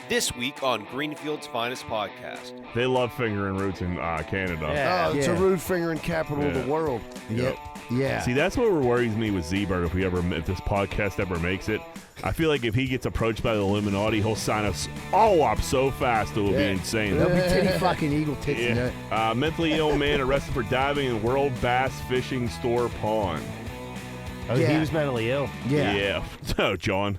This week on Greenfield's Finest Podcast. They love fingering roots in Canada. Yeah. Oh, it's a root fingering capital of the world. Yep. Yeah. See, that's what worries me with Z-Bird if this podcast ever makes it. I feel like if he gets approached by the Illuminati, he'll sign us all up so fast it will be insane. There'll be titty fucking eagle tits in it. Mentally ill man arrested for diving in World Bass Fishing Store pond. Oh, he was mentally ill. Yeah. Oh, John.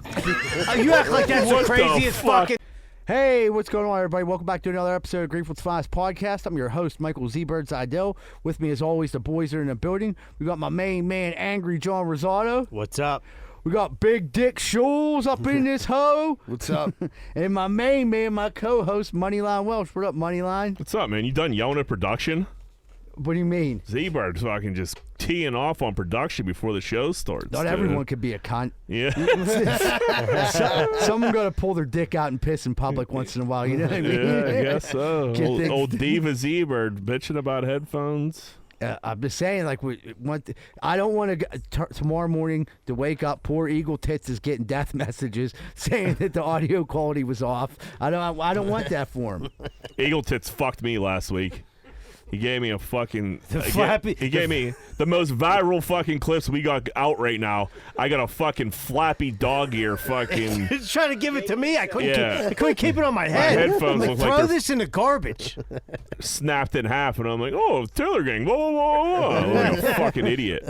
You act like that's the craziest fucking... Hey, what's going on, everybody? Welcome back to another episode of Greenfield's Finest Podcast. I'm your host, Michael Z-Bird Zidell. With me, as always, the boys are in the building. We got my main man, Angry John Rosado. What's up? We got Big Dick Schulz up in this hoe. What's up? And my main man, my co-host, Moneyline Welsh. What up, Moneyline? What's up, man? You done yelling at production? What do you mean? Z-Bird's fucking just teeing off on production before the show starts. Not everyone could be a cunt. Yeah. Someone got to pull their dick out and piss in public once in a while, you know what I mean? Yeah, I guess so. Old Diva Z-Bird bitching about headphones. I'm just saying, like, I don't want tomorrow morning to wake up. Poor Eagle Tits is getting death messages saying that the audio quality was off. I don't want that for him. Eagle Tits fucked me last week. He gave me a fucking... He gave me the most viral fucking clips we got out right now. I got a fucking flappy dog ear fucking... He's trying to give it to me. I couldn't keep it on my head. My headphones I'm look like, like throw this in the garbage. snapped in half, and I'm like, oh, Taylor Gang, whoa, whoa, whoa. I'm like a fucking idiot.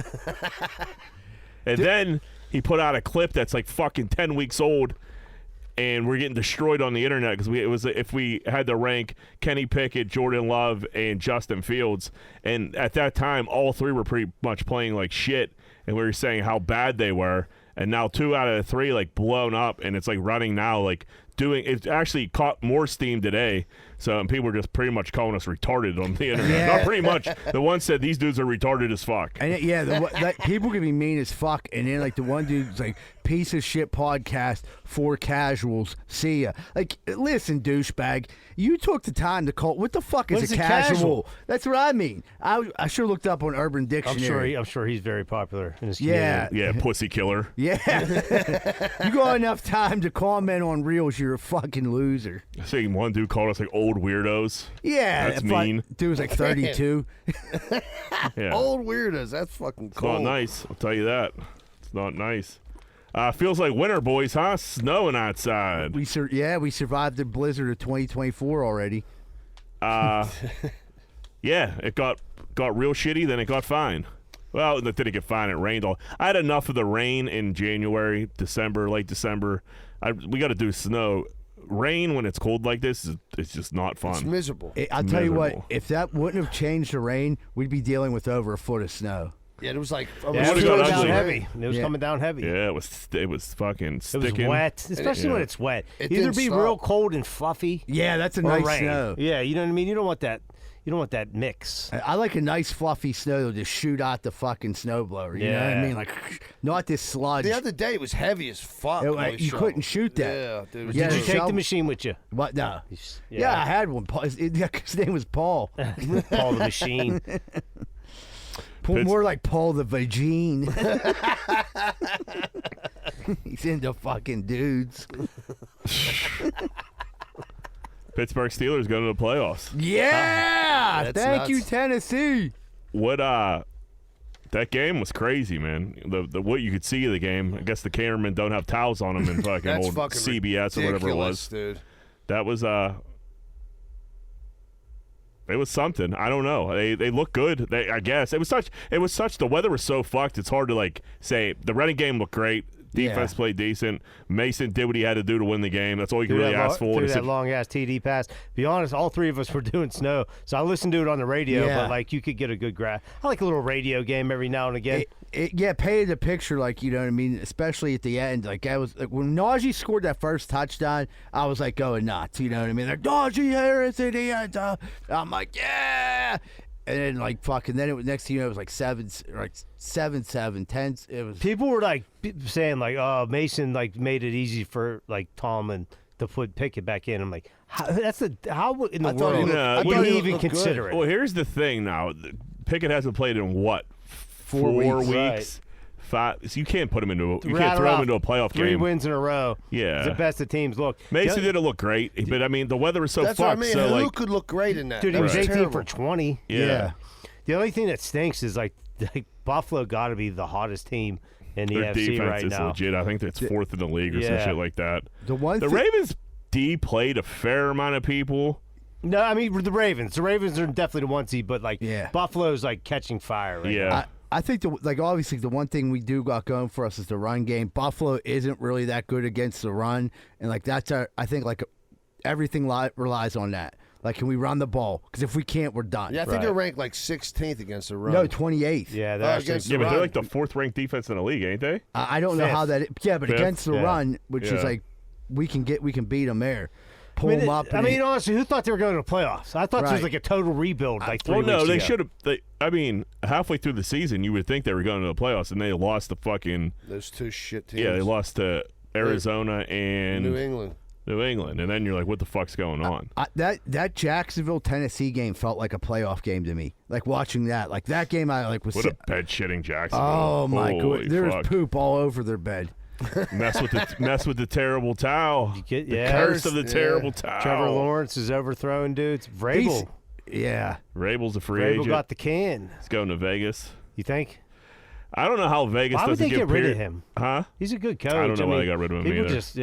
And then he put out a clip that's like fucking 10 weeks old, and we're getting destroyed on the internet because it was if we had to rank Kenny Pickett, Jordan Love, and Justin Fields, and at that time all three were pretty much playing like shit, and we were saying how bad they were, and now 2 out of the 3 like blown up, and it's like running now like it actually caught more steam today. So and people were just pretty much calling us retarded on the internet. Yeah. Not pretty much. The one said these dudes are retarded as fuck. And people can be mean as fuck, and then like the one dude's like, piece of shit podcast for casuals. See ya. Like, listen, douchebag, you took the time to call. What the fuck is a casual? That's what I mean. I sure looked up on Urban Dictionary. I'm sure he's very popular in his community. Yeah, pussy killer. Yeah. You got enough time to comment on reels, you're a fucking loser. I see one dude called us like old weirdos. Yeah. That's mean. Dude was like 32. Yeah. Old weirdos. That's fucking It's cool. not nice. I'll tell you that. It's not nice. Feels like winter, boys, huh? Snowing outside. We survived the blizzard of 2024 already. Yeah, it got real shitty, then it got fine. Well, it didn't get fine. It rained all. I had enough of the rain in January, December, late December. We got to do snow. Rain when it's cold like this it's just not fun. It's miserable. I'll tell you what, if that wouldn't have changed the rain, we'd be dealing with over a foot of snow. Yeah, it was like It was got coming down ugly. heavy. It was coming down heavy. Yeah, it was fucking sticking. It was wet, especially when it's wet. It Either didn't be stop. real cold and fluffy. Yeah, that's a or nice rain. snow. Yeah, you know what I mean? You don't want that. You don't want that mix. I like a nice fluffy snow that'll just shoot out the fucking snowblower. You know what I Yeah. mean? Like, not this sludge. the other day it was heavy as fuck. You couldn't shoot that. Yeah, dude. Yeah, Did you take shovel- the machine with you? What? No. Yeah. Yeah, I had one. His name was Paul. Paul the machine. More like Paul the Vagine. He's into fucking dudes. Pittsburgh Steelers going to the playoffs. Yeah! That's Thank you, nuts. Tennessee. What that game was crazy, man. The what you could see of the game. I guess the cameramen don't have towels on them in fucking That's old fucking CBS or whatever it ridiculous, was. dude. That was it was something. I don't know. They look good. I guess it was such. The weather was so fucked. It's hard to like say. The running game looked great. Defense played decent. Mason did what he had to do to win the game. That's all you can really ask for. Through that long-ass TD pass. Be honest, all three of us were doing snow, so I listened to it on the radio, but, like, you could get a good grasp. I like a little radio game every now and again. Painted the picture, like, you know what I mean, especially at the end. Like, I was like, when Najee scored that first touchdown, I was, like, going nuts, you know what I mean? Like, Najee Harris at the end. I'm like, yeah! And then, like, fucking, then it was, next thing you know, it was like 7-7, 10. It was. People were, like, saying, like, oh, Mason, like, made it easy for, like, Tomlin to put Pickett back in. I'm like, how in the world would he even consider it? Well, here's the thing now. Pickett hasn't played in what? 4 weeks. Weeks? Right. 5. So you can't put him into. You can't Rattle throw him off into a playoff 3 game. wins in a row. Yeah. It's the best the teams look. Mason didn't look great, but I mean the weather was so That's fucked. what I mean. So Who like, could look great in that? Dude, he That was 18 terrible. for 20. yeah. The only thing that stinks is like Buffalo got to be the hottest team in the Their NFC defense right is now. legit. I think that's 4th in the league or some Yeah. shit like that. The Ravens D played a fair amount of people. No, I mean the Ravens. The Ravens are definitely the 1 seed, but like Yeah. Buffalo's like catching fire. Right Yeah. now. I think obviously the one thing we do got going for us is the run game. Buffalo isn't really that good against the run, and like that's I think like everything relies on that. Like, can we run the ball? Because if we can't, we're done. Yeah, I think Right. they're ranked like 16th against the run. No, 28th. Yeah, they're actually against Yeah, the but they're run. like the 4th ranked defense in the league, ain't they? I don't know how Fifth. that. Yeah, but Fifth? against the Yeah. run, which Yeah. is like we can beat them there. Pull I mean, them up. I and mean, honestly, who thought they were going to the playoffs? I thought this was Right. like a total rebuild, like 3 Well, weeks no, they ago. should have. I mean, halfway through the season, you would think they were going to the playoffs, and they lost to fucking. Those 2 shit teams. Yeah, they lost to Arizona and New England. and then you're like, what the fuck's going on? that Jacksonville Tennessee game felt like a playoff game to me. Like watching that, like that game, I like was. What a bed shitting Jacksonville! Oh my Holy god, there was fuck. poop all over their bed. mess with the terrible towel. Yeah, The curse of the yeah. terrible towel. Trevor Lawrence is overthrowing dudes. Vrabel. Yeah, Rabel's a free Vrabel agent. got the can. He's going to Vegas. You think? I don't know how Vegas Why would doesn't they get give rid of period- him? Huh? He's a good coach. I don't know why mean, they got rid of him people either. just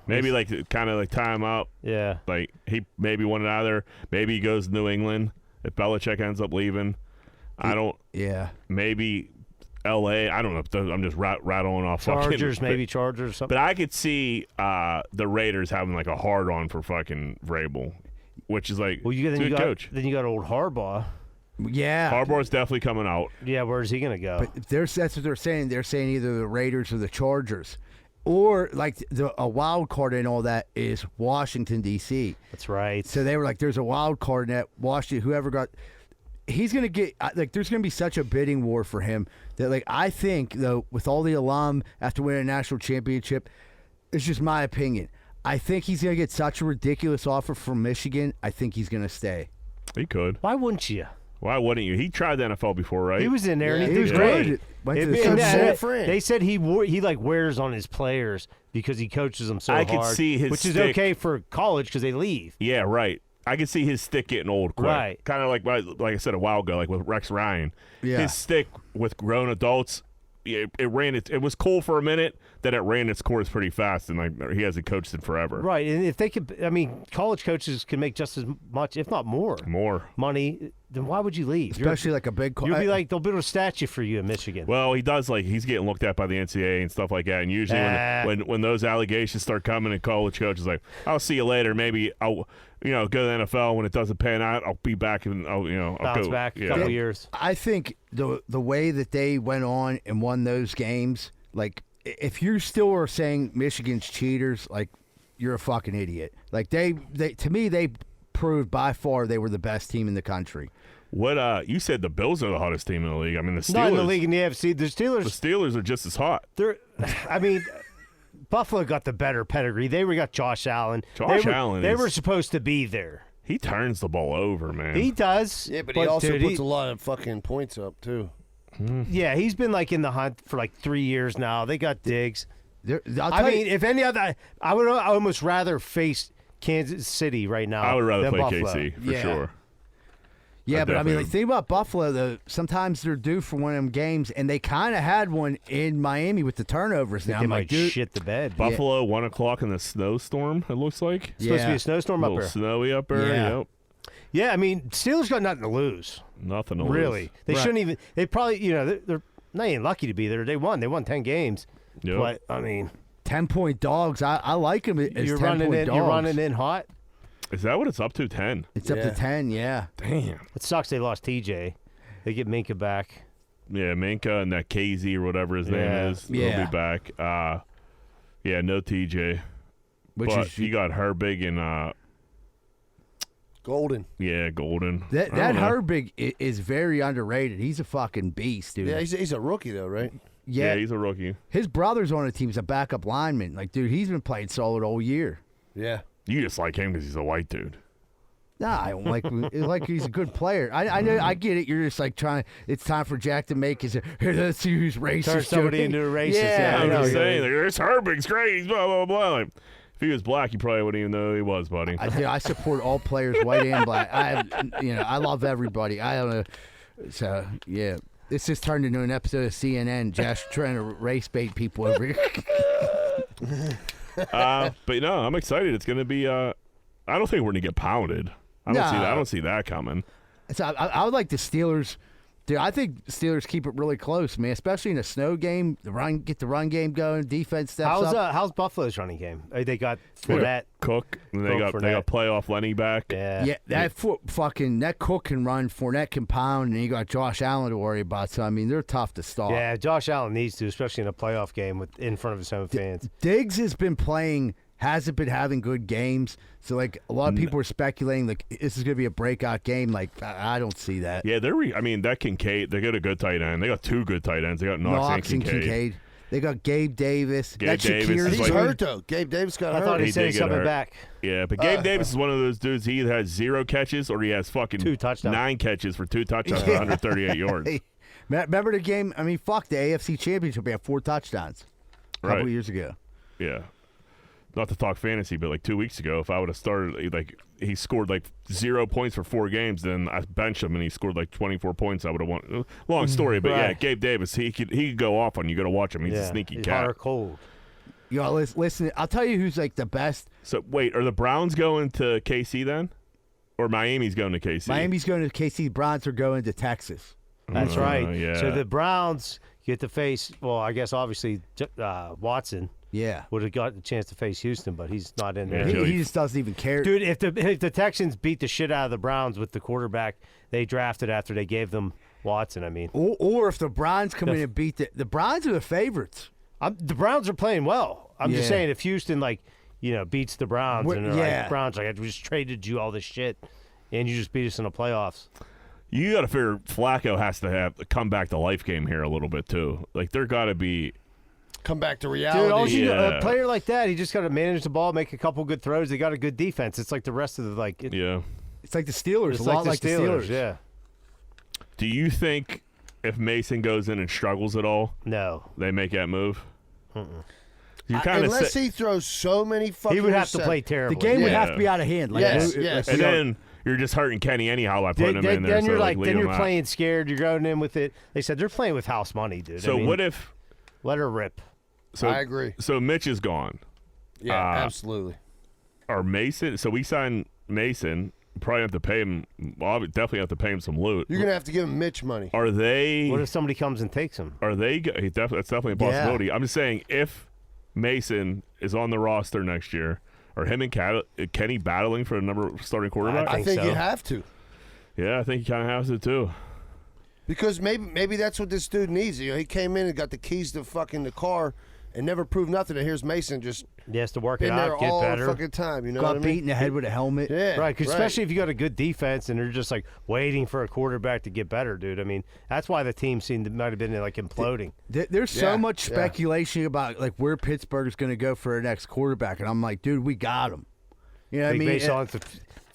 Maybe like kind of like time out. yeah. Like he maybe wanted out of there. Maybe he goes to New England if Belichick ends up leaving. I don't. yeah. Maybe L.A. I don't know. I'm just rattling off Chargers, fucking, maybe Chargers or something. But I could see the Raiders having like a hard on for fucking Vrabel, which is like Well, it's a good coach. Then you got old Harbaugh. Yeah. Harbaugh's definitely coming out. Yeah, where's he gonna go? But that's what they're saying. They're saying either the Raiders or the Chargers, or like a wild card in all that is Washington D.C. That's right. So they were like, "There's a wild card in that Washington. Whoever got, he's gonna get like. There's gonna be such a bidding war for him that like I think though with all the alum after winning a national championship, it's just my opinion. I think he's gonna get such a ridiculous offer from Michigan. I think he's gonna stay. He could. Why wouldn't you? Why wouldn't you? He tried the NFL before, right? He was in there and Yeah, he he was was great. good. Went to It- the and Super that- Bowl. Fran. They said he like wears on his players because he coaches them so I hard. could see his which is stick. okay for college because they leave. Yeah, right. I can see his stick getting old quick. Right. Kind of like I said a while ago, like with Rex Ryan. Yeah. His stick with grown adults, it ran it was cool for a minute, then it ran its course pretty fast, and like he hasn't coached it forever. Right, and if they could, I mean, college coaches can make just as much, if not more, money. Then why would you leave? Especially like a big. You'll be like they'll build a statue for you in Michigan. Well, he does he's getting looked at by the NCAA and stuff like that. And usually when those allegations start coming, and college coaches like, I'll see you later. Maybe I'll go to the NFL when it doesn't pan out. I'll be back and I'll Bounce go back a yeah. couple years. I think the way that they went on and won those games, like if you still are saying Michigan's cheaters, like you're a fucking idiot. Like they to me they proved by far they were the best team in the country. What you said the Bills are the hottest team in the league. I mean the Steelers. Not in the league in the AFC. The Steelers. The Steelers are just as hot. I mean, Buffalo got the better pedigree. They got Josh Allen. Allen They is- were supposed to be there. He turns the ball over, man. He does. Yeah, but he also dude, puts a lot of fucking points up too. Yeah, he's been like in the hunt for like 3 years now. They got Diggs. I mean, if any other, I would almost rather face Kansas City right now. I would rather than play Buffalo. KC for Yeah. sure. yeah, but I mean, definitely- like think about Buffalo though. Sometimes they're due for one of them games, and they kind of had one in Miami with the turnovers. Now They I'm might like, dude, shit the bed. Buffalo 1 o'clock in the snowstorm. It looks like Supposed to be Yeah. a snowstorm a up little there. snowy up there. Yeah. Yep. Yeah, I mean, Steelers got nothing to lose. Nothing to lose. Really, they Right. shouldn't even. They probably, they're not even lucky to be there. They won. They won 10 games. Yep. But I mean, 10-point dogs. I like them as you're 10-point running in. dogs. You're running in hot. Is that what it's up to? 10. It's up to Yeah. 10. Yeah. Damn. It sucks they lost TJ. They get Minka back. Yeah, Minka and that KZ or whatever his name Yeah. is. They'll Yeah. be back. Yeah, no TJ. Which but is you got Herbig and Golden. Golden. that I don't know. Herbig is very underrated. He's a fucking beast, dude. Yeah, he's a rookie though, right? Yeah, he's a rookie. his brother's on the team. He's a backup lineman. Like, dude, he's been playing solid all year. Yeah. You just like him because he's a white dude. Nah, I don't like he's a good player. I know, I get it. You're just like trying. It's time for Jack to make his. Here, let's see who's racist. Turn somebody into a racist. Yeah, I'm I know. just saying, like, this Herbig's great, blah, blah, blah. Like, if he was black, you probably wouldn't even know who he was, buddy. I support all players, white and black. I love everybody. I don't know. So yeah, this just turned into an episode of CNN. Josh trying to race bait people over here. But no, I'm excited. It's going to be. I don't think we're going to get pounded. I don't see that coming. So I would like the Steelers. Dude, I think Steelers keep it really close, man. Especially in a snow game, get the run game going, defense steps up. How's Buffalo's running game? They got Fournette, Cook, and they got playoff Lenny back. Yeah, that Cook can run, Fournette can pound, and you got Josh Allen to worry about. So I mean, they're tough to stop. Yeah, Josh Allen needs to, especially in a playoff game in front of his own fans. Diggs has been playing. Hasn't been having good games, so like a lot of people are speculating like this is going to be a breakout game. Like I don't see that. Yeah, that Kincaid, they got a good tight end. They got two good tight ends. They got Knox and Kincaid. They got Gabe Davis. He's hurt though. Gabe Davis got hurt. I thought he said he's coming back. Yeah, but Gabe Davis is one of those dudes. He either has 0 catches or he has fucking 2 touchdowns. 9 catches for 2 touchdowns, 138 yards. Hey, remember the game? I mean, fuck the AFC Championship. We had 4 touchdowns a couple years ago. Yeah. Not to talk fantasy, but like 2 weeks ago, if I would have started, like, he scored like 0 points for 4 games, then I benched him and he scored like 24 points. I would have won. Long story, but yeah, Gabe Davis, he could go off on you. Got to watch him. He's a sneaky cat. Hot or cold. Yo, listen. I'll tell you who's like the best. So wait, are the Browns going to KC then, or Miami's going to KC? Miami's going to KC. Browns are going to Texas. That's right. Yeah. So the Browns get to face. Well, I guess obviously Watson. Yeah, would have got the chance to face Houston, but he's not in there. He just doesn't even care. Dude, if the Texans beat the shit out of the Browns with the quarterback they drafted after they gave them Watson, I mean. Or if the Browns come in and beat the Browns are the favorites. The Browns are playing well. I'm just saying if Houston, beats the Browns and they're like, Browns, like, I just traded you all this shit and you just beat us in the playoffs. You got to figure Flacco has to have a come back to life game here a little bit too. Like, there got to be. Come back to reality. Dude, a player like that, he just got to manage the ball, make a couple good throws. They got a good defense. It's like the rest of the It's like the Steelers. It's a lot like the Steelers. Yeah. Do you think if Mason goes in and struggles at all, no, they make that move? Unless he throws so many fucking. He would have to play terribly. The game would have to be out of hand. Like, yes. And then you're just hurting Kenny anyhow by putting him in there. Then you're playing scared. You're going in with it. They said they're playing with house money, dude. So what if? Let her rip. So, I agree. So Mitch is gone. Yeah, absolutely. Or Mason. So we signed Mason. Probably have to pay him. Well, definitely have to pay him some loot. You're gonna have to give him Mitch money. Are they? What if somebody comes and takes him? Are they? That's definitely a possibility. I'm just saying, if Mason is on the roster next year, are him and Kenny battling for the number starting quarterback? I think so. you have to. Yeah, I think he kind of has to too. Because maybe that's what this dude needs. You know, he came in and got the keys to fucking the car and never proved nothing. And here's Mason just he has to work been it there out, get all better. the fucking time. You know, got beat in the head with a helmet. Yeah, right. Because especially if you got a good defense and they're just like waiting for a quarterback to get better, dude. I mean, that's why the team might have been like imploding. There's so much speculation about like where Pittsburgh's going to go for their next quarterback, and I'm like, dude, we got him. You know what I mean? Based on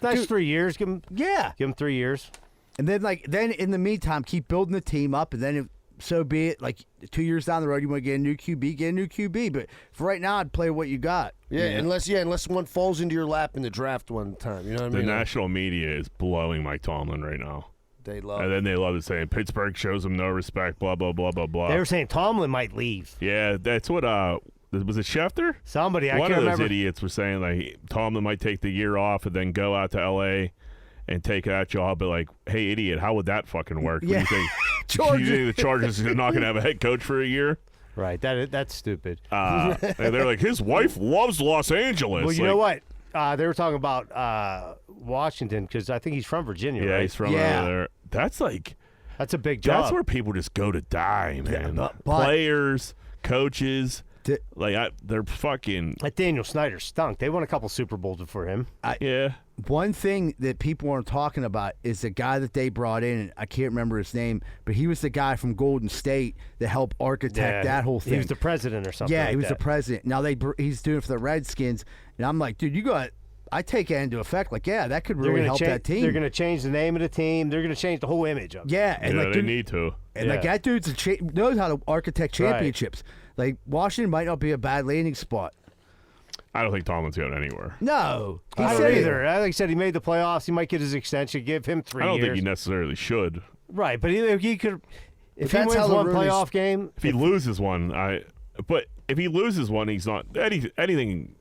that's 3 years. Give him 3 years. And then in the meantime, keep building the team up, and then so be it. Like 2 years down the road, you want to get a new QB, get a new QB. But for right now, I'd play what you got. Yeah, unless one falls into your lap in the draft one time. You know what I mean? The national media is blowing Mike Tomlin right now. They love. And then they love to say Pittsburgh shows him no respect. Blah blah blah blah blah. They were saying Tomlin might leave. Yeah, that's what. Was it Schefter? Somebody. I One can't of those remember. idiots were saying like Tomlin might take the year off and then go out to L.A. and take that job, but like, hey, idiot, how would that fucking work? Yeah. You think the Chargers are not going to have a head coach for a year? Right, that's stupid. And they're like, his wife loves Los Angeles. Well, you know what? They were talking about Washington because I think he's from Virginia, Yeah, right? he's from over there. That's like, that's a big job. that's where people just go to die, man. but- Players, coaches, they're fucking. That Daniel Snyder stunk. They won a couple Super Bowls before him. Yeah. One thing that people aren't talking about is the guy that they brought in. And I can't remember his name, but he was the guy from Golden State that helped architect that whole thing. He was the president or something. Yeah, like he was that. the president. Now he's doing it for the Redskins, and I'm like, dude, you got. I take it into effect. Like, yeah, that could really help that team. They're going to change the name of the team. They're going to change the whole image of it. Yeah, and like, they need to. And like that dude's knows how to architect championships. Right. Like Washington might not be a bad landing spot. I don't think Tomlin's going anywhere. No, I don't either. Like I said, he made the playoffs. He might get his extension. Give him 3 years. I don't think he necessarily should. Right, but he could. If he that's wins how the one Rooney's- playoff game, If he loses one, But if he loses one, he's not anything.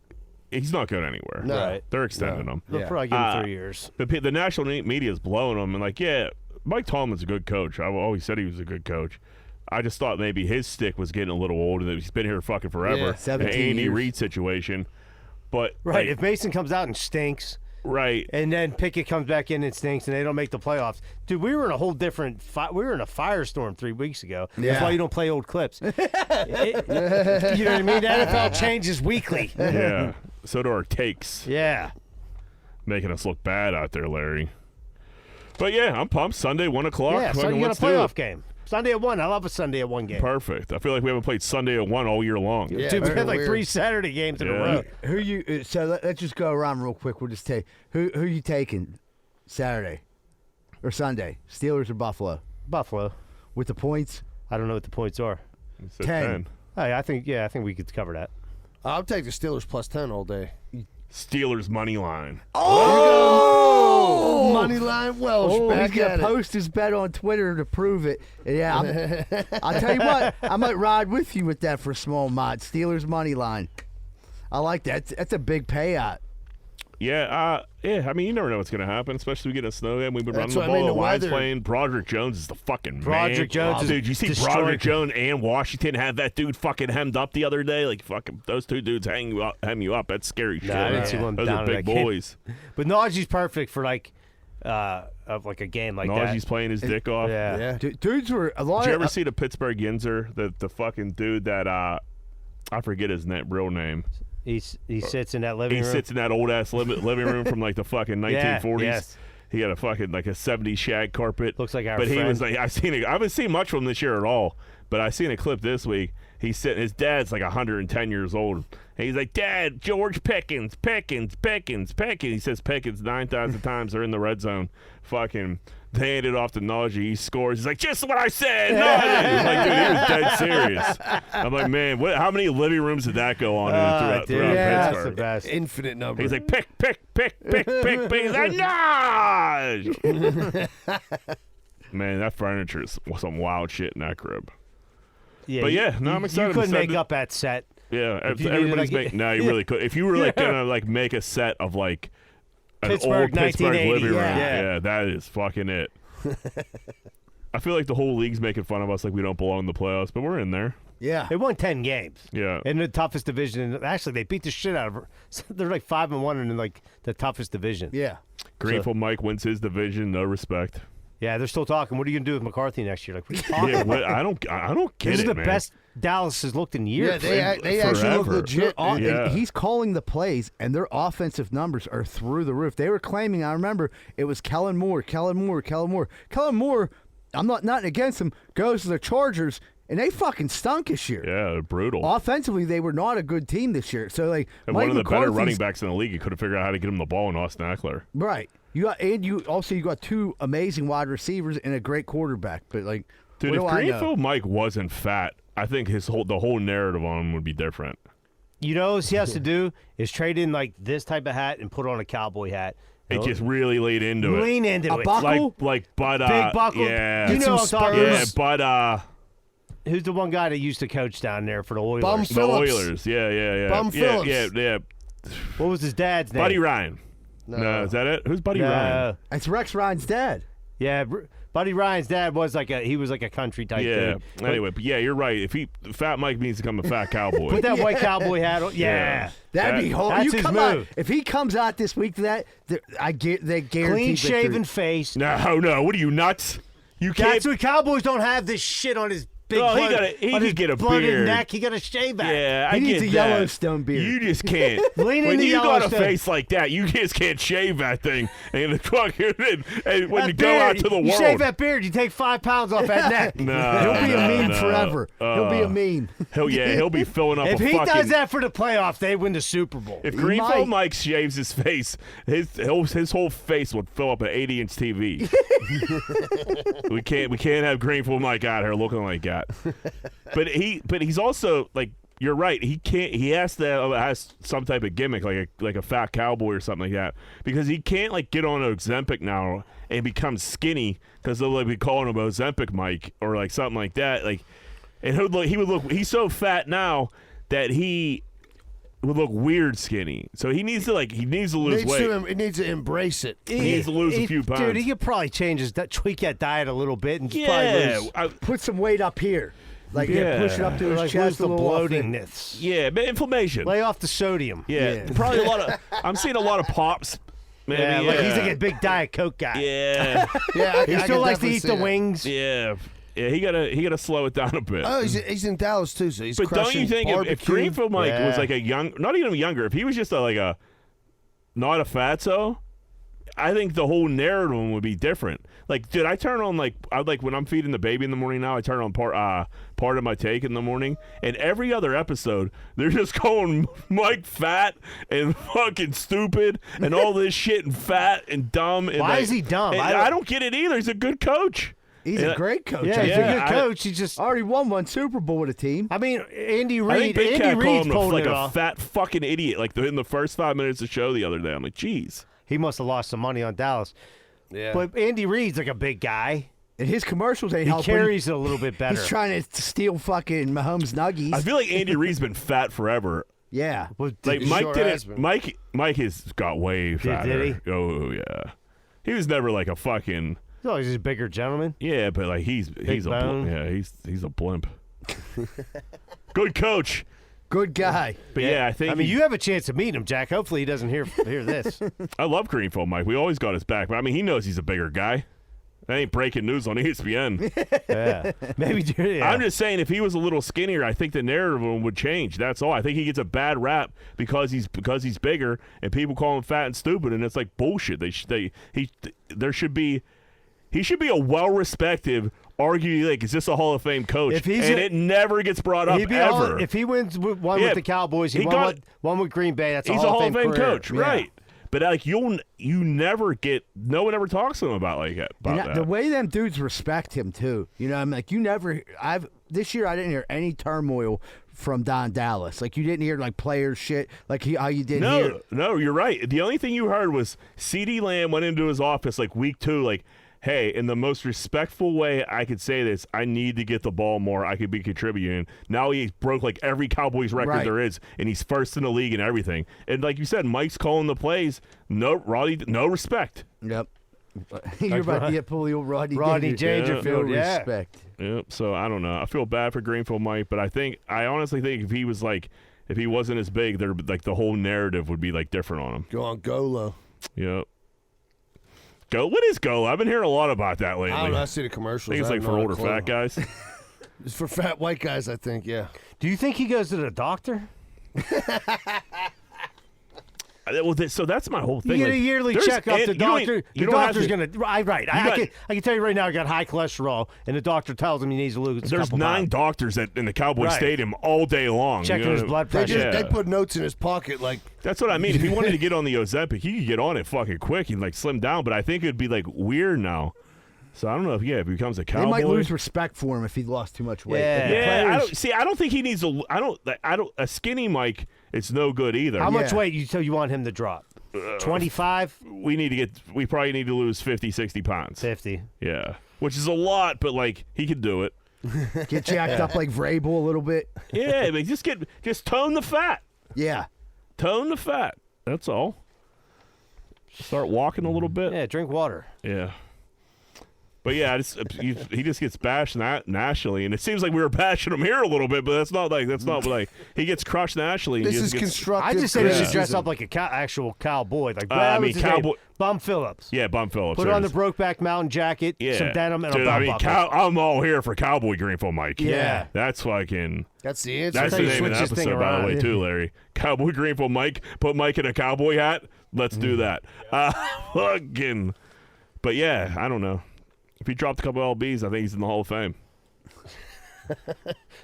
He's not going anywhere. No. Right. They're extending him. they'll probably give him 3 years. The national media is blowing him, and like, yeah, Mike Tomlin's a good coach. I've always said he was a good coach. I just thought maybe his stick was getting a little old, and that he's been here fucking forever. Yeah, An 17 Andy years. Reid situation, but Right. like, If Mason comes out and stinks, right. and then Pickett comes back in and stinks, and they don't make the playoffs, dude, we were in a whole different. We were in a firestorm 3 weeks ago. That's Yeah. why you don't play old clips. You know what I mean? The NFL changes weekly. Yeah. So do our takes, Yeah. making us look bad out there, Larry. But yeah, I'm pumped. Sunday, 1 o'clock. Yeah. So Fucking you got let's a do playoff it. game. Sunday at 1. I love a Sunday at 1 game. Perfect. I feel like we haven't played Sunday at 1 all year long. Yeah, Dude, we very had like weird. 3 Saturday games in a Yeah. row. Who you? So let's just go around real quick. We'll just take who you taking Saturday or Sunday? Steelers or Buffalo Buffalo. with the points? I don't know what the points are. It's at 10. Hey, I think we could cover that. I'll take the Steelers plus 10 all day. Steelers money line. Oh, money line Welsh Oh, back he's gonna at it. post his bet on Twitter to prove it. Yeah, I'll tell you what. I might ride with you with that for a small mod. Steelers money line. I like that. That's a big payout. Yeah, I mean, you never know what's going to happen, especially we get a snow game. We've been That's running the what I mean, ball. the The Lions weather. playing. Broderick Jones is the fucking man. Broderick Jones is Dude, you see destroying- Broderick Jones and Washington have that dude fucking hemmed up the other day? Like, fucking, those two dudes hem you up. That's scary shit. I didn't see one Those down are in big that game. boys. But Najee's perfect for like of like a game like Najee's playing his dick off. that. Yeah. Yeah. Dudes were a lot. Did you ever of, see the Pittsburgh Yinzer? The fucking dude that, I forget his real name. He sits in that living He room. sits in that old ass living room from like the fucking 1940s. yes. He had a fucking like a 70s shag carpet. Looks like our But he friend. was like, I haven't seen much from him this year at all. But I seen a clip this week. He's sitting. His dad's like 110 years old. And he's like, Dad, George Pickens. He says Pickens 9,000 times. They're in the red zone. Fucking. They handed off to Najee. He scores. He's like, just what I said. Najee. Like, dude, he was dead serious. I'm like, man, how many living rooms did that go on throughout Dude, Pittsburgh? that's the best. Infinite number. He's like, pick. He's like, Naj! Man, that furniture is some wild shit in that crib. Yeah, But yeah, no, I'm excited. You couldn't I'm make excited. up that set. Yeah, If you everybody's needed, like- making. No, you really could. If you were like gonna like make a set of like an Pittsburgh, old Pittsburgh 1980, living room, yeah. that is fucking it. I feel like the whole league's making fun of us, like we don't belong in the playoffs, but we're in there. Yeah. They won 10 games. Yeah, In the toughest division. Actually, they beat the shit out of her. They're like 5-1 in like the toughest division. Yeah. Greenfield Mike wins his division. No respect. Yeah, they're still talking. What are you gonna do with McCarthy next year? Like, what are you talking Yeah, about? I don't get This it, is the man. best Dallas has looked in years. yeah, they actually look forever. legit. And Yeah. he's calling the plays, and their offensive numbers are through the roof. They were claiming, I remember, it was Kellen Moore. Kellen Moore, I'm not against him, goes to the Chargers, and they fucking stunk this year. Yeah, they're brutal. Offensively, they were not a good team this year. So, like, And Mike one of the better McCarthy's- running backs in the league, he could have figured out how to get him the ball in Austin Eckler. Right. You got two amazing wide receivers and a great quarterback. But, like, Dude, what if do I know? Greenfield Mike wasn't fat, I think the whole narrative on him would be different. You know what he has to do is trade in like this type of hat and put on a cowboy hat. He just really laid into it. lean into A it. buckle? Like, but Big buckle. yeah, You know what I'm talking yeah, about. but Who's the one guy that used to coach down there for the Oilers? Bum the Phillips. Oilers, yeah, Bum yeah, Phillips. yeah. What was his dad's name? Buddy Ryan. No. No, is that it? Who's Buddy Ryan? It's Rex Ryan's dad. Yeah, Buddy Ryan's dad was like a country type Yeah. dude. Anyway, but yeah, you're right. Fat Mike needs to become a fat cowboy. Put that white cowboy hat on. Yeah. That'd be hard. that's You his come out move. if he comes out this week to that. They guarantee Clean shaven victory. face. No. What are you nuts? You can't. That's what Cowboys don't have this shit on his big he on his could get a bloated beard. neck. He got a shave back. Yeah, He I needs get a that. Yellowstone beard. You just can't. Lean when into you got a Yellowstone. face like that, you just can't shave that thing. And when That you go out to the you world, shave that beard, you take 5 pounds off that neck. no, He'll be a meme no. forever. He'll be a meme. He'll be filling up. If a he fucking, does that for the playoffs, they win the Super Bowl. If He Greenfield might. Mike shaves his face, his whole face would fill up an 80-inch TV. we can't have Greenfield Mike out here looking like that. But he's also like, you're right. He has some type of gimmick like a fat cowboy or something like that, because he can't like get on Ozempic now and become skinny because they'll like be calling him Ozempic Mike or like something like that. Like, and he's so fat now that he would look weird skinny. So he needs to lose weight. He needs to embrace it. He needs to lose a few pounds. Dude, he could probably tweak that diet a little bit and Yeah, probably lose. Put some weight up here. Like, push it up to his Like chest lose a the little off it. bloatingness. yeah, but inflammation. Lay off the sodium. Yeah, probably a lot of. I'm seeing a lot of pops. Maybe, Yeah, like he's like a big Diet Coke guy. Yeah, Yeah, He I still can likes to definitely eat see the that. wings. yeah. He gotta slow it down a bit. Oh, he's in Dallas too, so he's but don't you crushing think if barbecue. Greenfield Mike was Yeah. like not even younger, if he was just not a fatso, I think the whole narrative would be different. Like, dude, I turn on when I'm feeding the baby in the morning now, I turn on part of my take in the morning, and every other episode they're just calling Mike fat and fucking stupid and all this shit and fat and dumb. And Why is he dumb? and I don't get it either. He's a good coach. He's a great coach. Yeah, he's Yeah, a good coach. He just. Already won one Super Bowl with a team. I mean, Andy I think Reid. Big Andy Cat called Reid's him pulling like it a off. fat fucking idiot. Like in the first 5 minutes of the show the other day, I'm like, geez. He must have lost some money on Dallas. Yeah. But Andy Reid's like a big guy. And his commercials ain't He helping. carries it a little bit better. He's trying to steal fucking Mahomes nuggies. I feel like Andy Reid's been fat forever. Yeah. Well, Like He Mike sure didn't. has been. Mike has got way fatter. he? Oh yeah. He was never like a fucking he's always a bigger gentleman. yeah, but like he's a bone. he's a blimp. Good coach. Good guy. But yeah, I think I mean, you have a chance to meet him, Jack. Hopefully, he doesn't hear this. I love Greenfield Mike. We always got his back, but I mean he knows he's a bigger guy. That ain't breaking news on ESPN. Yeah, maybe. Yeah. I'm just saying, if he was a little skinnier, I think the narrative of him would change. That's all. I think he gets a bad rap because he's bigger, and people call him fat and stupid, and it's like bullshit. He should be a well-respected, arguably like, is this a Hall of Fame coach? If he's and a- it never gets brought up He'd be ever. if he wins one Yeah, with the Cowboys, he he won got- one with Green Bay. That's He's a Hall of Fame career. coach, right? But like you never get. No one ever talks to him about like that. About And that. the way them dudes respect him too. You know, I'm like, this year I didn't hear any turmoil from Don Dallas. Like, you didn't hear like player shit like how you did here. No, you're right. The only thing you heard was CeeDee Lamb went into his office like week 2, like, hey, in the most respectful way I could say this, I need to get the ball more. I could be contributing. Now he broke like every Cowboys record Right. there is, and he's first in the league and everything. And like you said, Mike's calling the plays. No respect. Yep. You're about to get pull the old Rodney Dangerfield, No yeah. respect. Yep. So I don't know. I feel bad for Greenfield Mike, but I honestly think if he wasn't as big, there like the whole narrative would be like different on him. Go on Golo. Yep. What is Go? I've been hearing a lot about that lately. I don't know. I see the commercials. I think it's I like have for no older clue. fat guys. It's for fat white guys, I think. Yeah. Do you think he goes to the doctor? So that's my whole You thing. get like, a yearly there's- checkup. and The you ain't- doctor, you the don't have doctor's to- gonna. Right. I can tell you right now, I got high cholesterol, and the doctor tells him he needs to lose. There's a couple 9 pounds. doctors in the Cowboy Right. Stadium all day long. Checking you know? his blood They, pressure. they put notes in his pocket like, That's what I mean. If he wanted to get on the Ozempic, he could get on it fucking quick. He'd like slim down, but I think it'd be like weird now. So I don't know if he becomes a Cowboy. They might lose respect for him if he lost too much weight. Yeah. Like, the Yeah, players- I don't think he needs a skinny Mike. It's no good either. How much Yeah. weight you want him to drop? 25, We probably need to lose 50, 60 pounds. 50. Yeah, which is a lot, but like he could do it. Get jacked up like Vrabel a little bit. Yeah, but just tone the fat. Yeah. Tone the fat. That's all. Start walking a little bit. Yeah, drink water. Yeah. But yeah, he just gets bashed nationally, and it seems like we were bashing him here a little bit, but that's not like he gets crushed nationally. This and is gets, constructive. I just said he should dress up like a actual cowboy. Like cowboy. Bum Phillips. Yeah, Bum Phillips. Put on the Brokeback Mountain jacket, some denim, and a belt buckle. I'm all here for Cowboy Greenfield Mike. Yeah. That's fucking. That's the answer. That's the name of the episode, by the way, too, Larry. Cowboy Greenfield Mike. Put Mike in a cowboy hat. Let's do that. Fucking. But yeah, I don't know. If he dropped a couple LBs, I think he's in the Hall of Fame.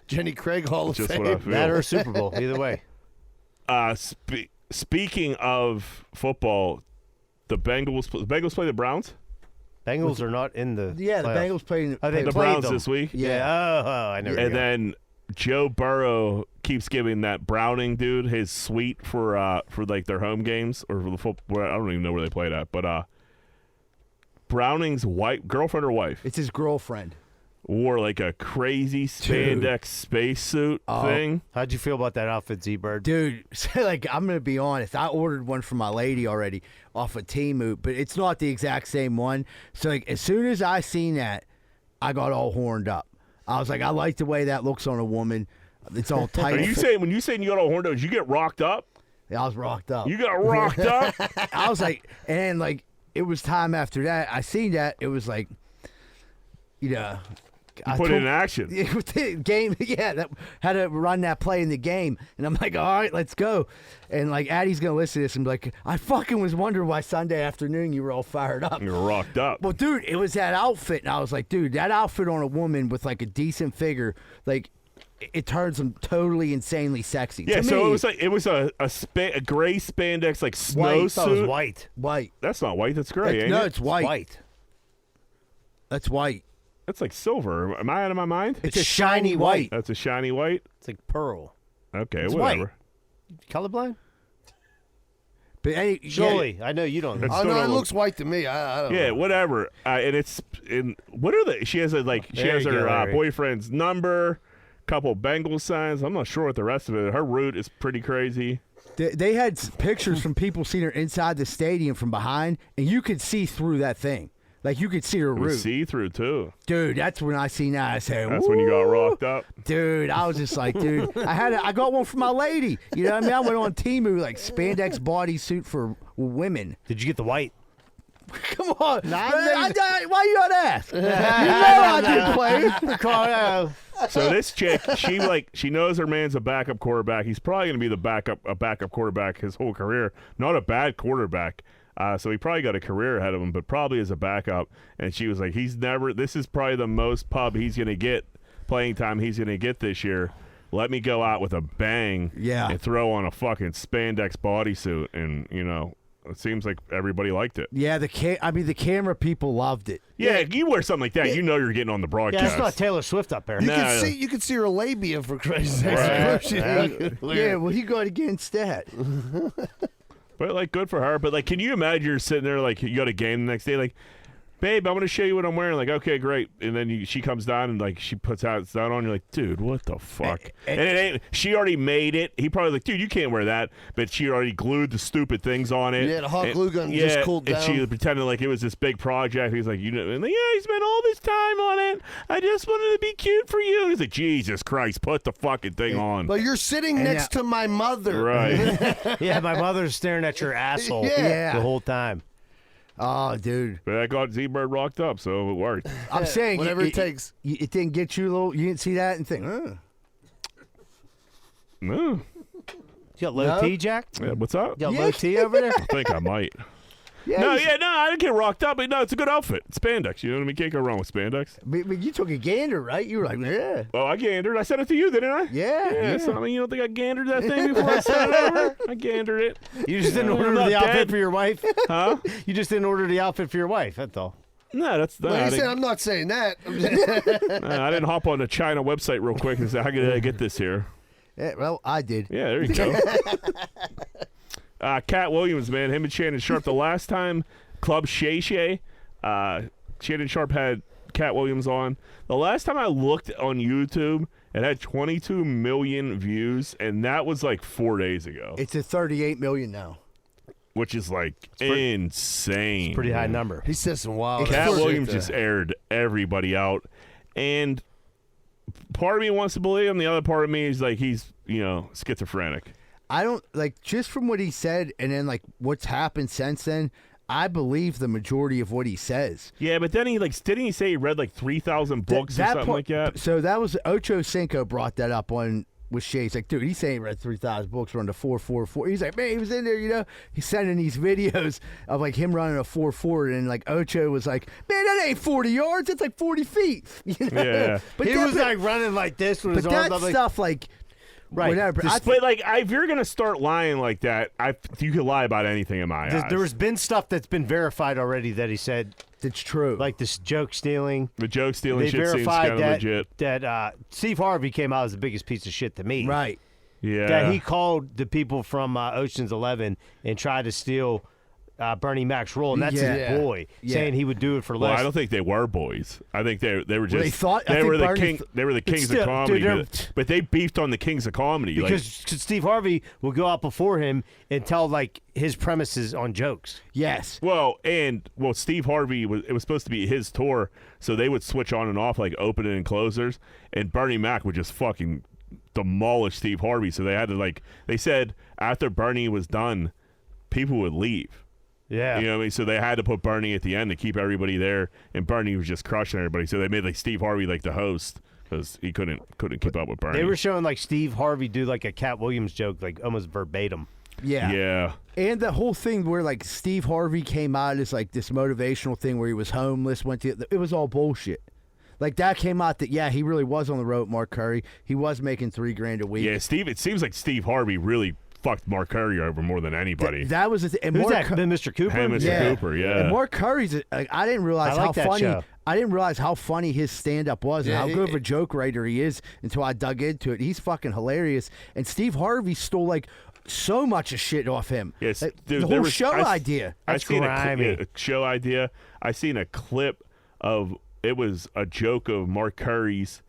Jenny Craig Hall of Just Fame. what I feel. That or a Super Bowl, either way. Speaking of football, the Bengals play the Browns? Bengals are not in the Yeah, the playoffs. Bengals playing Oh, they The played Browns them. this week? Yeah. Oh, I know. And then Joe Burrow keeps giving that Browning dude his suite for like their home games or for the football. I don't even know where they played at, but Browning's girlfriend or wife It's his girlfriend. wore like a crazy spandex spacesuit thing. How'd you feel about that outfit, Z-Bird? Dude, so like I'm gonna be honest, I ordered one for my lady already off of Temu, but it's not the exact same one. So like as soon as I seen that, I got all horned up. I was like, I like the way that looks on a woman. It's all tight. Are you saying when you got all horned up, did you get rocked up? Yeah, I was rocked up. You got rocked up? I was like, and like it was time after that. I seen that. It was like, you know. Put it in action. The game, yeah, that had to run that play in the game, and I'm like, all right, let's go. And like Addie's gonna listen to this and be like, I fucking was wondering why Sunday afternoon you were all fired up. You were rocked up. Well, dude, it was that outfit, and I was like, dude, that outfit on a woman with like a decent figure, like it turns them totally insanely sexy. Yeah, To so me, it was a gray spandex like White. snow I thought it was suit. white. white. That's not white. That's gray. Ain't No, it? it's white. White. That's white. That's like silver. Am I out of my mind? It's a shiny white. That's a shiny white. It's like pearl. Okay, It's whatever. white. Colorblind? But hey, Surely. I know you don't. It's Oh, still no, it don't looks white to me. I don't Yeah, know. whatever. And it's in what are they? She has she There has you her go, Larry. boyfriend's number, couple Bengals signs. I'm not sure what the rest of it. Her route is pretty crazy. They had pictures from people seeing her inside the stadium from behind, and you could see through that thing. Like, you could see her It was root. see-through too. Dude, that's when I seen that. I said, That's when you got "Woo!" rocked up. Dude, I was just like, dude, I got one for my lady. You know what I mean? I went on Temu, like, spandex bodysuit for women. Did you get the white? Come on. Nah, Why you on ass? You know I did play. So this chick, she knows her man's a backup quarterback. He's probably going to be a backup quarterback his whole career. Not a bad quarterback. So he probably got a career ahead of him, but probably as a backup. And she was like, this is probably the most he's going to get, playing time he's going to get this year. Let me go out with a bang and throw on a fucking spandex bodysuit. And, you know, it seems like everybody liked it. Yeah, the camera people loved it. Yeah, you wear something like that, you know you're getting on the broadcast. Yeah, it's not Taylor Swift up there. You could see her labia for Christ's sake. Right. Yeah, well, he got against that. But, like, good for her. But, like, can you imagine you're sitting there, like, you got a game the next day, like, babe, I'm going to show you what I'm wearing. Like, okay, great. And then she comes down and, like, she puts out that on. You're like, dude, what the fuck? And it ain't, she already made it. He probably like, dude, you can't wear that. But she already glued the stupid things on it. Yeah, the hot glue gun just cooled down. And she pretended like it was this big project. He's like, and like, yeah, he spent all this time on it. I just wanted to be cute for you. And he's like, Jesus Christ, put the fucking thing on. But you're sitting next to my mother. Right. Yeah, my mother's staring at your asshole Yeah. the whole time. Oh, dude. But I got Z-Bird rocked up, so it worked. I'm saying whatever it takes. It didn't get you a little. You didn't see that and think, No. You got low T, Jack? Yeah, what's up? You got low T over there? I think I might. Yeah, I didn't get rocked up, but no, it's a good outfit. It's spandex. You know what I mean? Can't go wrong with spandex. But you took a gander, right? You were like, yeah. Oh, I gandered. I said it to you, didn't I? Yeah. So, I mean, you don't think I gandered that thing before I sent it over? I gandered it. You just didn't I'm order not the outfit dead. for your wife? Huh? You just didn't order the outfit for your wife, that's all. No, that's not. Like I said, I'm not saying that. I didn't hop on the China website real quick and say, how can I get this here? Yeah, well, I did. Yeah, there you go. Cat Williams, man, him and Shannon Sharpe. The last time Club Shay Shay, Shannon Sharpe had Cat Williams on. The last time I looked on YouTube, it had 22 million views, and that was like 4 days ago. It's at 38 million now. which is like insane. Pretty high number. He said some wild. Cat shit Williams there. just aired everybody out, and part of me wants to believe him. The other part of me is like he's schizophrenic. I don't like just from what he said, and then like what's happened since then. I believe the majority of what he says. Yeah, but then didn't he say he read like 3,000 books or something like that? So that was Ocho Cinco brought that up on with Shay. He's like, dude, he's saying he read 3,000 books running a 4.44. He's like, man, he was in there, He's sending these videos of like him running a 4.4, and like Ocho was like, man, that ain't 40 yards. It's like 40 feet. Yeah. But he was like running like this with his arms that up. stuff like. Right. Whatever. But like, if you're gonna start lying like that, you could lie about anything in my eyes. There's been stuff that's been verified already that he said, it's true. like this joke stealing. The joke stealing They shit seems verified kind of legit. that Steve Harvey came out as the biggest piece of shit to me. Right. Yeah. That he called the people from Ocean's 11 and tried to steal Bernie Mac's role, and that's Yeah. his boy, saying he would do it for Well, less. I don't think they were boys. I think they were just they thought- I they think were the Bernie king. They were the kings still- of comedy, dude, but they beefed on the kings of comedy. because Steve Harvey will go out before him and tell like his premises on jokes. Yes. Steve Harvey it was supposed to be his tour, so they would switch on and off like opening and closers, and Bernie Mac would just fucking demolish Steve Harvey. So they had to they said after Bernie was done, people would leave. Yeah. You know what I mean? So they had to put Bernie at the end to keep everybody there, and Bernie was just crushing everybody. So they made like Steve Harvey like the host because he couldn't keep up with Bernie. They were showing like Steve Harvey do like a Cat Williams joke, like almost verbatim. Yeah. Yeah. And the whole thing where like Steve Harvey came out as like this motivational thing where he was homeless, it was all bullshit. Like that came out that he really was on the road with Mark Curry. He was making $3,000 a week. Yeah, it seems like Steve Harvey really fucked Mark Curry over more than anybody. That was the thing. Who's that? Mr. Cooper? Hey, Mr. Cooper, yeah. And Mark Curry's I didn't realize I like how that funny show. I didn't realize how funny his stand up was and Yeah, how good of a joke writer he is until I dug into it. He's fucking hilarious. And Steve Harvey stole like so much of shit off him. Yes, Like, dude, the there whole was- show I s- idea. I That's seen grimy. a show idea. I seen a clip of it was a joke of Mark Curry's,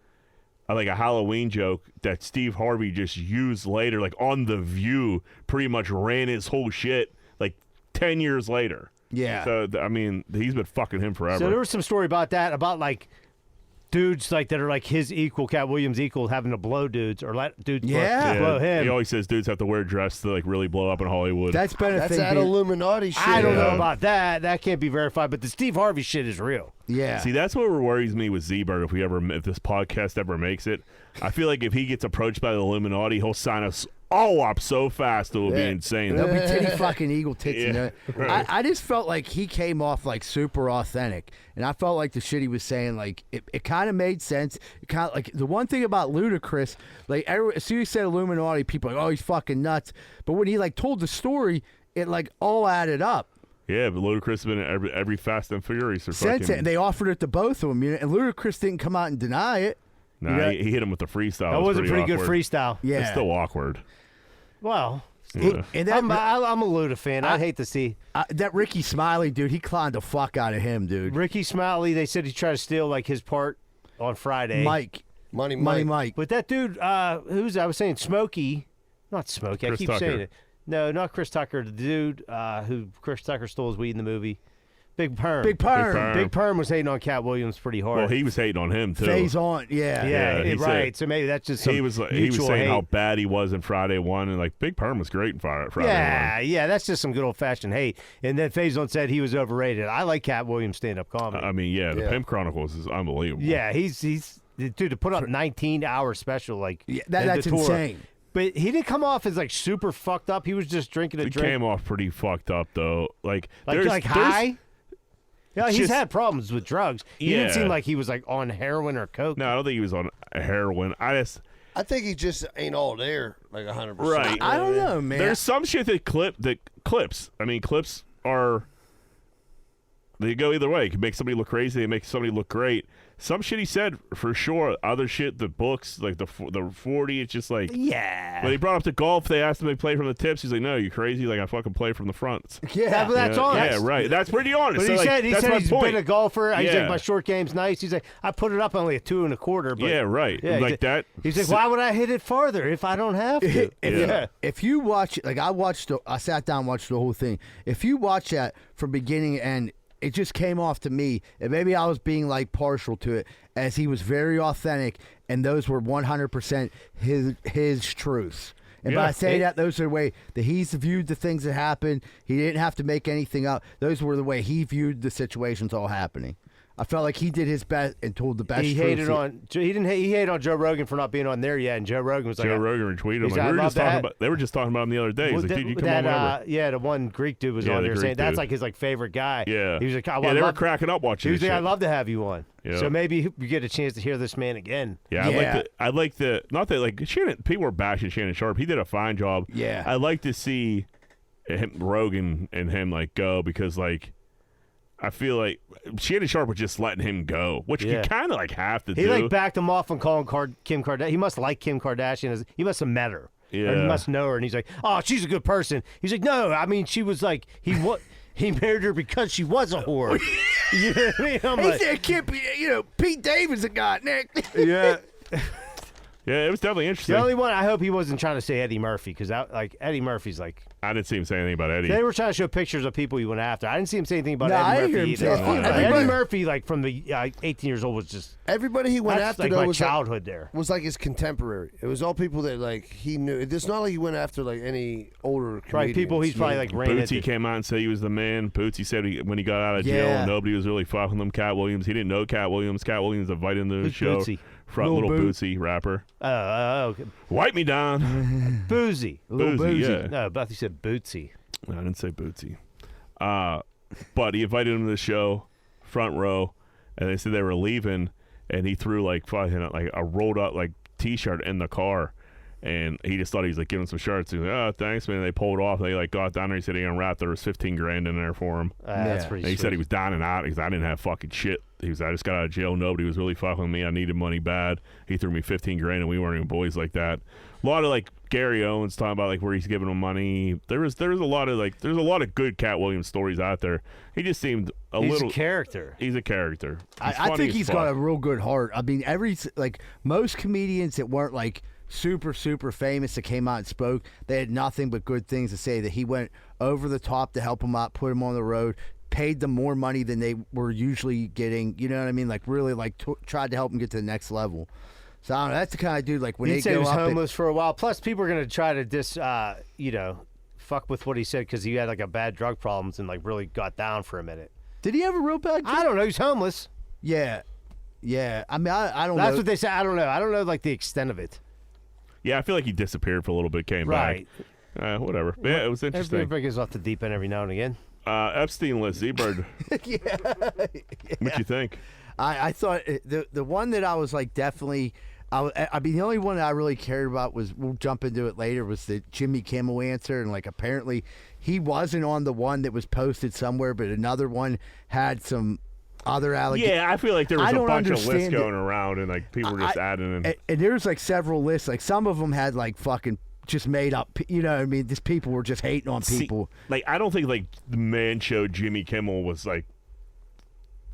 like a Halloween joke that Steve Harvey just used later, like on The View. Pretty much ran his whole shit like 10 years later. Yeah. So I mean, he's been fucking him forever. So there was some story about that, about like dudes like that are like his equal, Cat Williams equal, having to blow dudes or let dudes Yeah. blow him. He always says dudes have to wear a dress to like really blow up in Hollywood. That's been a That's thing. that being- Illuminati shit. I don't know Yeah. about that. That can't be verified. But the Steve Harvey shit is real. Yeah. See, that's what worries me with Z-Bird if this podcast ever makes it. I feel like if he gets approached by the Illuminati, he'll sign us all up so fast it will be insane. There'll be titty fucking eagle tits in Yeah, there. right. I just felt like he came off like super authentic, and I felt like the shit he was saying, like it kind of made sense. It kind of like the one thing about Ludacris, like as soon as he said Illuminati, people are like, oh, he's fucking nuts. But when he like told the story, it like all added up. Yeah, but Ludacris has been in every Fast and Furious. Since it, they offered it to both of them, and Ludacris didn't come out and deny it. Nah, he hit him with the freestyle. That It was a pretty good awkward. freestyle. Yeah, It's still awkward. Well, Yeah. and that I'm a Luda fan. I'd hate to see that Ricky Smiley dude, he climbed the fuck out of him, dude. Ricky Smiley. They said he tried to steal like his part on Friday. Mike, Money Mike. But that dude, I was saying Smokey, not Smokey. Chris I keep Tucker. saying it. No, not Chris Tucker. The dude who Chris Tucker stole his weed in the movie. Big Perm. Big Perm. Perm. Big Perm was hating on Cat Williams pretty hard. Well, he was hating on him too. Phase on, yeah. yeah, he right. said- So maybe that's just some he was mutual saying hate. how bad he was in Friday 1, and like Big Perm was great in Friday 1. Yeah, that's just some good old fashioned hate. And then Faison said he was overrated. I like Cat Williams stand up comedy. I mean, the Yeah. Pimp Chronicles is unbelievable. yeah, he's dude to put up 19-hour special like Yeah, and that's the tour. insane. But he didn't come off as like super fucked up. He was just drinking a He drink, came off pretty fucked up though. Like like high. Yeah, he's just- had problems with drugs. He didn't Yeah. seem like he was like on heroin or coke. No, I don't think he was on heroin. I think he just ain't all there like 100%. Right. I don't know, man. There's some shit that clips. I mean, clips are They go either way. It can make somebody look crazy. They make somebody look great. Some shit he said, for sure. Other shit, the books, like the 40, it's just like... Yeah. When he brought up the golf, they asked him to play from the tips. He's like, no, you crazy? Like, I fucking play from the front. Yeah, that's honest. Yeah, right. That's pretty honest. But So, he like, said that's my he's point. been a golfer. He's Yeah. like, my short game's nice. He's like, I put it up only a 2 1/4. But Yeah, right. Yeah, like that. He's like, why would I hit it farther if I don't have to? If you watch, like I sat down and watched the whole thing. If you watch that from beginning to end, it just came off to me, and maybe I was being like partial to it, as he was very authentic, and those were 100% his truths. And by saying that, those are the way that he's viewed the things that happened. He didn't have to make anything up. Those were the way he viewed the situations all happening. I felt like he did his best and told the best. He hated on Joe Rogan for not being on there yet, and Joe Rogan was like, Joe Rogan retweeted him. He's Like, they were just talking about him the other day. He's like, dude, you come on whenever. the one Greek dude was on there saying that's like his like favorite guy. Yeah. He was like, they were cracking up watching. He was this like, shit. I'd love to have you on. Yeah. So maybe you get a chance to hear this man again. Yeah, I like the not that like Shannon. People were bashing Shannon Sharpe. He did a fine job. Yeah, I like to see him, Rogan and him like go because like. I feel like Shannon Sharpe was just letting him go, which you kind of like have to do. He like backed him off on calling Kim Kardashian. He must like Kim Kardashian. He must have met her. Yeah. Or he must know her. And he's like, oh, she's a good person. He's like, no, I mean, she was like, he married her because she was a whore. You know what I mean? I'm like, said, "Can't be, Pete Davidson a guy, Nick." Yeah. Yeah, it was definitely interesting. The only one, I hope he wasn't trying to say Eddie Murphy, because Eddie Murphy's like... I didn't see him say anything about Eddie. They were trying to show pictures of people he went after. I didn't see him say anything about No, I Eddie didn't Murphy hear him either. say Eddie Murphy, like from the 18 years old, was just... Everybody he went that's after like though my was childhood there. Was like his contemporary. It was all people that like he knew. It's not like he went after like any older comedians. Right, people he's probably like ran Bootsy into. came out and said he was the man. Bootsy said when he got out of jail, nobody was really fucking him. Cat Williams, he didn't know Cat Williams. Cat Williams invited him to the Who's show. Bootsy? Front little Bootsy rapper. Okay. Wipe me down. Boozy. Boozy, yeah. No, Beth, you said Bootsy. No, I didn't say Bootsy. But he invited him to the show, front row, and they said they were leaving, and he threw like fucking like a rolled up like T-shirt in the car, and he just thought he was like giving some shirts. He's like, "Oh, thanks, man." And they pulled off. And they like got down there. He said he gonna wrap. There was $15,000 in there for him. That's pretty. And he sweet. said he was down and out. He said, I didn't have fucking shit. He was, I just got out of jail. Nobody was really fucking with me. I needed money bad. He threw me $15,000, and we weren't even boys like that. A lot of like Gary Owens talking about like where he's giving him money. There was a lot of like there's a lot of good Cat Williams stories out there. He just seemed He's a character. He's a character. I think he's got a real good heart. I mean, most comedians that weren't like super famous that came out and spoke, they had nothing but good things to say. That he went over the top to help them out, put them on the road, paid them more money than they were usually getting. You know what I mean? Like really, like tried to help them get to the next level. So I don't know, that's the kind of dude like when He'd they say go he was up homeless for a while. Plus, people are gonna try to fuck with what he said because he had like a bad drug problems and like really got down for a minute. Did he have a real bad? I don't know. He's homeless. Yeah. I mean, I don't know. That's what they say. I don't know. I don't know like the extent of it. Yeah, I feel like he disappeared for a little bit, came Right. back. Whatever. Yeah, it was interesting. Everybody goes off the deep end every now and again. Epstein list, Z-Bird. Yeah. What you think? I thought the one that I was like definitely. I mean, the only one that I really cared about was, we'll jump into it later, was the Jimmy Kimmel answer. And, like, apparently he wasn't on the one that was posted somewhere, but another one had some other allegations. Yeah, I feel like there was a bunch of lists understand going around, and, like, people were just adding in. And there's, like, several lists. Like, some of them had, like, fucking just made up, you know what I mean? Just people were just hating on people. Like, I don't think, like, the Man Show Jimmy Kimmel was, like,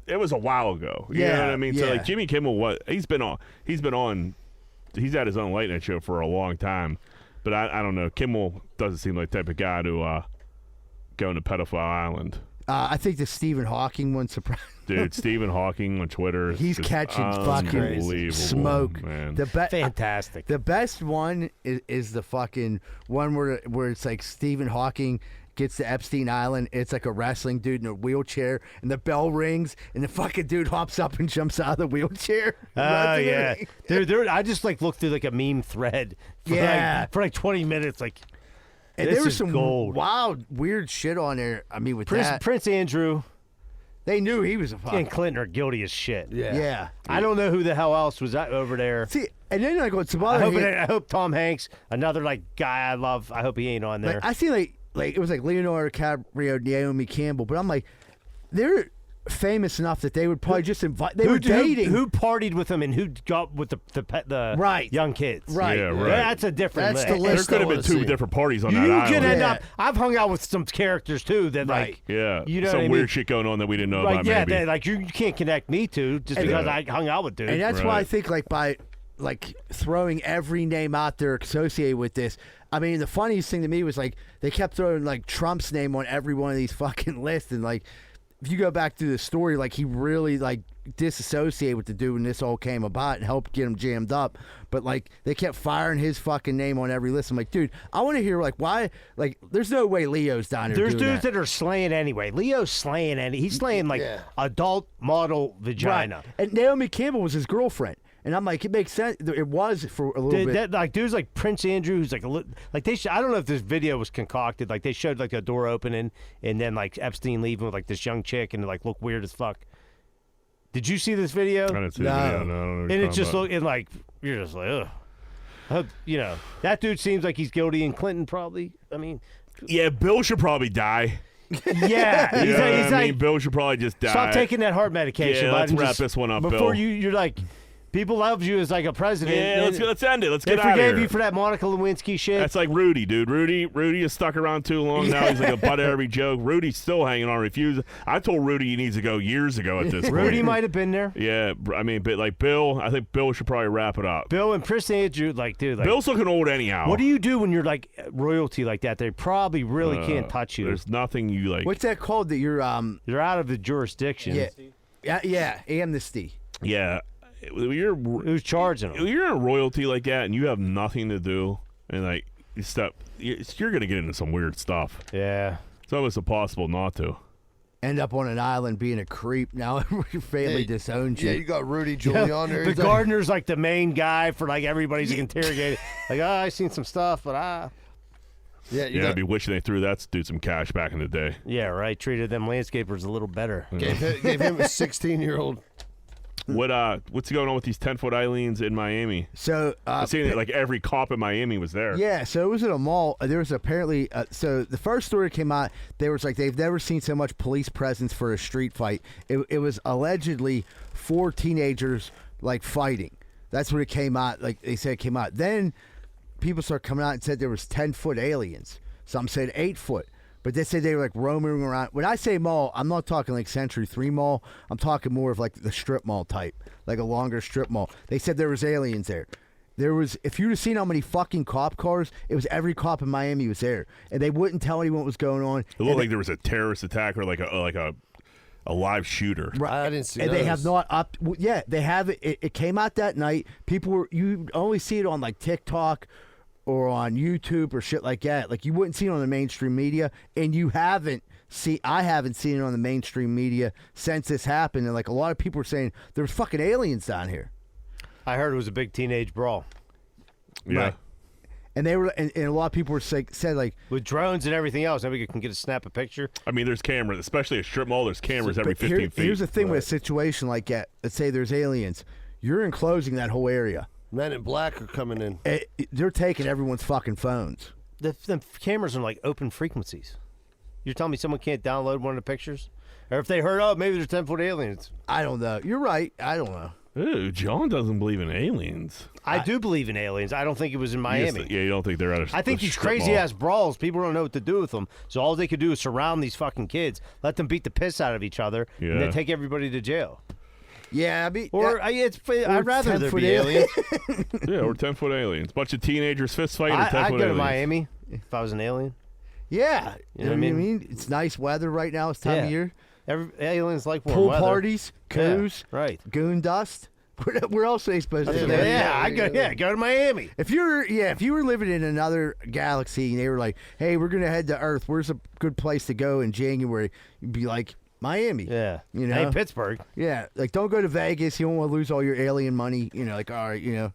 it was a while ago. You know what I mean? So like Jimmy Kimmel, he's had his own late night show for a long time, but I don't know. Kimmel doesn't seem like the type of guy to go into Pedophile Island. I think the Stephen Hawking one surprised. Dude, Stephen Hawking on Twitter. He's catching fucking smoke. Man. Fantastic. The best one is the fucking one where it's like Stephen Hawking gets to Epstein Island. It's like a wrestling dude in a wheelchair, and the bell rings, and the fucking dude hops up and jumps out of the wheelchair. Oh yeah, dude. I just like looked through like a meme thread. For like 20 minutes, like. And this there was is some gold. wild, weird shit on there. I mean, with Prince Andrew, they knew he was a fucking. and Clinton are guilty as shit. Yeah. I don't know who the hell else was over there. See, and then like what's about I hope Tom Hanks, another like guy I love. I hope he ain't on there. Like, I see like it was like Leonardo DiCaprio, Naomi Campbell, but I'm like, they're famous enough that they would probably just invite. They were dating. Who partied with them and who got with the young kids? Right. Yeah, right. That's a different list. The list. There could have been two different parties on that island. You could end up. I've hung out with some characters too that Yeah, you know some what I weird mean? shit going on that we didn't know Right, about. yeah, maybe. that, like you can't connect me to just because I hung out with dudes. And that's why I think by throwing every name out there associated with this. I mean, the funniest thing to me was they kept throwing Trump's name on every one of these fucking lists, and if you go back through the story, he really disassociated with the dude when this all came about and helped get him jammed up. But they kept firing his fucking name on every list. I'm like, dude, I want to hear why. There's no way Leo's down here. There's doing dudes that are slaying anyway. Leo's slaying he's slaying adult model vagina. Right. And Naomi Campbell was his girlfriend. And I'm like, it makes sense. It was for a little bit. Dudes like Prince Andrew, who's I don't know if this video was concocted. They showed a door opening and then Epstein leaving with this young chick and look weird as fuck. Did you see this video? I didn't see the video. No, I don't know what and you're it's just talking looking you're just ugh. That dude seems like he's guilty, and Clinton probably. I mean, yeah, Bill should probably die. Yeah, Bill should probably just die. Stop taking that heart medication. Yeah, let's wrap this one up, before Bill. You're people love you as a president. Yeah, let's end it. Let's they get out of here. forgave you for that Monica Lewinsky shit. That's like Rudy, dude. Rudy is stuck around too long now. He's a butt of every joke. Rudy's still hanging on, refusing. I told Rudy he needs to go years ago at this point. Rudy might have been there. Yeah, I mean, but Bill, I think Bill should probably wrap it up. Bill and Prince Andrew, dude. Bill's looking old anyhow. What do you do when you're royalty like that? They probably really can't touch you. There's nothing you like. What's that called? That you're out of the jurisdiction. Yeah, amnesty. Yeah. Who's charging them? You're in royalty like that, and you have nothing to do, and you're gonna get into some weird stuff. Yeah, it's almost impossible not to. End up on an island being a creep. Now your family disowns you. Yeah, you got Rudy Giuliani there. The gardener's the main guy for everybody's interrogated. I seen some stuff, but Yeah, I'd be wishing they threw that dude some cash back in the day. Yeah, right. Treated them landscapers a little better. Gave him a 16-year-old. What's going on with these 10-foot Eileens in Miami? So I seen it every cop in Miami was there. Yeah, so it was at a mall. There was apparently so the first story came out. There was they've never seen so much police presence for a street fight. It was allegedly 4 teenagers fighting. That's what it came out. They said it came out. Then people started coming out and said there was 10-foot aliens. Some said 8-foot. But they said they were roaming around. When I say mall, I'm not talking Century 3 Mall. I'm talking more of the strip mall type, a longer strip mall. They said there was aliens there. There was, if you'd have seen how many fucking cop cars, it was every cop in Miami was there, and they wouldn't tell anyone what was going on. It looked like there was a terrorist attack or a live shooter. Right. I didn't see. And they have not up. Yeah, they have it. It came out that night. People were. You only see it on TikTok or on YouTube or shit like that. You wouldn't see it on the mainstream media, and I haven't seen it on the mainstream media since this happened. And a lot of people were saying there's fucking aliens down here. I heard it was a big teenage brawl. Yeah. Right. And they were, and a lot of people were said with drones and everything else, nobody can snap a picture. I mean, there's cameras, especially a strip mall. There's cameras every 15 feet. Here's the thing with a situation like that. Let's say there's aliens. You're enclosing that whole area. Men in Black are coming in. They're taking everyone's fucking phones. The cameras are open frequencies. You're telling me someone can't download one of the pictures? Or if they heard, maybe there's 10-foot aliens. I don't know. You're right. I don't know. Ooh, John doesn't believe in aliens. I do believe in aliens. I don't think it was in Miami. You don't think they're at a I think these crazy-ass brawls, people don't know what to do with them. So all they could do is surround these fucking kids, let them beat the piss out of each other, and then take everybody to jail. Yeah, I mean, I'd rather there be aliens. Yeah, or 10-foot aliens. Bunch of teenagers fist fighting. I'd go to Miami if I was an alien. Yeah, you know what I mean? It's nice weather right now. It's time of year. Aliens like warm pool weather. parties, coups, right? Goon dust. Where else are they supposed to go? Go to Miami. If you were living in another galaxy and they were like, hey, we're gonna head to Earth. Where's a good place to go in January? You'd be like, Miami. Yeah. You know? Hey, Pittsburgh. Yeah. Don't go to Vegas. You don't want to lose all your alien money. All right,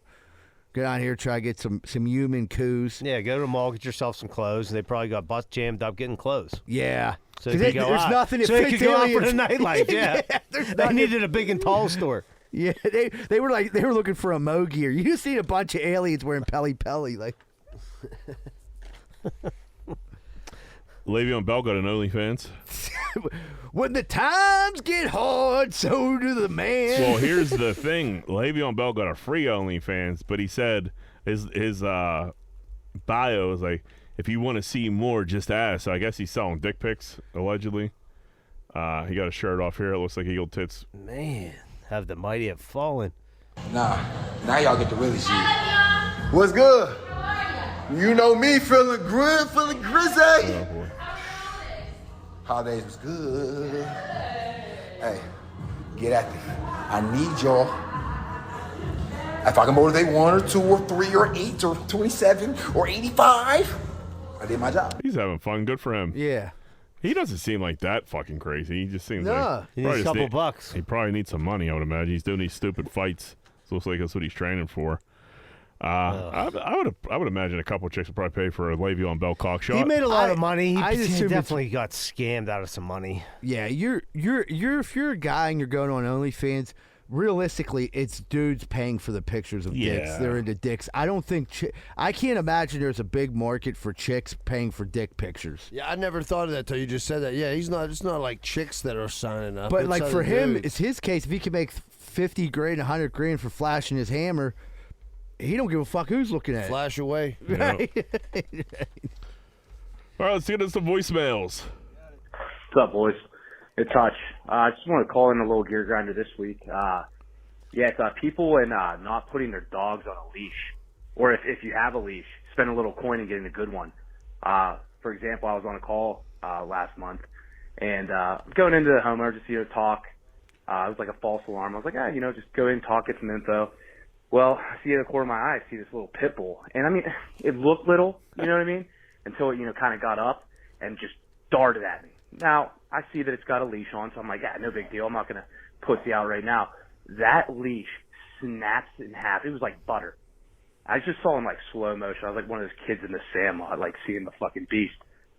get out here, try to get some human coups. Yeah, go to the mall, get yourself some clothes. And they probably got bus jammed up getting clothes. Yeah. So there's nothing that so they fits could go out for the aliens. nightlife. Yeah. They needed a big and tall store. Yeah, they were looking for a Mo gear. You just see a bunch of aliens wearing Peli. Le'Veon Bell got an OnlyFans. When the times get hard, so do the man. Well, here's the thing. Le'Veon Bell got a free OnlyFans, but he said his bio is like, if you want to see more, just ask. So I guess he's selling dick pics, allegedly. He got a shirt off here. It looks like eagle tits. Man, have the mighty have fallen. Nah, now y'all get to really see it. What's good? You know me, feeling good, feeling grizzy. Oh, boy. Holidays was good. Hey, get at me. I need y'all. If I can motivate 1 or 2 or 3 or 8 or 27 or 85, I did my job. He's having fun. Good for him. Yeah. He doesn't seem like that fucking crazy. He just seems No. like He needs probably a just couple bucks. He probably needs some money, I would imagine. He's doing these stupid fights. So it looks like that's what he's training for. I would imagine a couple chicks would probably pay for a Le'Veon Bell cock shot. He made a lot of money. I He assume definitely got scammed out of some money. Yeah, if you're a guy and you're going on OnlyFans, realistically, it's dudes paying for the pictures of dicks. Yeah. They're into dicks. I don't think I can't imagine there's a big market for chicks paying for dick pictures. Yeah, I never thought of that till you just said that. Yeah, it's not like chicks that are signing up. But It's like other for him, dudes. it's his case. If he can make 50 grand, 100 grand for flashing his hammer, he don't give a fuck who's looking at flash away. it. All right, let's get into some voicemails. What's up, boys? It's Hutch. I just want to call in a little gear grinder this week. It's people and not putting their dogs on a leash. Or if you have a leash, spend a little coin and getting a good one. For example, I was on a call last month, and going into the homeowner just to talk. It was like a false alarm. I was like, just go in and talk, get some info. Well, I see in the corner of my eye, I see this little pit bull. And, I mean, it looked little, you know what I mean, until it, kind of got up and just darted at me. Now, I see that it's got a leash on, so I'm like, no big deal. I'm not going to pussy out right now. That leash snaps in half. It was like butter. I just saw in, like, slow motion. I was like one of those kids in the Sandlot, like, seeing the fucking beast.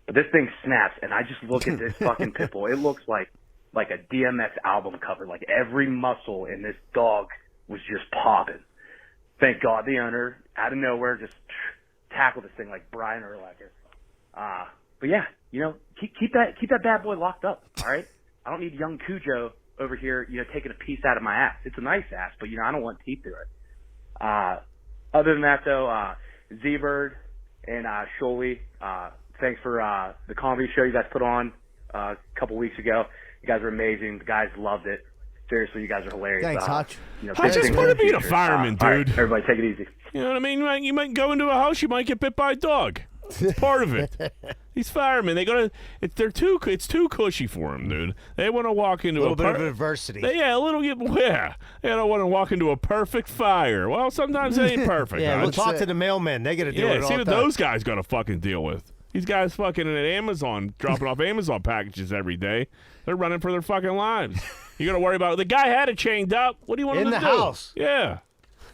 But this thing snaps, and I just look at this fucking pit bull. It looks like a DMX album cover. Like, every muscle in this dog was just popping. Thank God the owner, out of nowhere, just tackled this thing like Brian Urlacher. But yeah, keep that bad boy locked up, all right? I don't need young Cujo over here, taking a piece out of my ass. It's a nice ass, but, I don't want teeth through it. Other than that, though, Z-Bird and Sholey, thanks for the comedy show you guys put on a couple weeks ago. You guys were amazing. The guys loved it. Seriously, you guys are hilarious. Thanks, Hutch. Hutch is part of being a fireman, all right, dude. everybody, take it easy. You know what I mean? You might go into a house, you might get bit by a dog. It's part of it. These firemen, it's too cushy for them, dude. They want to walk into A little bit of adversity. They don't want to walk into a perfect fire. Well, sometimes it ain't perfect. Yeah, Hutch. we'll talk to the mailmen. They got to deal with it all see the what time. those guys got to fucking deal with. These guys fucking at Amazon, dropping off Amazon packages every day. They're running for their fucking lives. You got to worry about it. The guy had it chained up. What do you want In him to the do? house. Yeah.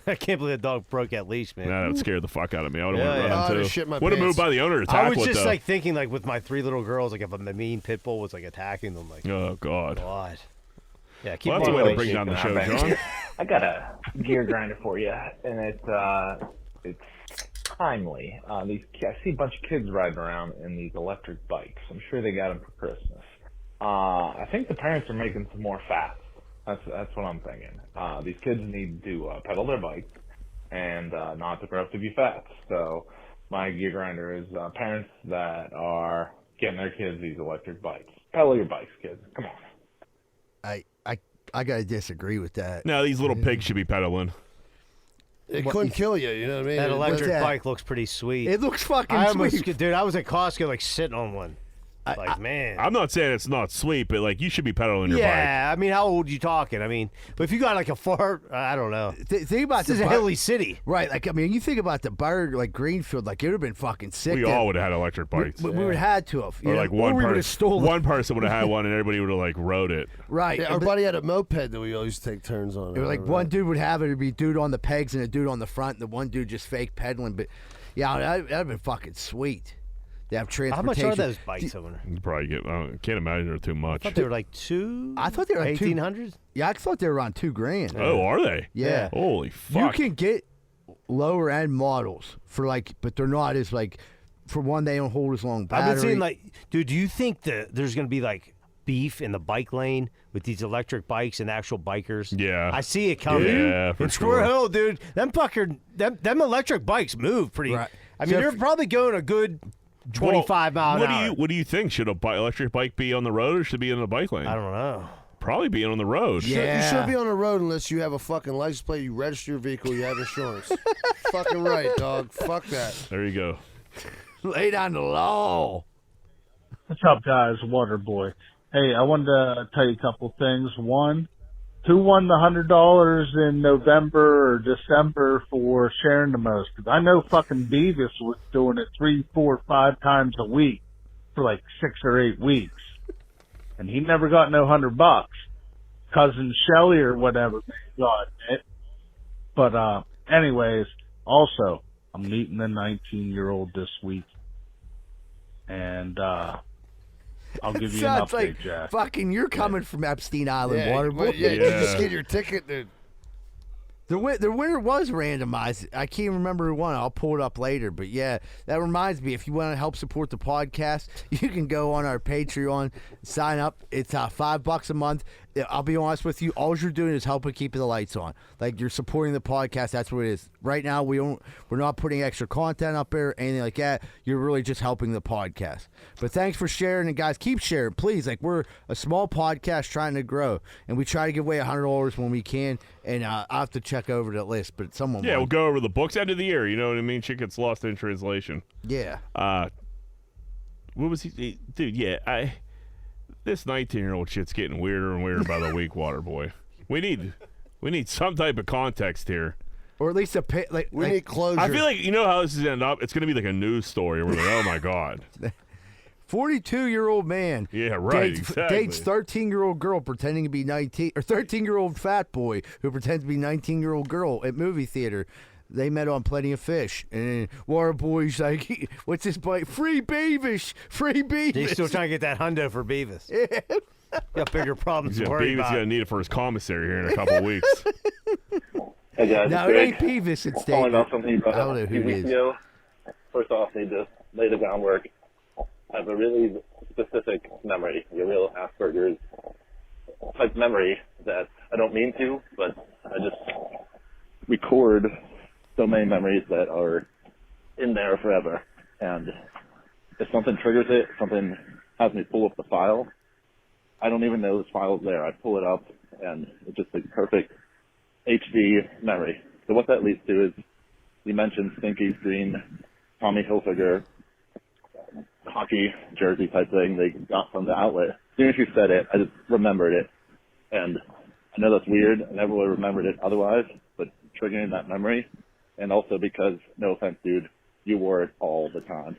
I can't believe the dog broke that leash, man. That would scare the fuck out of me. I would have Yeah, run yeah. I'd into. have shit my Would have moved pants. by the owner to I tackle was it, just though. like thinking, like with my 3 little girls, like if a mean pit bull was like attacking them, like Oh God. God. Yeah, keep Well, that's a them way to away. bring down the show, John. I got a gear grinder for you, and it's timely. I see a bunch of kids riding around in these electric bikes. I'm sure they got them for Christmas. I think the parents are making some more fast. That's what I'm thinking. These kids need to pedal their bikes and not to grow up to be fat. So my gear grinder is parents that are getting their kids these electric bikes. Pedal your bikes, kids. Come on. I gotta disagree with that. No, these little pigs should be pedaling. It couldn't kill you, you know what I mean? That electric that? bike looks pretty sweet. It looks fucking I almost, sweet. dude, I was at Costco like sitting on one. Man. I'm not saying it's not sweet, but like you should be pedaling your bike. Yeah, I mean, how old you talking? I mean, but if you got like a far, I don't know. Think about This is a hilly city. Right, like I mean, you think about the bird like Greenfield, like it would have been fucking sick. We all would have had electric bikes. We would have had to have. Or like or we would have stolen. one person would have had one, and everybody would have like rode it. Right. Yeah, our buddy had a moped that we always take turns on. It was like one dude would have it, it'd be dude on the pegs and a dude on the front, and the one dude just fake pedaling. But yeah, that'd have been fucking sweet. They have How much transportation. are those bikes over there? You probably get. I can't imagine they're too much. I thought they were like two. I thought they were like 1800s. Yeah, I thought they were around $2,000. Oh, are they? Yeah. Holy You fuck! can get lower end models for like, but they're not as like for one, they don't hold as long battery. I've been seeing like, dude, do you think that there's going to be like beef in the bike lane with these electric bikes and actual bikers? Yeah. I see it coming. Yeah, for in Squirrel sure. Hill, dude, them electric bikes move pretty. Right. I mean, So they're if- probably going a good 25 mile an hour. What do you think? Should a electric bike be on the road or should it be in the bike lane? I don't know. Probably being on the road. Yeah. You shouldn't be on the road unless you have a fucking license plate, you register your vehicle, you have insurance. Fucking right, dog. Fuck that. There you go. Lay down the law. What's up, guys? Waterboy. Hey, I wanted to tell you a couple things. One, who won the $100 in November or December for sharing the most? Because I know fucking Beavis was doing it 3, 4, 5 times a week for like 6 or 8 weeks, and he never got no $100. Cousin Shelly or whatever got it. But anyways, also I'm meeting a 19-year-old this week, and I'll give you an Sounds update, like Jack. fucking you're coming from Epstein Island, Waterboy. Yeah, you just Yeah. get your ticket. The winner was randomized. I can't remember who won. I'll pull it up later. But yeah, that reminds me. If you want to help support the podcast, you can go on our Patreon, sign up. It's $5 a month. I'll be honest with you. All you're doing is helping keep the lights on. Like, you're supporting the podcast. That's what it is. Right now, we're not putting extra content up there, anything like that. You're really just helping the podcast. But thanks for sharing, and guys, keep sharing, please. Like, we're a small podcast trying to grow, and we try to give away $100 when we can. And I have to check over that list, but someone. Yeah, won. we'll go over the books end of the year. You know what I mean? Shit gets lost in translation. Yeah. What was he? Dude, yeah, this 19-year-old shit's getting weirder and weirder by the week, Waterboy. We need some type of context here. Or at least We need closure. I feel like, you know how this is end up? It's going to be like a news story. We're like, oh, my God. 42-year-old man. Yeah, right, Dates exactly. 13-year-old girl pretending to be 19, or 13-year-old fat boy who pretends to be 19-year-old girl at movie theater. They met on Plenty of Fish, and Waterboy's like, "What's this bite? Free Beavis, free Beavis." He's still trying to get that hundo for Beavis. Got bigger problems Yeah, to worry Beavis about. going to need it for his commissary here in a couple of weeks. Hey guys, No, it's it Greg. ain't Beavis. It's Calling David. about something you brought I don't up know a who few it weeks is. ago. First off, need to lay the groundwork. I have a really specific memory, a real Asperger's type memory that I don't mean to, but I just record so many memories that are in there forever. And if something triggers it, something has me pull up the file, I don't even know this file is there. I pull it up, and it's just a perfect HD memory. So what that leads to is, you mentioned Stinky Green, Tommy Hilfiger, hockey jersey type thing they got from the outlet. As soon as you said it, I just remembered it. And I know that's weird. I never would have remembered it otherwise, but triggering that memory, and also because, no offense, dude, you wore it all the time.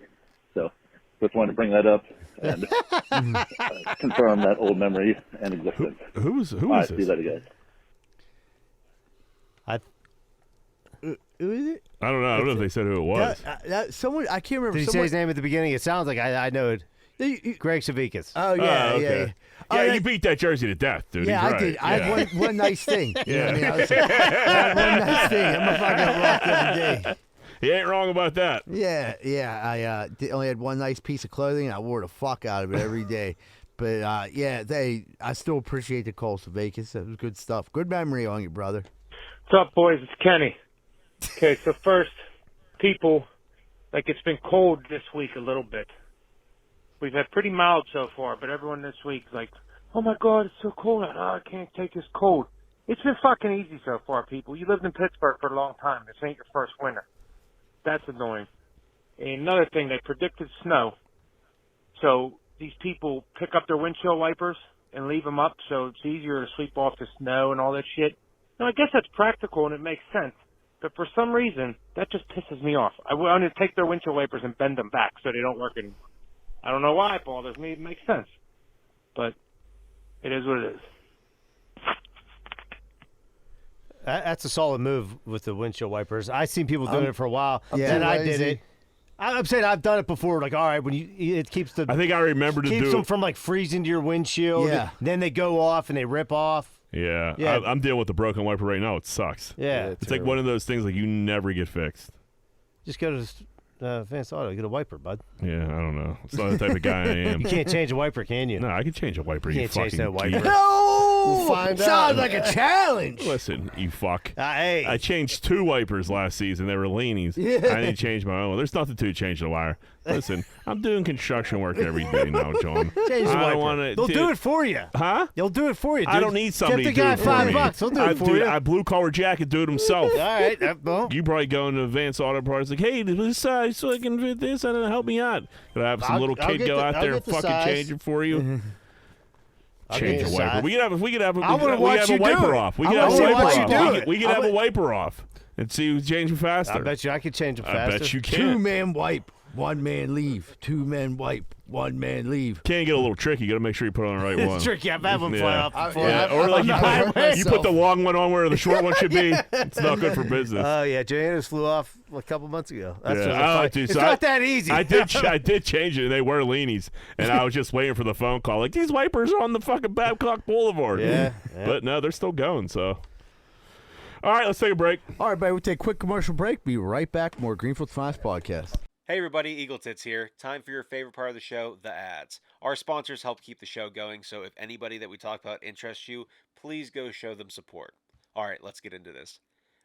So just wanted to bring that up and confirm that old memory and existence. Who was All right, this? see that again. Who is it? I don't know. I don't know if they said who it was. Someone, I can't remember. Did he say someone, his name at the beginning? It sounds like I know it. Greg Savikas. Oh yeah, Oh, yeah. okay. Oh, Yeah, you beat that jersey to death, dude. Yeah, He's I right. did. I Yeah. had one nice thing. You know what I mean? I was like, I had one nice thing. I'm a fucking rock every day. He ain't wrong about that. Yeah. I only had one nice piece of clothing, and I wore the fuck out of it every day. But I still appreciate the calls to Vegas. That was good stuff. Good memory on you, brother. What's up, boys? It's Kenny. Okay, so first, people, like, it's been cold this week a little bit. We've had pretty mild so far, but everyone this week is like, oh my God, it's so cold out. Oh, I can't take this cold. It's been fucking easy so far, people. You lived in Pittsburgh for a long time. This ain't your first winter. That's annoying. And another thing, they predicted snow. So these people pick up their windshield wipers and leave them up so it's easier to sweep off the snow and all that shit. Now, I guess that's practical and it makes sense. But for some reason, that just pisses me off. I want to take their windshield wipers and bend them back so they don't work anymore. I don't know why it bothers me. It makes sense. But it is what it is. That's a solid move with the windshield wipers. I've seen people doing it for a while. Yeah. Then I did lazy. it. I'm saying I've done it before. Like, all right, when it keeps the I think I remember to keeps do them it. from like freezing to your windshield. Yeah. Then they go off and they rip off. Yeah. Yeah. I'm dealing with the broken wiper right now. It sucks. Yeah. It's like one of those things like you never get fixed. Just go to Vance Auto. Get a wiper, bud. Yeah, I don't know. It's not the type of guy I am. You can't change a wiper, can you? No, I can change a wiper. You can't change that wiper. No! We'll find Sounds out. like a challenge. Listen, you fuck. Hey. I changed 2 wipers last season. They were leanies. Yeah. I didn't change my own. There's nothing to change the wire. Listen, I'm doing construction work every day now, John. Change the I wiper. don't wanna, They'll do it for you. Huh? They'll do it for you, dude. I don't need somebody Get to the guy do it for me. $5. He'll do it for you. I blue-collar jacket do it himself. All right. Well, You probably go into Advanced Auto Parts like, hey, this size so I can fit this. I don't know, help me out. Could I have some little I'll kid get go the- out I'll there and get the fucking size. change it for you? Change get a the wiper. size. We could have I wanna watch a you do wiper it. off. We I could have a wanna wiper watch you off. do We it. could- We could have a wiper off and see who's changing faster. I bet you I could change them I faster. bet you can. 2-man wipe, 1-man leave. 2-man wipe, 1-man leave. Can get a little tricky. You got to make sure you put on the right one. It's tricky. I've had one fly Yeah. off before. Yeah, or like you put the long one on where the short one should be. It's not good for business. Oh yeah, Joanna's flew off a couple months ago. That's Yeah. what I thought. Dude, It's so not that easy. I did change it. And they were leanies, and I was just waiting for the phone call. Like these wipers are on the fucking Babcock Boulevard. Yeah. But no, they're still going. So, all right, let's take a break. All right, everybody, we'll take a quick commercial break. Be right back. More Greenfield's Finest Podcast. Hey everybody, Eagle Tits here. Time for your favorite part of the show, the ads. Our sponsors help keep the show going, so if anybody that we talk about interests you, please go show them support. Alright, let's get into this.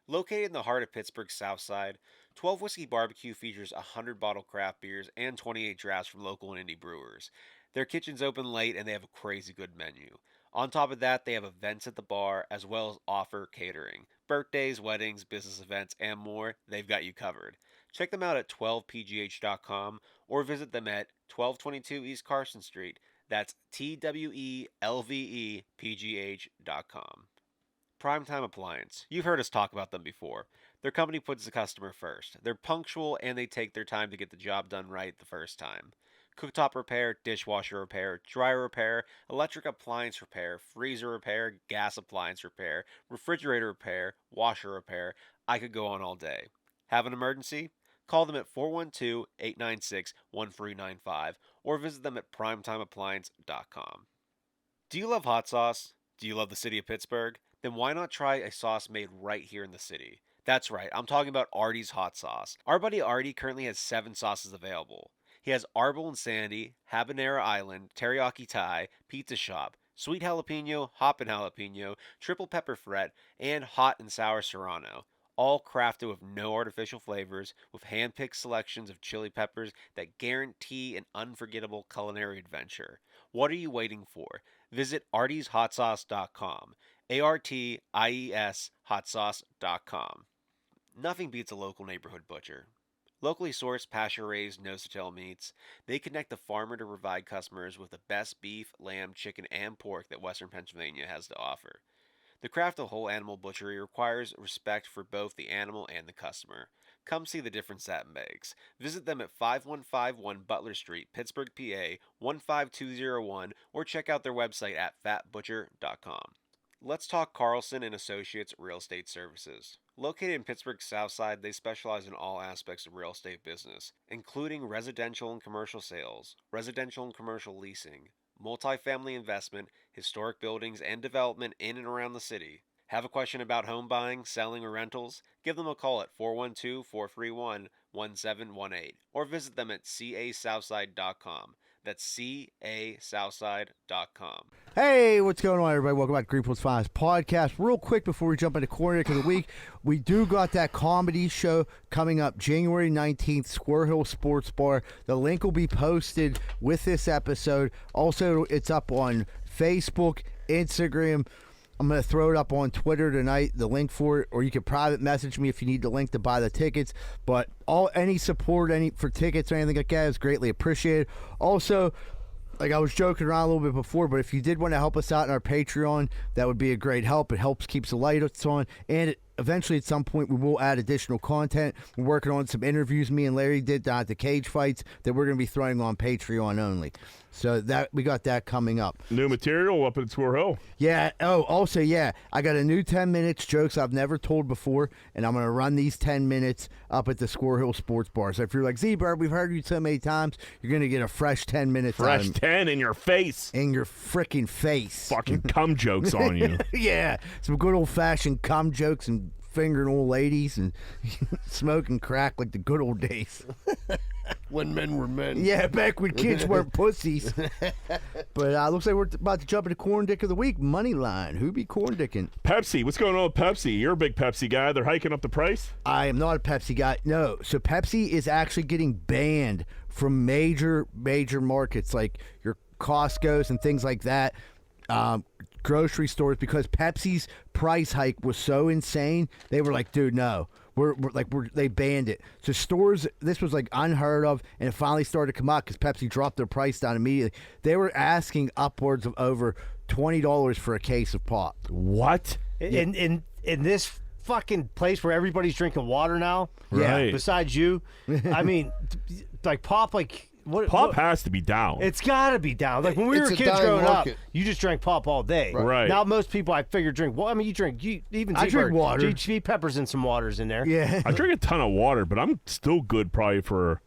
Located in the heart of Pittsburgh's South Side, 12 Whiskey Barbecue features 100 bottle craft beers and 28 drafts from local and indie brewers. Their kitchen's open late and they have a crazy good menu. On top of that, they have events at the bar as well as offer catering. Birthdays, weddings, business events, and more, they've got you covered. Check them out at 12pgh.com or visit them at 1222 East Carson Street. That's TWELVEPGH.com. Primetime Appliance. You've heard us talk about them before. Their company puts the customer first. They're punctual and they take their time to get the job done right the first time. Cooktop repair, dishwasher repair, dryer repair, electric appliance repair, freezer repair, gas appliance repair, refrigerator repair, washer repair. I could go on all day. Have an emergency? Call them at 412-896-1395 or visit them at primetimeappliance.com. Do you love hot sauce? Do you love the city of Pittsburgh? Then why not try a sauce made right here in the city? That's right, I'm talking about Artie's Hot Sauce. Our buddy Artie currently has 7 sauces available. He has Arbol and Sandy, Habanero Island, Teriyaki Thai, Pizza Shop, Sweet Jalapeno, Hoppin' Jalapeno, Triple Pepper Fret, and Hot and Sour Serrano. All crafted with no artificial flavors, with hand-picked selections of chili peppers that guarantee an unforgettable culinary adventure. What are you waiting for? Visit artieshotsauce.com. ARTIES hotsauce.com. Nothing beats a local neighborhood butcher. Locally sourced, pasture-raised, nose-to-tail meats, they connect the farmer to provide customers with the best beef, lamb, chicken, and pork that Western Pennsylvania has to offer. The craft of whole animal butchery requires respect for both the animal and the customer. Come see the difference that makes. Visit them at 5151 Butler Street, Pittsburgh, PA 15201, or check out their website at fatbutcher.com. Let's talk Carlson and Associates Real Estate Services. Located in Pittsburgh's South Side, they specialize in all aspects of real estate business, including residential and commercial sales, residential and commercial leasing, multifamily investment, historic buildings, and development in and around the city. Have a question about home buying, selling, or rentals? Give them a call at 412-431-1718 or visit them at casouthside.com. That's casouthside.com. Hey, what's going on, everybody? Welcome back to Greenfield's Finest Podcast. Real quick before we jump into Corner of the Week, we do got that comedy show coming up January 19th, Square Hill Sports Bar. The link will be posted with this episode. Also, it's up on Facebook, Instagram. I'm going to throw it up on Twitter tonight, the link for it, or you can private message me if you need the link to buy the tickets. But any support for tickets or anything like that is greatly appreciated. Also, like I was joking around a little bit before, but if you did want to help us out in our Patreon, that would be a great help. It helps keeps the lights on, and eventually at some point we will add additional content. We're working on some interviews me and Larry did down at the cage fights that we're going to be throwing on Patreon only. So that we got that coming up. New material up at Square Hill. Yeah. Oh, also, yeah, I got a new 10 minutes jokes I've never told before, and I'm going to run these 10 minutes up at the Square Hill Sports Bar. So if you're like, Z-Bird, we've heard you so many times, you're going to get a fresh 10 minutes. Fresh 10 in your face. In your freaking face. Fucking cum jokes on you. Yeah. Some good old-fashioned cum jokes and fingering old ladies and smoking crack like the good old days. When men were men. Yeah, back when kids weren't pussies. But looks like we're about to jump into Corn Dick of the Week. Money line. Who be corn dicking? Pepsi. What's going on with Pepsi? You're a big Pepsi guy. They're hiking up the price? I am not a Pepsi guy. No. So Pepsi is actually getting banned from major markets like your Costco's and things like that. Grocery stores, because Pepsi's price hike was so insane. They were like, dude, no. They banned it. So stores, this was like unheard of, and it finally started to come out because Pepsi dropped their price down immediately. They were asking upwards of over $20 for a case of pop. What? In this fucking place where everybody's drinking water now? Right. Besides you? I mean, like pop, like... Pop has to be down. It's got to be down. Like when we It's were a kids dying growing market. up, you just drank pop all day. Right. Now most people, I figure, drink. Well, I mean, you even I drink water. GHP peppers and some waters in there. Yeah. I drink a ton of water, but I'm still good probably for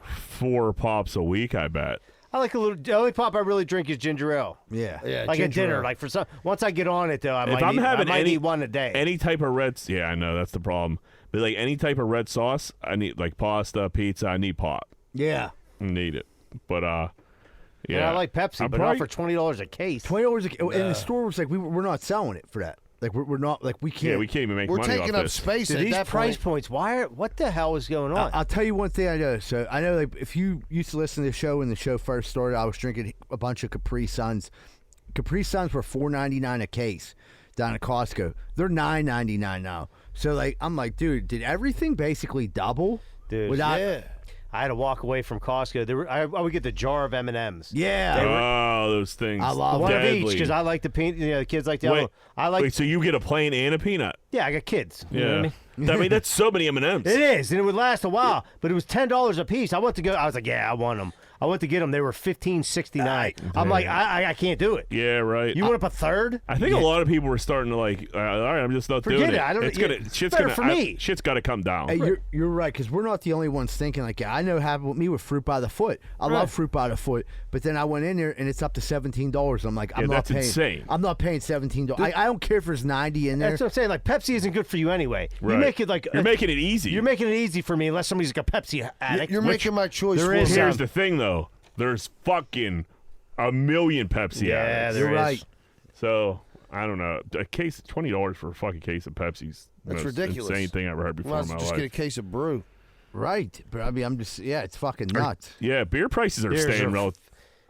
4 pops a week, I bet. I like a little. The only pop I really drink is ginger ale. Yeah. Like at ginger dinner. ale. Like for some. Once I get on it though, I If might I'm need, having I might any- need one a day. Any type of red, yeah, I know that's the problem. But like any type of red sauce, I need like pasta, pizza. I need pop. Yeah. I need it. But Yeah, yeah, I like Pepsi, I'm but probably- not for $20 a case. $20 and the store was like, we're not selling it for that. Like we're not, like we can't. Yeah, we can't even make We're money taking off up this. space Dude, at these that price point. points. What the hell is going on? I'll tell you one thing I know. So I know, like, if you used to listen to the show when the show first started, I was drinking a bunch of Capri Suns. Capri Suns were $4.99 a case down at Costco. They're $9.99 now. So like, I'm like, dude, did everything basically double? Dude, Without, Yeah. I had to walk away from Costco. I would get the jar of M&Ms. yeah. Oh, those things. I love One of deadly. each because I like the peanut. You know, the kids like the Wait, other. I like. Wait, so you get a plain and a peanut? Yeah, I got kids. You know Yeah. what I mean? I mean, that's so many M&Ms. It is, and it would last a while, but it was $10 a piece. I went to go. I was like, yeah, I want them. I went to get them. They were $15.69. I'm like, I can't do it. Yeah, right. You want up a third? I think a lot of people were starting to like, all right, I'm just not Forget doing it. it. I don't- It's yeah, gonna, it's shit's better gonna, for me. Shit's got to come down. Hey, you're right, because we're not the only ones thinking like that. I know happened with me with Fruit by the Foot. I love Fruit by the Foot, but then I went in there and it's up to $17. I'm like, I'm not that's paying. insane. I'm not paying $17. I don't care if there's 90 in there. That's what I'm saying. Like Pepsi isn't good for you anyway. Right. You make it like You're making it easy. You're making it easy for me unless somebody's like a Pepsi addict. You're making my choice there for is me. Here's the thing, though. There's fucking a million Pepsi Yeah, addicts. there You're is. right. So I don't know. A case, $20 for a fucking case of Pepsi's. the That's most ridiculous. Insane thing I ever heard before Might in as my well just life. get a case of brew. Right, but I mean, I'm just it's fucking nuts. Yeah, beer prices are Beers staying are-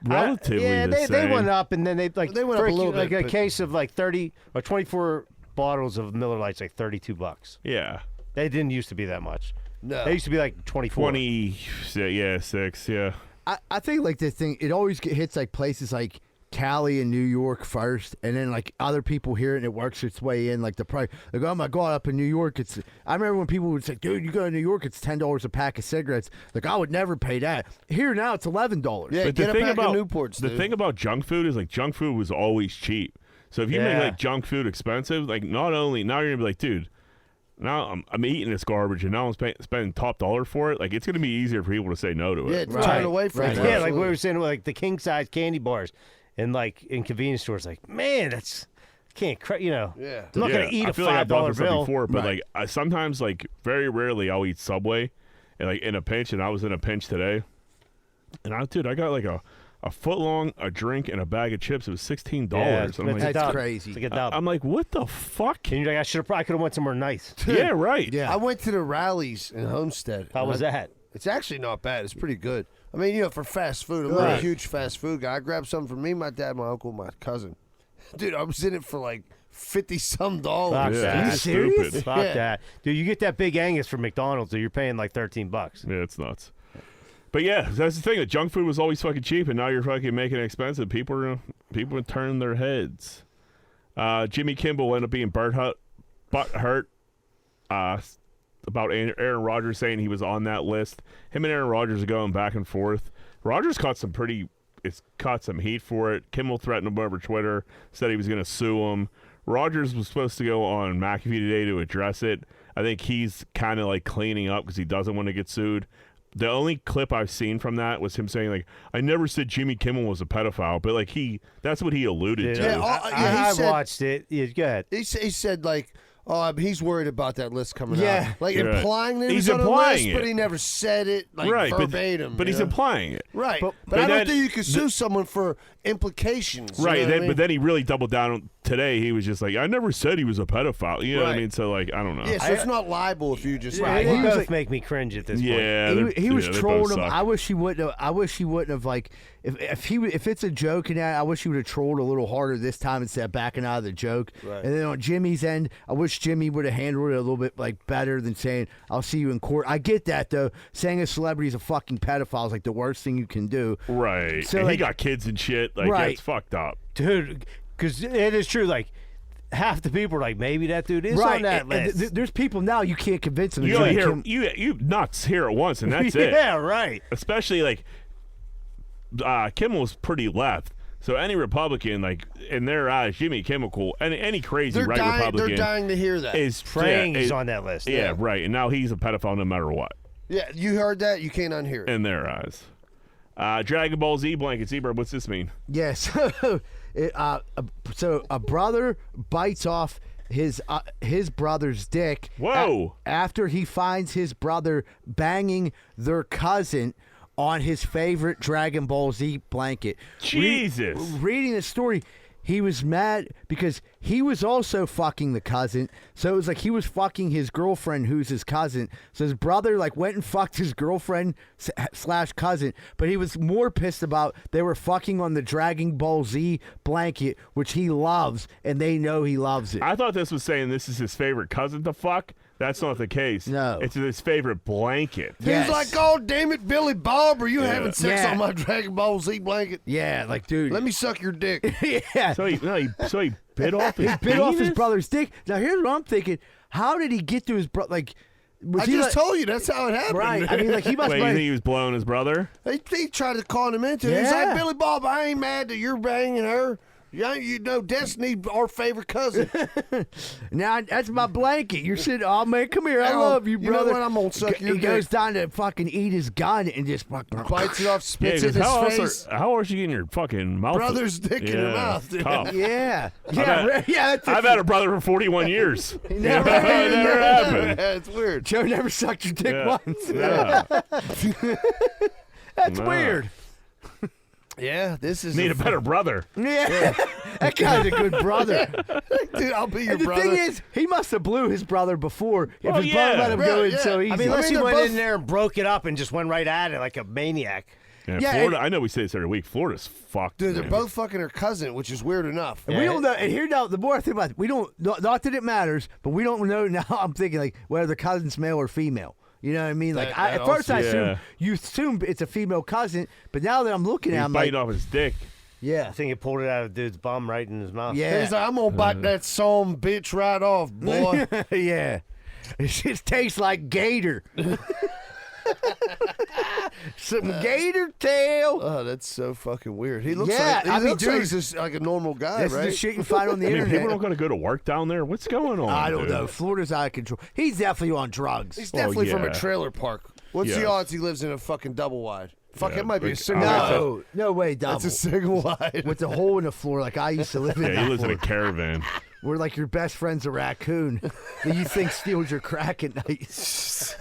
relatively yeah, the they same. went up, and then they They went for up a little like bit, a but- case of like 30 or 24 bottles of Miller Lite's like $32. Yeah, They didn't used to be that much. No. They used to be like 24. 20. Yeah, 6. Yeah. I think like this thing, it always hits like places like Cali and New York first, and then like other people hear it and it works its way in. Like the price, like, oh my god, up in New York, it's. I remember when people would say, "Dude, you go to New York, it's $10 a pack of cigarettes." Like I would never pay that. Here now, it's $11. Yeah, But get the a thing pack about of Newports, the dude. thing about junk food is like junk food was always cheap. So if you make Yeah. like junk food expensive, like not only now you're gonna be like, dude, now I'm eating this garbage and now I'm spending top dollar for it. Like it's gonna be easier for people to say no to Yeah, it. turn away from it. Yeah, like we Absolutely. were saying, like the king size candy bars, and like in convenience stores. Like, man, that's can't you know. Yeah. I'm not Yeah, gonna eat I a feel like I bought $5 this up bill. before, but Right. like I sometimes like very rarely I'll eat Subway, and like in a pinch, and I was in a pinch today, and I got like a foot long, a drink, and a bag of chips. It was $16. Yeah, I'm like, that's That's dub. crazy. It's like a dub. I'm like, what the fuck? And you're like, I could have went somewhere nice. Yeah, right. Yeah. I went to the rallies in Homestead. How was that? It's actually not bad. It's pretty good. I mean, you know, for fast food, I'm not a Right. huge fast food guy. I grabbed something for me, my dad, my uncle, my cousin. Dude, I was in it for like $50-some. Fuck Yeah, that. that's serious? stupid. Fuck Yeah. that, dude. You get that big Angus from McDonald's, so you're paying like $13. Yeah, it's nuts. But yeah, that's the thing. The junk food was always fucking cheap, and now you're fucking making it expensive. People are turning their heads. Jimmy Kimmel ended up being butthurt about Aaron Rodgers saying he was on that list. Him and Aaron Rodgers are going back and forth. Rodgers caught some heat for it. Kimmel threatened him over Twitter, said he was going to sue him. Rodgers was supposed to go on McAfee today to address it. I think he's kind of like cleaning up because he doesn't want to get sued. The only clip I've seen from that was him saying, like, I never said Jimmy Kimmel was a pedophile, but, like, that's what he alluded Dude, to. Yeah, I he said- watched it. Yeah, go ahead. He said, like, Oh, he's worried about that list coming Yeah. out. Like Right. implying that He's he's on a implying list, but it. he never said it like right, verbatim. but he's implying it. Right. But but I don't then think you can sue someone for implications. you Right, know what I mean? but then he really doubled down on today. He was just like, I never said he was a pedophile. You know what I Right. mean? So, like, I don't know. Yeah, so it's not libel if you just Right, he they was both like- make me cringe at this Yeah, point. He was they both trolling him. suck. I wish he wouldn't have like if it's a joke and that, I wish he would have trolled a little harder this time instead of backing out of the joke. Right. And then on Jimmy's end, I wish Jimmy would have handled it a little bit like better than saying I'll see you in court. I get that though. Saying a celebrity's a fucking pedophile is like the worst thing you can do. Right. So, and he like- got kids and shit. Like, Right. it's fucked up. Dude, because it is true. Like, half the people are like, maybe that dude is Right. on that And list. there's people now you can't convince them. You to only join hear Kim. you nuts hear it once, and that's it. Yeah, right. Especially like Kimmel's pretty left, so any Republican, like in their eyes, Jimmy Kimmel, any crazy they're right dying. Republican They're dying to hear that. is Praying he's is- on that list. Yeah, right. And now he's a pedophile no matter what Yeah, you heard that. You can't unhear it. in their eyes. Dragon Ball Z blanket. Zebra, what's this mean? Yes. So a brother bites off his brother's dick. Whoa. After he finds his brother banging their cousin on his favorite Dragon Ball Z blanket. Jesus. Reading the story, he was mad because he was also fucking the cousin. So it was like he was fucking his girlfriend, who's his cousin. So his brother like went and fucked his girlfriend / cousin. But he was more pissed about they were fucking on the Dragon Ball Z blanket, which he loves, and they know he loves it. I thought this was saying this is his favorite cousin to fuck. That's not the case. No. It's his favorite blanket. Yes. He's like, oh, damn it, Billy Bob, are you having sex Yeah. on my Dragon Ball Z blanket? Yeah, like dude. Let me suck your dick. Yeah. So he bit off his Bit off his penis? brother's dick. Now here's what I'm thinking: how did he get to his brother? Like, was I he just like, told you that's how it happened. right? I mean, like he must. Wait, like, you think he was blowing his brother? He tried to con him into it. He's Yeah. like, Billy Bob, I ain't mad that you're banging her. You know, Destiny, our favorite cousin. Now that's my blanket. You're sitting. Oh man, come here. I love you, You know brother. what? I'm gonna suck your He goes dick. down to fucking eat his gun and just fucking Bites it off, Yeah, spits it 'cause in how his else face. how else you getting your fucking mouth? Brother's dick in your mouth, dude. Tough. Yeah, I've yeah, had- yeah. That's I've had a brother for 41 years. Never It never happened. Yeah, it's weird. Joe never sucked your dick Yeah. once. Yeah. That's No. weird. Yeah, this is Need a better brother. Yeah, that guy's a good brother. dude. I'll be your And the brother. thing is, he must have blew his brother before. If Oh, his brother yeah. let him Right, go in yeah. so easy. I mean, unless he they're went both- in there and broke it up and just went right at it like a maniac. Yeah, Yeah, Florida. I know we say this every week. Florida's fucked. Dude, they're man. both fucking her cousin, which is weird enough. And we don't know. And here now, the more I think about it, we don't. Not that it matters, but we don't know now. I'm thinking like whether the cousin's male or female. You know what I mean? Like That at first, also- I assume Yeah. you assume it's a female cousin, but now that I'm looking He's at, him, biting like, off his dick. yeah, I think he pulled it out of the dude's bum right in his mouth. yeah, He's like, I'm gonna bite that some bitch right off, boy. yeah. It just tastes like gator. Some gator tail. Oh, that's so fucking weird. He looks Yeah, like he I mean, looks like dude, he's just like a normal guy, This right? is the shit you find on the I mean, internet. people don't going to go to work down there. What's going on? I don't dude? know. Florida's out of control. He's definitely on drugs. He's definitely from a yeah. trailer park. What's the Yeah. odds he lives in a fucking double wide? Fuck, Yeah, it might be a like, single I wide. No, no way, double. That's a single wide. With the hole in the floor, like I used to live in. Yeah, that he lives in a floor. caravan. Where like your best friend's a raccoon that you think steals your crack at night.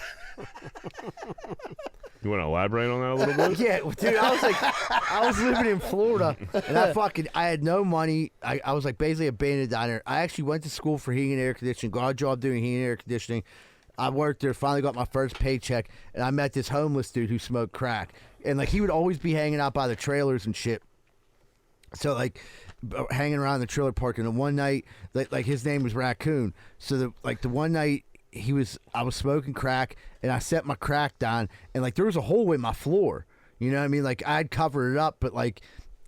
You want to elaborate on that a little bit? Yeah, dude, I was living in Florida and I had no money. I was like basically abandoned down there. I actually went to school for heating and air conditioning, got a job doing heating and air conditioning. I worked there, finally got my first paycheck, and I met this homeless dude who smoked crack. And like he would always be hanging out by the trailers and shit. So like hanging around the trailer park, and then one night, like his name was Raccoon. So the one night I was smoking crack, and I set my crack down, and like there was a hole in my floor. You know what I mean? Like I'd cover it up, but like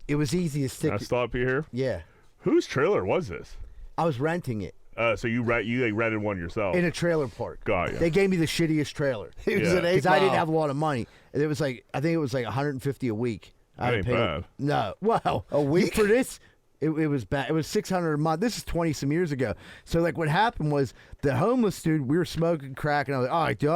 it was easy to stick. Can I stop you here? Yeah, Whose trailer was this? I was renting it So you like, rented one yourself? in a trailer park. Got ya. They gave me the shittiest trailer He was Yeah. an 8 because I didn't Mile. have a lot of money. And it was like I think it was like $150 a week. I That had ain't to pay- bad. No, well, A week? for this. It was bad. It was $600 a month. This is 20-some years ago. So like, what happened was the homeless dude. We were smoking crack, and I was like, all right, dude.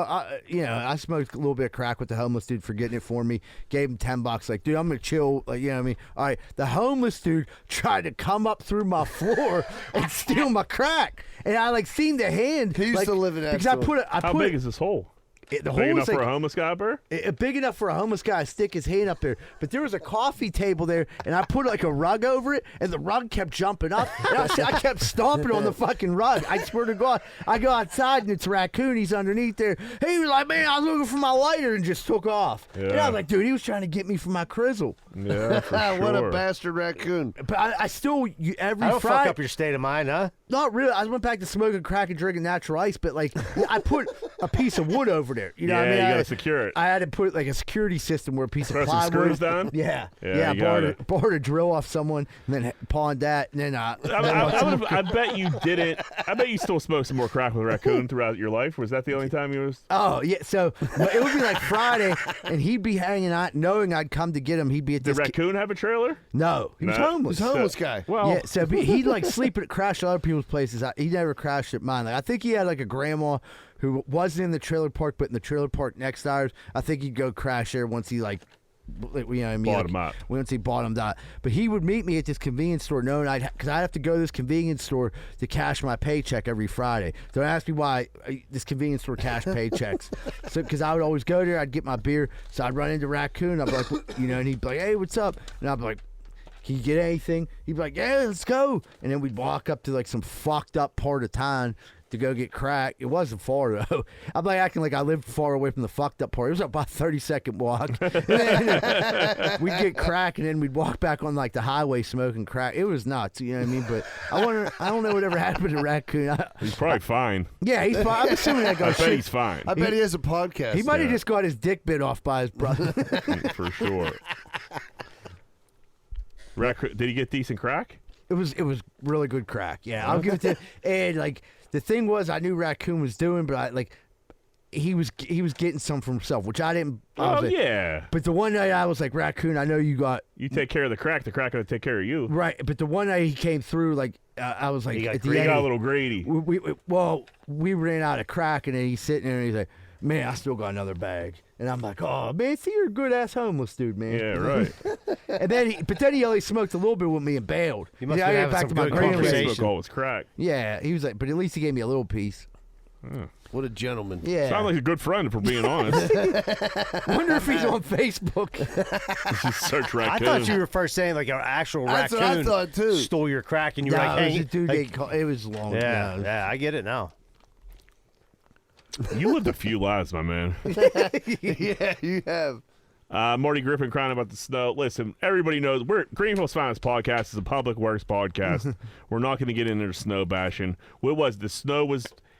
I smoked a little bit of crack with the homeless dude for getting it for me. Gave him $10. Like, dude, I'm gonna chill. Like, you know what I mean? All right. The homeless dude tried to come up through my floor and steal my crack, and I like seen the hand. He used to live in that. Because I put it. How big is this hole? The big hole enough was for a homeless guy up there? Big enough for a homeless guy to stick his hand up there. But there was a coffee table there, and I put like a rug over it, and the rug kept jumping up. And I kept stomping on the fucking rug. I swear to God. I go outside, and it's a raccoon. He's underneath there. He was like, man, I was looking for my lighter, and just took off. Yeah. And I was like, dude, he was trying to get me for my crizzle. Yeah, for sure. What a bastard raccoon. But I still, every I don't Friday. fuck up your state of mind, huh? Not really. I went back to smoking crack and drinking natural ice, but like I put a piece of wood over there. You know what I mean? You gotta secure it. I had to put like a security system where a piece Throw of some plywood. screws down? Yeah. Yeah, you Borrowed a drill off someone and then pawned that. And then I bet you didn't. I bet you still smoked some more crack with a raccoon throughout your life. Was that the only time you was? Oh yeah. So it would be like Friday, and he'd be hanging out, knowing I'd come to get him. He'd be at Did this. raccoon have a trailer? No, he was homeless. He's a homeless guy. Well, Yeah, so he'd like sleep at crash at other people's places. He never crashed at mine. Like, I think he had like a grandma who wasn't in the trailer park, but in the trailer park next to ours. I think he'd go crash there once he like, you know what I mean? Bought like, him up. Once he bought him that. But he would meet me at this convenience store, knowing because I'd have to go to this convenience store to cash my paycheck every Friday. Don't ask me why this convenience store cashed paychecks. So because I would always go there, I'd get my beer. So I'd run into Raccoon. I'd be like, you know, and he'd be like, hey, what's up? And I'd be like, can you get anything? He'd be like, yeah, let's go. And then we'd walk up to like some fucked up part of town to go get crack. It wasn't far though. I'm like acting like I lived far away from the fucked up part. It was about a 30-second walk. And then we'd get crack, and then we'd walk back on like the highway smoking crack. It was nuts, you know what I mean? But I don't know whatever happened to Raccoon. He's probably fine. Yeah, he's fine. I'm assuming that I goes. bet he's fine. I bet he has a podcast. He might have just got his dick bit off by his brother. For sure. Did he get decent crack? It was really good crack. Yeah, I'll give it to. And like the thing was, I knew Raccoon was doing, but he was getting some for himself, which I didn't. Yeah. But the one night I was like, Raccoon, I know you got. You take care of the crack gonna take care of you. Right, but the one night he came through, like I was like, at the He end, got a little greedy. We ran out of crack, and then he's sitting there and he's like, man, I still got another bag. And I'm like, oh man, see, you're a good ass homeless dude, man. Yeah, right. And then he only smoked a little bit with me and bailed. He must have been having some good conversation. All his crack. Yeah, he was like, but at least he gave me a little piece. What a gentleman. Yeah. Sound like a good friend, if we're being honest. Wonder if he's on Facebook. Just search I raccoon. thought you were first saying like an actual That's raccoon what I thought too. stole your crack, and you were No, like, it was hey, a dude like, it was long. yeah, yeah, I get it now. You lived a few lives, my man. Yeah, you have. Marty Griffin crying about the snow. Listen, everybody knows Greenfield's Finest Podcast is a public works podcast. We're not going to get into the snow bashing. The snow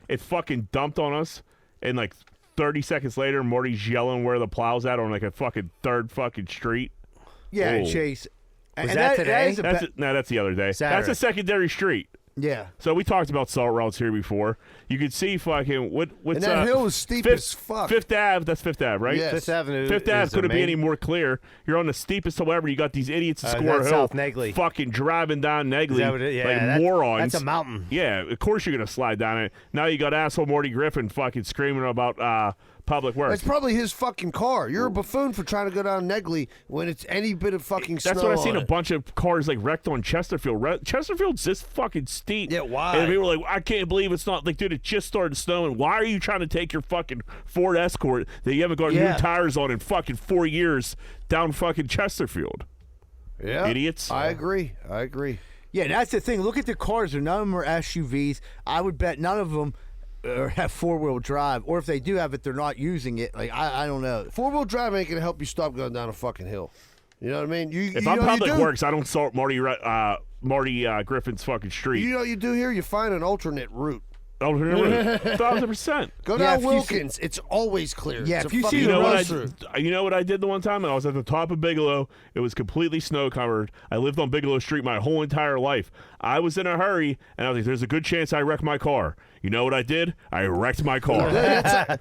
it fucking dumped on us, and like 30 seconds later, Marty's yelling where the plow's at on like a fucking third fucking street. Yeah, Whoa. Chase. Was that today? That's the other day. Saturday. That's a secondary street. Yeah. So we talked about salt routes here before. You could see fucking what's And that hill is steep as fuck. Fifth Ave, that's Fifth Ave, right? Yes. Fifth Avenue. Fifth Ave is couldn't be main- any more clear. You're on the steepest hill ever. You got these idiots in Square that's Hill South Negley. fucking driving down Negley Is that what it- yeah, like morons. That's a mountain. Yeah, of course you're gonna slide down it. Now you got asshole Marty Griffin fucking screaming about public works. That's probably his fucking car. You're a buffoon for trying to go down Negley when it's any bit of fucking snow. That's what I've seen on a it. bunch of cars like wrecked on Chesterfield. Chesterfield's this fucking steep. Yeah, why? And people were like, I can't believe it's not like, dude, it just started snowing. Why are you trying to take your fucking Ford Escort that you haven't got new tires on in fucking 4 years down fucking Chesterfield? Yeah, idiots. I agree. Yeah, that's the thing. Look at the cars. None of them are SUVs. I would bet none of them have four-wheel drive, or if they do have it, they're not using it. Like I don't know. Four-wheel drive ain't gonna help you stop going down a fucking hill. You know what I mean? If I'm public works, I don't salt Marty Griffin's fucking street. You know what you do here? You find an alternate route. 1,000%. Go down Wilkins. It's always clear. Yeah, It's if a you fucking see You know what run-through. you know what I did the one time? I was at the top of Bigelow. It was completely snow covered. I lived on Bigelow Street my whole entire life. I was in a hurry, and I was like, "There's a good chance I wreck my car." You know what I did? I wrecked my car.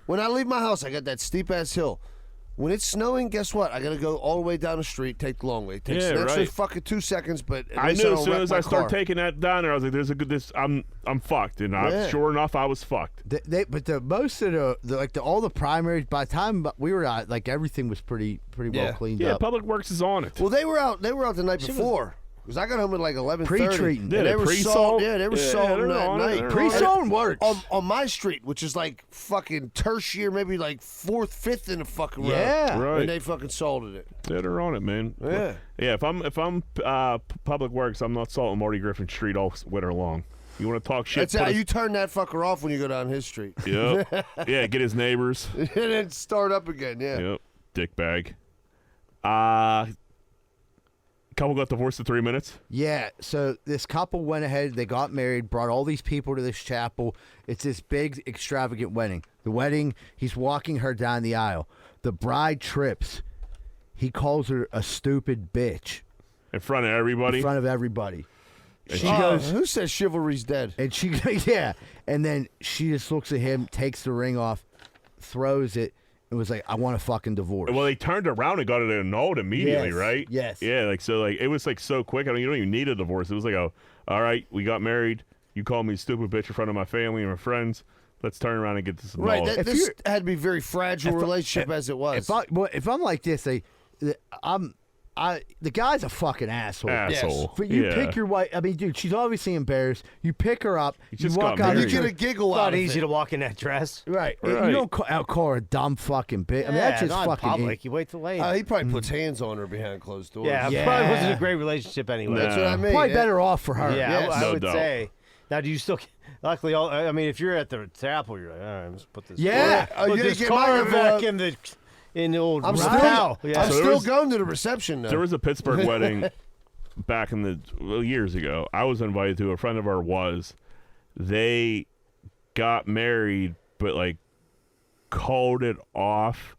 When I leave my house, I got that steep ass hill. When it's snowing, guess what? I got to go all the way down the street, take the long way. It takes Yeah, an extra right. fucking 2 seconds, but at I least knew don't as soon wreck as my I start car. taking that down there, I was like, "There's a good. I'm fucked." And sure enough, I was fucked. But the most of all the primaries, by the time we were out, like everything was pretty well cleaned Yeah, up. Public Works is on it. Well, they were out the night before. Because I got home at like 11:30. Pre-treating. Yeah, they were pre-salt. Yeah, they were Yeah, salting they're that on it, night. they're Pre-salting works. On my street, which is like fucking tertiary, maybe like 4th, 5th in the fucking road. Yeah. Right. And they fucking salted it. Yeah, they're on it, man. Yeah. Yeah, if I'm Public Works, I'm not salting Marty Griffin Street all winter long. You want to talk shit? That's how you turn that fucker off when you go down his street. Yep. Yeah, get his neighbors. And then start up again, yeah. Yep. Dickbag. Couple got divorced in 3 minutes. Yeah, so this couple went ahead, they got married, brought all these people to this chapel. It's this big, extravagant wedding. The wedding, he's walking her down the aisle. The bride trips. He calls her a stupid bitch. In front of everybody? In front of everybody. And She goes, who says chivalry's dead? and she, yeah. And then she just looks at him, takes the ring off, throws it, and was like, I want a fucking divorce. Well, they turned around and got it annulled immediately, Yes, right? yes. Yeah, it was like so quick. I mean, you don't even need a divorce. It was like, all right, we got married. You called me a stupid bitch in front of my family and my friends. Let's turn around and get this annulled. Right, this had to be a very fragile relationship as it was. If I'm like this, the guy's a fucking asshole. Asshole. But you Yeah. pick your wife. I mean, dude, she's obviously embarrassed. You pick her up. You just walk got out. married. You get a giggle Not out of easy it. to walk in that dress. Right. Right. You don't call her a dumb fucking bitch. I mean, that's just not fucking. in public. You wait till later. He probably puts hands on her behind closed doors. yeah, Yeah. probably wasn't a great relationship anyway. That's what I mean. Probably yeah. better off for her. Yeah, Yes. I No would doubt. say. Now, do you still? Luckily, I mean, if you're at the chapel, you're like, all right, let's put this. Yeah. put you this get car my back envelope. in the old I'm towel. still, Yeah. I'm So there still was- going to the reception though. There was a Pittsburgh wedding back in the years ago. I was invited to. A friend of ours they got married, but like called it off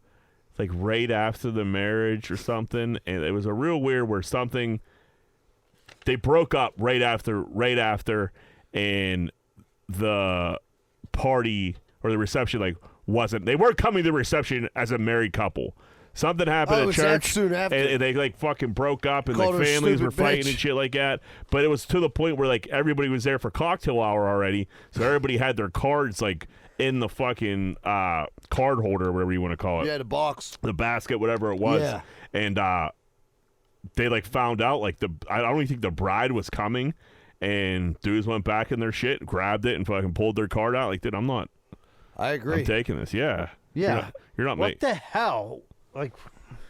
like right after the marriage or something, and it was a real weird where something they broke up right after, and the party or the reception they weren't coming to the reception as a married couple. Something happened Oh, it at was that church, soon after. and they like fucking broke up, and Called her like a families were stupid fighting bitch. and shit like that. But it was to the point where like everybody was there for cocktail hour already, so everybody had their cards like in the fucking card holder, whatever you want to call it, Yeah, the box. the basket, whatever it was, Yeah. and they like found out like I don't even think the bride was coming, and dudes went back in their shit, grabbed it, and fucking pulled their card out. Like, dude, I agree. I'm taking this. Yeah, Yeah. You're not What making. the hell? Like,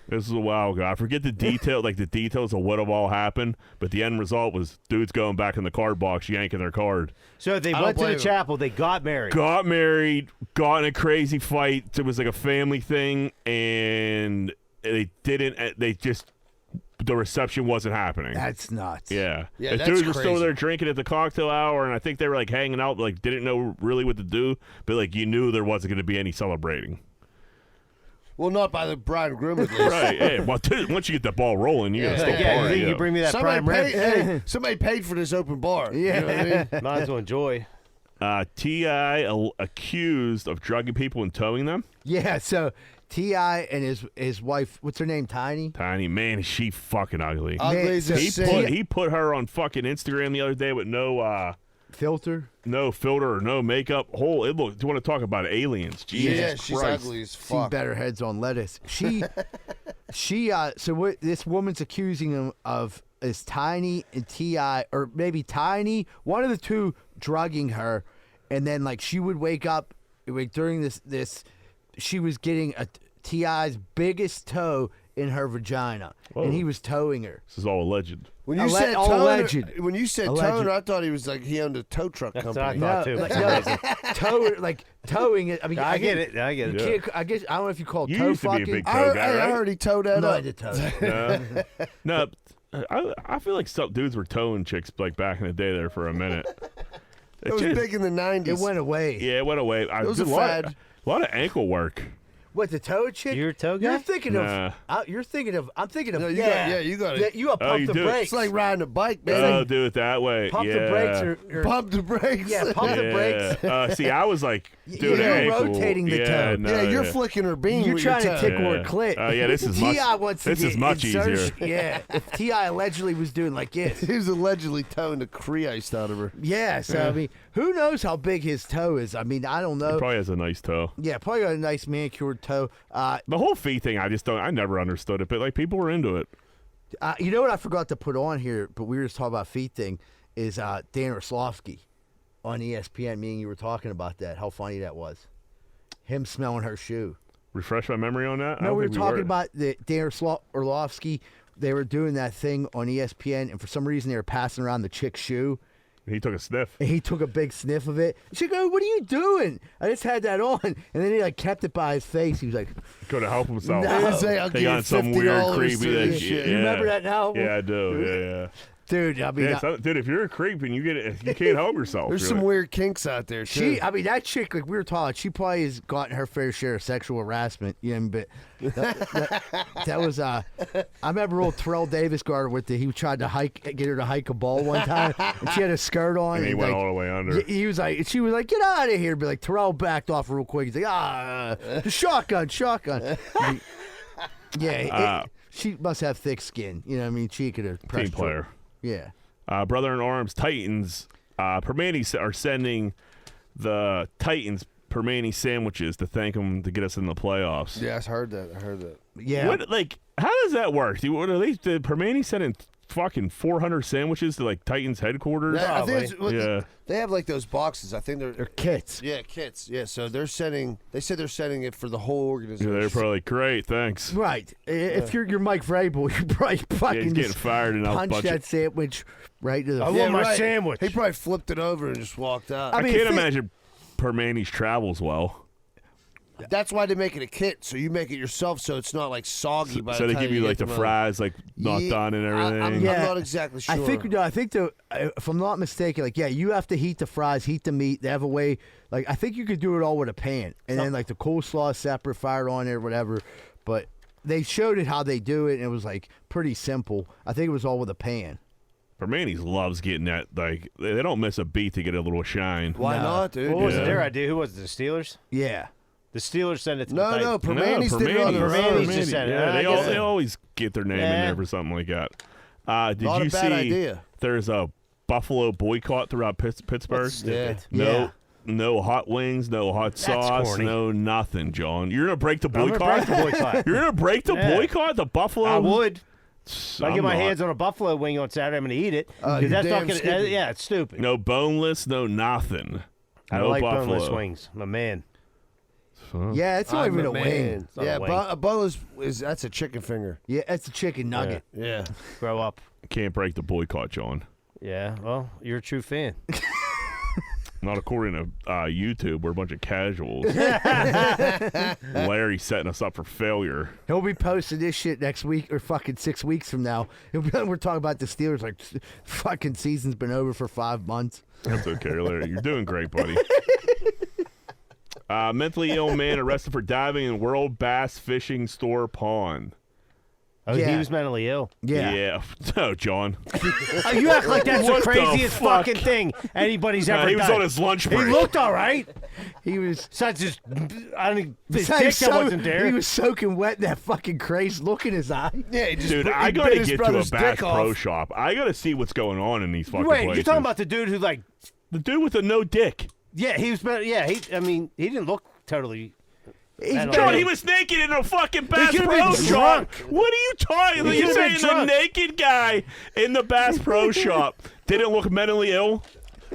This is a while ago. I forget the detail, like the details of what have all happened, but the end result was dudes going back in the card box, yanking their card. so they I went don't to the blame 'em. chapel. They got married. Got married, got in a crazy fight. It was like a family thing, and they didn't. The reception wasn't happening. That's nuts. Yeah. Yeah, The that's dudes were still crazy. there drinking at the cocktail hour, and I think they were like hanging out, like didn't know really what to do, but like you knew there wasn't going to be any celebrating. Well, not by the bride and groom at least. Right. Hey, well, dude, once you get the ball rolling, you gotta still Yeah, you party. think you bring me that Somebody prime paid, rib? hey, somebody paid for this open bar. You know what I mean? Might as well enjoy. T.I. accused of drugging people and towing them. Yeah, so T.I. and his wife, what's her name, Tiny? Tiny, man, is she fucking ugly. Ugly as a sin. He put her on fucking Instagram the other day with no Filter? no filter or no makeup. Do you want to talk about aliens? Jesus Yeah, she's Christ. ugly as Seen fuck. better heads on lettuce. So what this woman's accusing him of is Tiny and T.I., or maybe Tiny, one of the two drugging her, and then like she would wake up like, during this she was getting T.I.'s biggest toe in her vagina, and he was towing her. This is all alleged. When you Alle- said all toner, alleged. when you said Alleged. toner, I thought he was like he owned a tow truck That's what I company. thought, too. Towing it. I mean, I get it. I get it. you can't- I guess I don't know if you call it You toe used to be a fucking. big I toe heard, guy, hey, I right? heard he towed that No, I up. did toe. No, I feel like some dudes were towing chicks like back in the day there for a minute. It was big in the 90s. It went away. Yeah, it went away. It was did a lot, fad. A lot of ankle work. What, the toe chick? You're a toe guy? You're thinking Nah. of. You're thinking of. I'm thinking of. No, you yeah, got- you gotta- Yeah, you got pump you the do it. brakes. It's like riding a bike, man. Oh, do it that way. Pump yeah. the brakes or Pump the brakes. yeah, pump the brakes. See, I was like doing You're an ankle. rotating the yeah, toe. No, Yeah, you're flicking her bean. You're with your trying to toe. tickle her Yeah. clit. Oh, yeah, this is much- T.I. wants to this is get much easier. insertion. Yeah, if T.I. allegedly was doing like this. He was allegedly towing the crease out of her. Yeah, so I mean, who knows how big his toe is? I mean, I don't know. He probably has a nice toe. Yeah, probably got a nice manicured toe. The whole feet thing, I never understood it, but like people were into it. You know what I forgot to put on here, but we were just talking about feet thing, is Dan Orlovsky on ESPN. Me and you were talking about that, how funny that was. Him smelling her shoe. Refresh my memory on that. I No, don't we were think talking about the Dan Orlovsky. They were doing that thing on ESPN, and for some reason they were passing around the chick's shoe. He took a sniff. And he took a big sniff of it. She goes, "What are you doing?" I just had that on, and then he like kept it by his face. He was like, Could have helped himself. No. Say, I'll They give you got some $50 weird creepy. for this That shit. yeah. You remember that now? Yeah, I do. Yeah. dude. I mean, Dude, if you're a creep and you can't help yourself. There's You're some like- weird kinks out there too. I mean, that chick, like we were talking, she probably has gotten her fair share of sexual harassment. You know, but that was I remember old Terrell Davis guard with he tried to get her to hike a ball one time, and she had a skirt on, And he went like, all the way under. He was like, she was like, "Get out of here!" But like Terrell backed off real quick. He's like, the shotgun. She must have thick skin. You know what I mean? She could have Team player. Yeah. Brother in Arms Titans. Permane are sending the Titans Permane sandwiches to thank them to get us in the playoffs. Yeah, I heard that. Yeah. How does that work? What are they? Did Permane sending fucking 400 sandwiches to like Titans headquarters? I think Yeah. they have like those boxes. I think they're kits. Yeah, kits. Yeah, so they're sending. They said they're sending it for the whole organization. Yeah, they're probably like, great, thanks. Right. If you're Mike Vrabel, you're probably fucking he's getting just fired and I'll punch bunch that it. sandwich right to the I want my sandwich. He probably flipped it over and just walked out. I can't imagine Permane's travels well. That's why they make it a kit, so you make it yourself, so it's not like soggy. By So the they time give you like the get them fries, like not Yeah, done and everything. I'm not exactly sure. I think if I'm not mistaken, like you have to heat the fries, heat the meat. They have a way, like I think you could do it all with a pan, and then like the coleslaw separate, fired on there, whatever. But they showed it how they do it, and it was like pretty simple. I think it was all with a pan. Permane's loves getting that. Like they don't miss a beat to get a little shine. Why not, dude? What was Yeah. it their idea? Who was it? The Steelers? Yeah. The Steelers sent it to No, the no, Titans. Permane's did it on their own. Permane's just sent it. Yeah, I guess they always get their name in Yeah. there for something like that. Did Not a you bad see idea. there's a Buffalo boycott throughout Pittsburgh? stupid. No, no hot wings, no hot sauce, corny. no nothing, John. You're gonna break the gonna boycott? break the boycott. You're gonna break the Yeah. boycott? The Buffalo? I would. If I I'm get my not. hands on a buffalo wing on Saturday, I'm going to eat it. 'Cause you're that's not damn gonna. stupid. Yeah, it's stupid. No boneless, no nothing. I No like Buffalo. boneless wings. My man. Yeah, it's not I'm even a a man. wing. not Yeah, a wing. a boneless that's a chicken finger. Yeah, it's a chicken nugget. Yeah. Grow up. Can't break the boycott, John. Yeah, well, you're a true fan. Not according to YouTube. We're a bunch of casuals. Larry's setting us up for failure. He'll be posting this shit next week or fucking 6 weeks from now. We're talking about the Steelers like fucking season's been over for 5 months. That's okay, Larry. You're doing great, buddy. Mentally ill man arrested for diving in World Bass Fishing Store pond. Oh, he Yeah. was mentally ill. Yeah. No, Johon. Oh, you act like that's the What the craziest fuck? fucking thing anybody's ever He was done. on his lunch He break. looked all right. He was Besides just, I don't his He dick was that wasn't there. He was soaking wet in that fucking crazy look in his eye. Yeah, he just Dude, he I bit gotta his get to a brother's Bass dick Pro off. Shop. I gotta see what's going on in these fucking Wait, places. you're talking about the dude who like, the dude with the no dick. yeah, he was, yeah, he didn't look totally. He's I don't John, know. he was naked in a fucking Bass could've Pro been Shop. drunk. What are you talking about? He You're could've been saying the drunk. naked guy in the Bass Pro Shop didn't look mentally ill?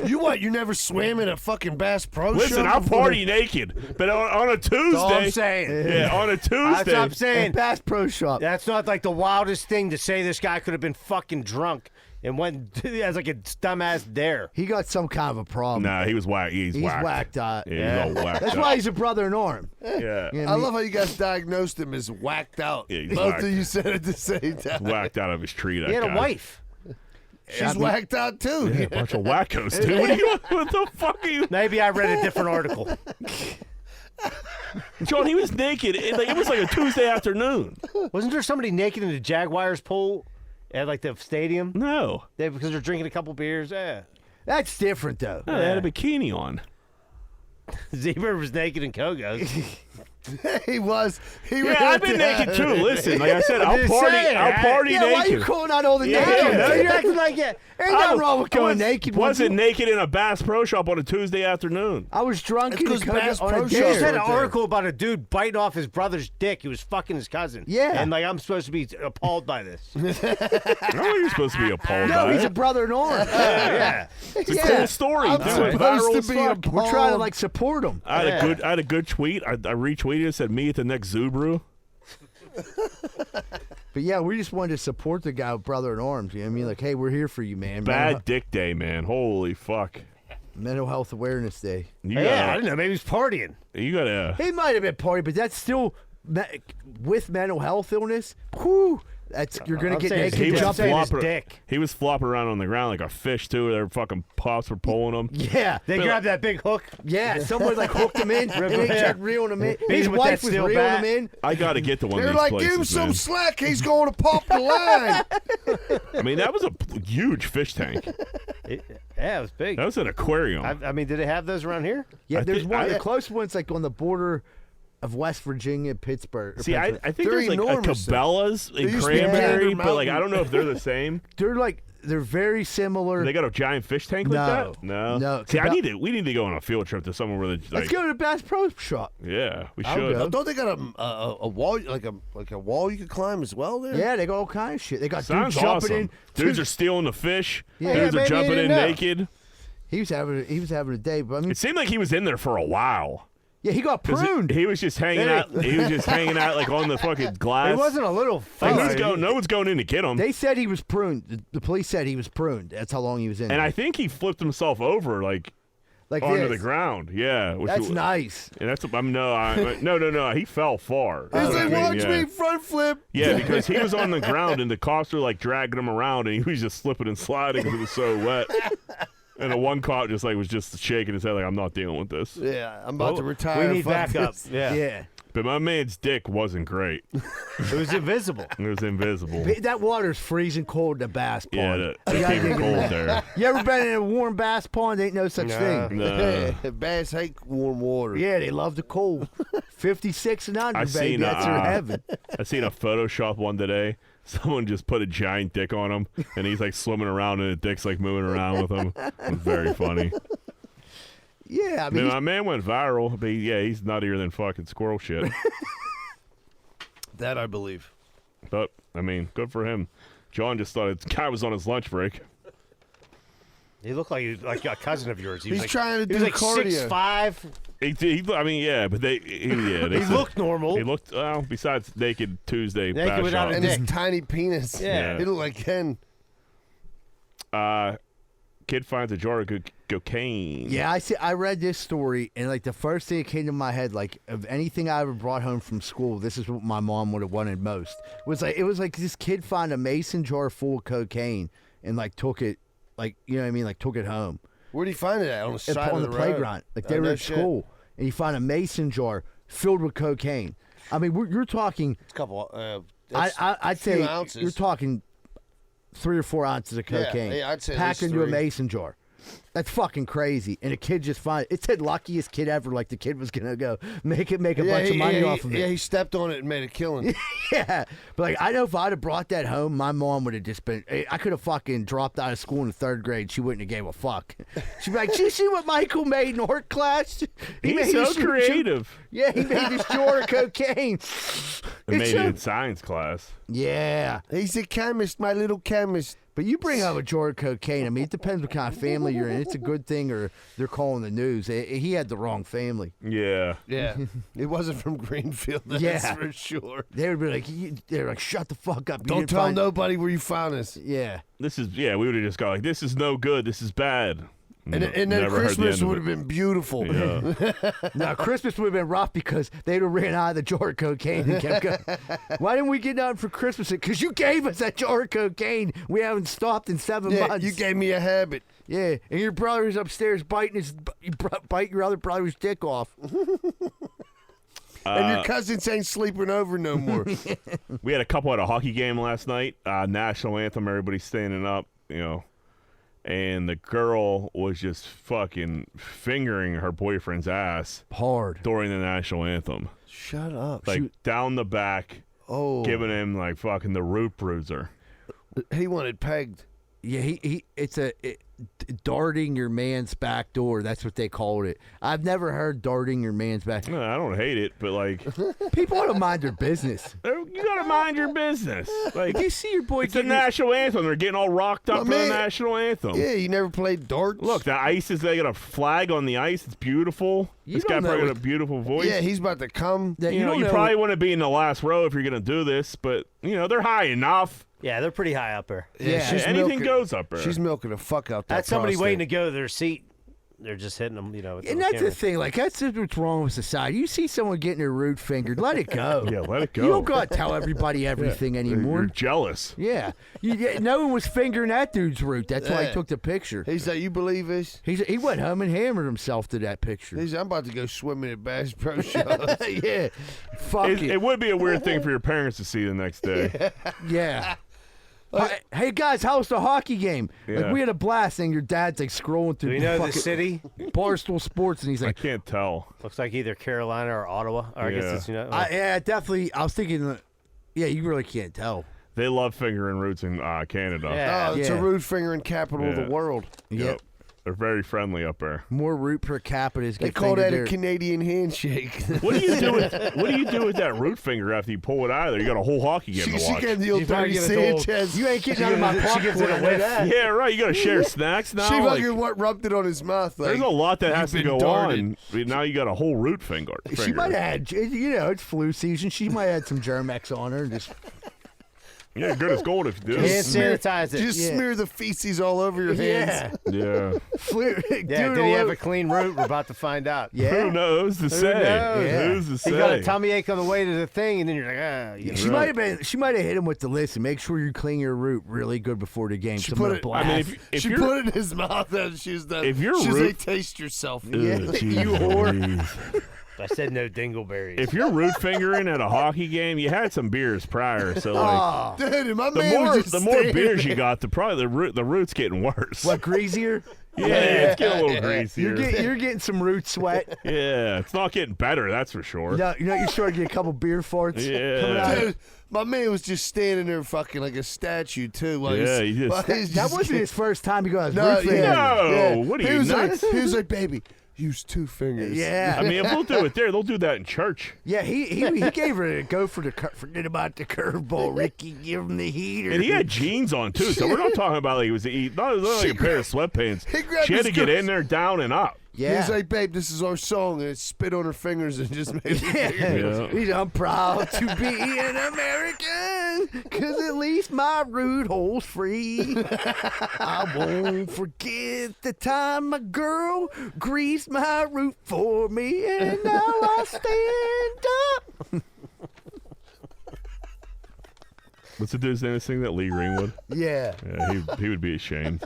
You what? You never swam in a fucking Bass Pro Listen, Shop I'll before? party naked, but on a Tuesday. That's all I'm saying. Yeah, on a That's what Tuesday. I'm saying. Bass Pro Shop. That's not like the wildest thing to say this guy could have been fucking drunk and went as like a dumbass dare. He got some kind of a problem. Nah, he was whacked. He's whacked. Yeah, he's all whacked That's up. why he's a brother in arm. Yeah. You know what I I mean? love how you guys diagnosed him as whacked out. Yeah, he's Both whacked. of you said it at the same time. Whacked out of his tree. That He had guy. a wife. She's whacked out too. Yeah, a bunch of wackos, dude. What the fuck are you? Maybe I read a different article. John, he was naked. It was like a Tuesday afternoon. Wasn't there somebody naked in the Jaguars pool at like the stadium? No. Because they're drinking a couple beers? Yeah. That's different, though. No, they had a bikini on. Zebra was naked in Kogos. He was. Yeah, I've been naked too. Listen, like I said, I'll party Yeah, naked. why are you calling out all the naked? no, You're acting like it. Ain't nothing wrong with going naked. Wasn't naked in a Bass Pro Shop on a Tuesday afternoon. I was drunk in because Bass on Pro a You dare. just had an right there. article about a dude biting off his brother's dick. He was fucking his cousin. Yeah. And like I'm supposed to be appalled by this. No, you're supposed to be appalled No, by he's it. a brother in arms. Yeah. It's a cool story. I'm dude. It went supposed viral to as be fuck. We're trying to like support him. I had a good tweet. I retweeted it. Said me at the next Zubru. But yeah, we just wanted to support the guy with brother in arms. You know what I mean? Like, hey, we're here for you, man. Bad Dick Day, man. Holy fuck. Mental Health Awareness Day. You Yeah, I don't know. Maybe he's partying. You gotta. He might have been party, but that's still with mental health illness. Whew, that's you're gonna I'm get saying naked. He was I'm saying his flopping. dick. He was flopping around on the ground like a fish too. Their fucking pops were pulling him. Yeah, They grabbed that big hook. yeah. Someone like hooked him in, and they tried reeling him in. Beat His him with wife that was steel reeling bat. him in. I got to get to one They're of these like, places, give him some man. slack. He's going to pop the line. I mean, that was a huge fish tank. Yeah, it was big. That was an aquarium. I mean, did they have those around here? Yeah, I there's think- one. I- The close one's like on the border of West Virginia, Pittsburgh. or See, I Pennsylvania. think They're there's like a enormous. Cabela's in used to be Cranberry, Gander but like Mountain. I don't know if they're the same. they're very similar. They got a giant fish tank like No. that? No. No, See, Cabela- we need to go on a field trip to somewhere where they Let's go to the Bass Pro Shop. Yeah, we I'll should. go. Don't they got a wall like a wall you could climb as well there? Yeah, they got all kinds of shit. They got Sounds dudes jumping awesome. in. Dudes are stealing the fish. Yeah. Dudes Yeah, are maybe jumping you in didn't know. naked. He was having a day, but I mean, It seemed like he was in there for a while. yeah, he got 'Cause pruned. He was just hanging out. He was just hanging out like on the fucking glass. He wasn't a little Like, fella. no one's going in to get him. They said he was pruned. The police said he was pruned. That's how long he was in. And there. I think he flipped himself over like onto this. the ground. Yeah, which That's was- nice. And that's no. He fell far. He said, watch yeah. me front flip. Yeah, because he was on the ground and the cops were like dragging him around and he was just slipping and sliding because it was so wet. And the one cop just was just shaking his head like, I'm not dealing with this. Yeah, I'm about to retire. We need Fuck backup. this. Yeah. Yeah. But my man's dick wasn't great. It was invisible. It was invisible. That water's freezing cold in the bass Yeah, pond. it's You gotta even dig in cold that. there. You ever been in a warm bass pond? Ain't no such thing. No. Bass hate warm water. Yeah, they love the cold. 56 and under, I baby. seen That's their heaven. I seen a Photoshop one today. Someone just put a giant dick on him, and he's like swimming around, and the dick's like moving around with him. It was very funny. Yeah, I I mean, mean, my man went viral, but he's nuttier than fucking squirrel shit. That I believe. But I mean, good for him. John just thought the guy was on his lunch break. He looked like a cousin of yours. He was He's like, trying to he was do like cardio. 6'5". I mean, yeah, but they He said- looked normal. He looked well. Besides Naked Tuesday, Naked Bass without Shop. a And his dick. tiny penis. Yeah. He looked like Ken. Kid finds a jar of cocaine. yeah, I read this story, and like the first thing that came to my head, like of anything I ever brought home from school, this is what my mom would have wanted most. It was like this kid found a mason jar full of cocaine and like took it, like you know what I mean, like took it home. Where'd he find it at? On the side On of the road? playground. Like they Oh, were no at shit. school, and you find a mason jar filled with cocaine. I mean, you're talking. It's a couple. I'd few say ounces. you're talking 3 or 4 ounces of Yeah, cocaine yeah, I'd say at packed least into a 3. mason jar. That's fucking crazy. And a kid just find it said luckiest kid ever. Like the kid was gonna go make a bunch of money off of it. Yeah, he stepped on it and made a killing. Yeah, but like I know if I'd have brought that home, my mom would have just been. I could have fucking dropped out of school in the 3rd grade. She wouldn't have gave a fuck. She'd be like, "Did you see what Michael made in art class? He's so creative. Yeah, he made this jar of cocaine. They It's made it so- in science class. Yeah, He's a chemist, my little chemist. but you bring home a jar of cocaine. I mean, it depends what kind of family you're in. It's a good thing, or they're calling the news. He had the wrong family. Yeah. Yeah, it wasn't from Greenfield. That's Yeah. for sure. They would be like, they're like, shut the fuck up. You Don't didn't tell find-" nobody where you found this. Yeah. We would have just gone like, this is no good. This is bad. And then Never heard the Christmas end of would it. have been beautiful. Yeah. Now Christmas would have been rough because they'd have ran out of the jar of cocaine and kept going. Why didn't we get nothing for Christmas? Because you gave us that jar of cocaine. We haven't stopped in 7 Yeah, months. you gave me a habit. Yeah, and your brother's upstairs biting your other brother's dick off. And your cousins ain't sleeping over no more. We had a couple at a hockey game last night. National anthem, everybody standing up, and the girl was just fucking fingering her boyfriend's ass hard during the national anthem. Shut up. Like down the back, giving him like fucking the root bruiser. He wanted pegged. Yeah, it's darting your man's back door. That's what they called it. I've never heard darting your man's back. No, I don't hate it, but like people ought to mind their business. You gotta mind your business. Like you see your boy. It's a national anthem. They're getting all rocked up for the national anthem. Yeah, you never played darts. Look, the ice is. They got a flag on the ice. It's beautiful. This guy probably got a beautiful voice. Yeah, he's about to come. You probably want to be in the last row if you're gonna do this, but they're high enough. Yeah, they're pretty high up there. Yeah, anything goes up there. She's milking the fuck out that That's somebody prostate. waiting to go to their seat. They're just hitting them, with And that's the thing. Like, that's just what's wrong with society. You see someone getting their root fingered, let it go. Yeah, let it go. You don't got to tell everybody everything anymore. You're jealous. Yeah. No one was fingering that dude's root. That's why he took the picture. He's like, you believe this? He went home and hammered himself to that picture. He's like, I'm about to go swimming at Bass Pro Shops. Yeah. Fuck it. It would be a weird thing for your parents to see the next day. Yeah. Hey guys, how was the hockey game? Yeah. Like we had a blast, and your dad's like scrolling through. Do we know the fucking city? Barstool Sports, and he's I like, can't tell. Looks like either Carolina or Ottawa. Or I guess it's yeah, definitely. I was thinking, yeah, you really can't tell. They love fingering roots in Canada. Yeah. Oh, it's a root fingering capital of the world. Yep. They're very friendly up there. More root per capita is. They call that a Canadian handshake. What do you do with that root finger after you pull it out of there? You got a whole hockey game to She watch. getting the old dirty Sanchez. You ain't getting out of my popcorn. Yeah, right. You got to share snacks now. She like, fucking rubbed it on his mouth. Like, there's a lot that has to you've been go darted. on. Now you got a whole root finger. She might have had, it's flu season. She might have had some Germex on her. Just Yeah, good as gold if you do. Hand sanitize it. Just smear the feces all over your hands. Yeah. Flu. Yeah, did he have a clean root? We're about to find out. Yeah. Who knows to say? knows? Yeah. Who's to say? He got a tummy ache on the way to the thing, and then you're like, She might have been. She might have hit him with the list. And make sure you clean your root really good before the game. She So I'm put gonna it- blast. I mean, if She you're, put it in his mouth and she's done. If you're she's root- like, taste yourself. Ugh, Yeah. geez, You whore. Louise. I said no dingleberries. If you're root fingering at a hockey game, you had some beers prior, so like Dude, my the man more was just more standing beers there. you got, the root's getting worse. What, greasier? Yeah, it's getting a little greasier. You're getting some root sweat. Yeah, it's not getting better, that's for sure. No, you started getting a couple beer farts. Yeah. coming out. Dude, my man was just standing there fucking like a statue too. While Yeah, he's, he just- while he's That just wasn't his first time. He goes, No, root finger. No, what are he you, was nuts? Like, he was like, baby, use two fingers. Yeah. I mean, if they'll do it there, they'll do that in church. Yeah, he gave her a go for the forget about the curveball, Ricky. Give him the heater. And he had jeans on too, so we're not talking about like he was not like a pair of sweatpants. He grabbed She had to his get girls- in there, down and up. He Yeah. was like, babe, this is our song, and it spit on her fingers and just made it. Yeah. He's, I'm proud to be an American, 'cause at least my root hole's free. I won't forget the time my girl greased my root for me, and now I stand up. What's the dude's name? Sing that Lee Greenwood. Yeah. Yeah, he would be ashamed.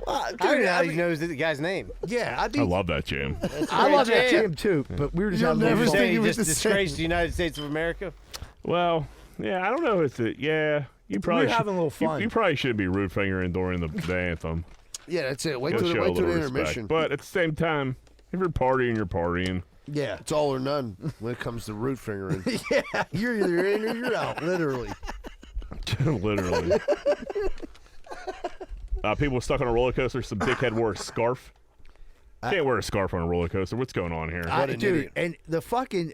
I don't know how he knows the guy's name. Yeah, I love that jam. I love that jam. jam too, but we were just You'll having a never little think fun. it You was just the same. disgraced the United States of America. Well, yeah, I don't know if it's you probably We're having a little fun. You probably should be root fingering during the anthem. Yeah, that's it. Wait Gotta till show a the little intermission. respect. But at the same time, if you're partying, you're partying. Yeah. It's all or none when it comes to root fingering. Yeah, you're either in or you're out, literally. Literally. People stuck on a roller coaster. Some dickhead wore a scarf. Can't wear a scarf on a roller coaster. What's going on here? Dude, and the fucking,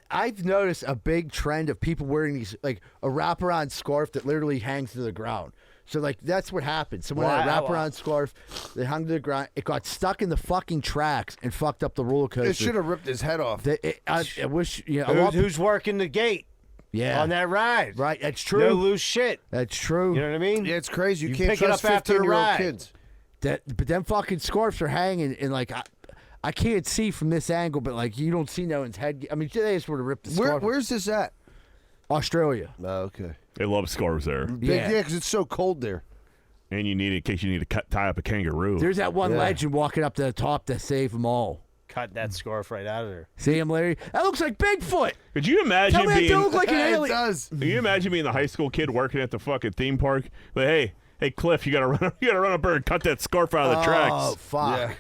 I've noticed a big trend of people wearing these, like a wraparound scarf that literally hangs to the ground. So, like, that's what happened. Someone had a Wow. wraparound scarf that hung to the ground. It got stuck in the fucking tracks and fucked up the roller coaster. It should have ripped his head off. I wish, you know, Who's working the gate yeah, on that ride? right. That's true. No loose shit. That's true. You know what I mean? Yeah, it's crazy. You You can't pick it trust up after the 15-year-old ride. kids. But them fucking scarves are hanging, and like I can't see from this angle, but like you don't see no one's head. I mean, they just would have ripped the scarf. Where's this at? Australia? Oh, okay. They love scarves there. Yeah. Yeah, because it's so cold there. And you need it in case you need to tie up a kangaroo. There's that one Yeah. legend walking up to the top to save them all. cut that scarf right out of her. See him, Larry? That looks like Bigfoot. Could you imagine Tell me that being? don't look like an It alien. does. Can you imagine being the high school kid working at the fucking theme park? Like, hey, Cliff, you gotta run up there and cut that scarf out of the Oh, tracks. fuck. Yeah.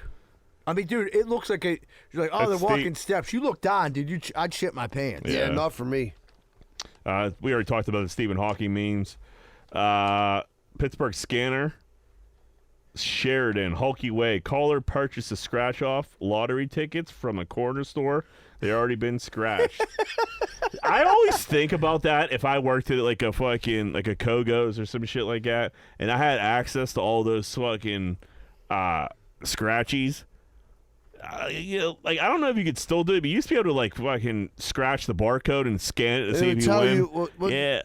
I mean, dude, it looks like you're like, oh, they're That's walking steps. You look down, dude. I'd shit my pants. Yeah, Yeah. not for me. We already talked about the Stephen Hawking memes. Pittsburgh Scanner. Sheridan, Hulky Way. Caller purchased a scratch-off lottery tickets from a corner store. They already been scratched. I always think about that if I worked at like a fucking like a Kogo's or some shit like that, and I had access to all those fucking scratchies. You know, like I don't know if you could still do it, but you used to be able to like fucking scratch the barcode and scan it to see would if you tell win. you what- yeah.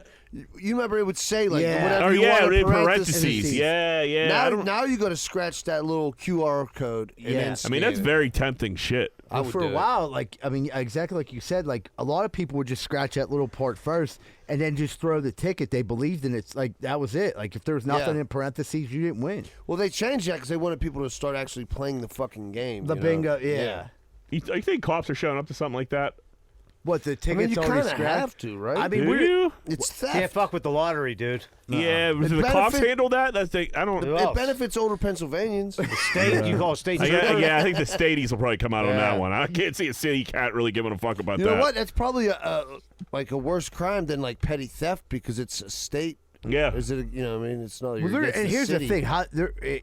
You remember it would say like Yeah. whatever Or you yeah, want in in parentheses. Yeah. I Now you got to scratch that little QR code. And Yeah. then mean, scan that's it. very tempting shit. I would For do a it. while, like, I mean, exactly like you said, like, a lot of people would just scratch that little part first and then just throw the ticket. They believed in it. Like, that was it. Like, if there was nothing Yeah. in parentheses, you didn't win. Well, they changed that because they wanted people to start actually playing the fucking game. The you know? bingo, yeah. You think cops are showing up to something like that? What, the I tickets mean, you already kind of scratched? have to, right? I mean, Do we're, you? it's theft. Can't fuck with the lottery, dude. Yeah, do It the cops benefit- handle that? That's I don't. Who It else? benefits older Pennsylvanians. State, you call state. I think the stadies will probably come out on that Yeah. one. I can't see a city cat really giving a fuck about You that. know what? That's probably like a worse crime than like petty theft because it's a state. Yeah. Is it? You know, what I mean, it's not. well, Well, there, and here's the thing: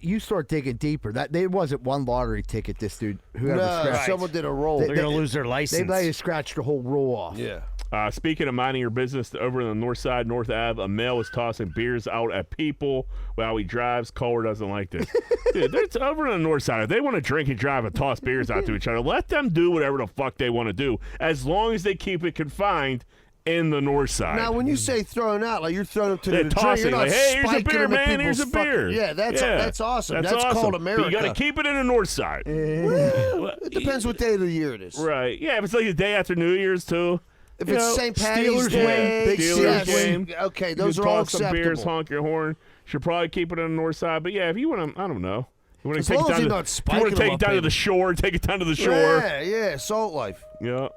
you start digging deeper. That there wasn't one lottery ticket. This dude, whoever No, scratched, someone did a roll. They're gonna lose their they license. might have scratched the whole row off. Yeah. Speaking of minding your business, over on the north side, North Ave, a male is tossing beers out at people while he drives. Caller doesn't like this. Dude, it's over on the north side. If they want to drink and drive and toss beers out to each other, let them do whatever the fuck they want to do, as long as they keep it confined in the north side. Now, when you say throwing out, like you're throwing them to They're the drink, tossing, you're not like, hey, here's a spiking beer, them in man, here's a people's fucking- beer. Yeah, that's awesome. That's awesome. called But America. you got to keep it in the north side. It depends what day of the year it is. Right. Yeah, if it's like the day after New Year's, too. If You it's know, St. Patty's Steelers Day, win. Big yes, Steelers win. Okay, You those can are all toss some beers, acceptable. honk your horn. Should probably keep it on the north side. But yeah, if you want to, I don't know. You want As to take long it as down you're to, not if you spiking want to take them it up, down to baby. the shore, take it down to the shore. Yeah, salt life. Yeah. All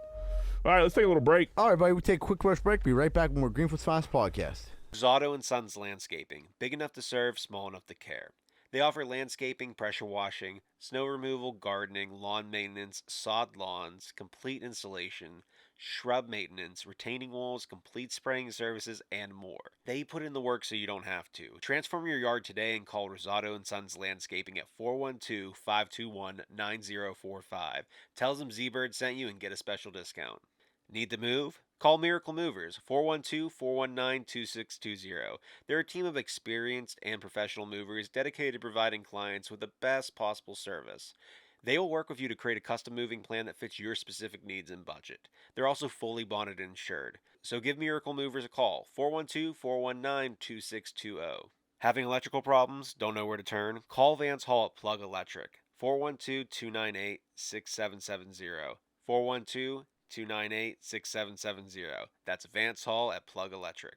right, let's take a little break. All right, everybody, we take a quick rush break. Be right back when we're Greenfield's Finest Podcast. Rosado and Sons Landscaping, big enough to serve, small enough to care. They offer landscaping, pressure washing, snow removal, gardening, lawn maintenance, sod lawns, complete installation, shrub maintenance, retaining walls, complete spraying services, and more. They put in the work so you don't have to. Transform your yard today and call Rosado and Sons Landscaping at 412-521-9045. Tell them Z-Bird sent you and get a special discount. Need to move? Call Miracle Movers, 412-419-2620. They're a team of experienced and professional movers dedicated to providing clients with the best possible service. They will work with you to create a custom moving plan that fits your specific needs and budget. They're also fully bonded and insured. So give Miracle Movers a call, 412-419-2620. Having electrical problems? Don't know where to turn? Call Vance Hall at Plug Electric, 412-298-6770. 412-298-6770. That's Vance Hall at Plug Electric.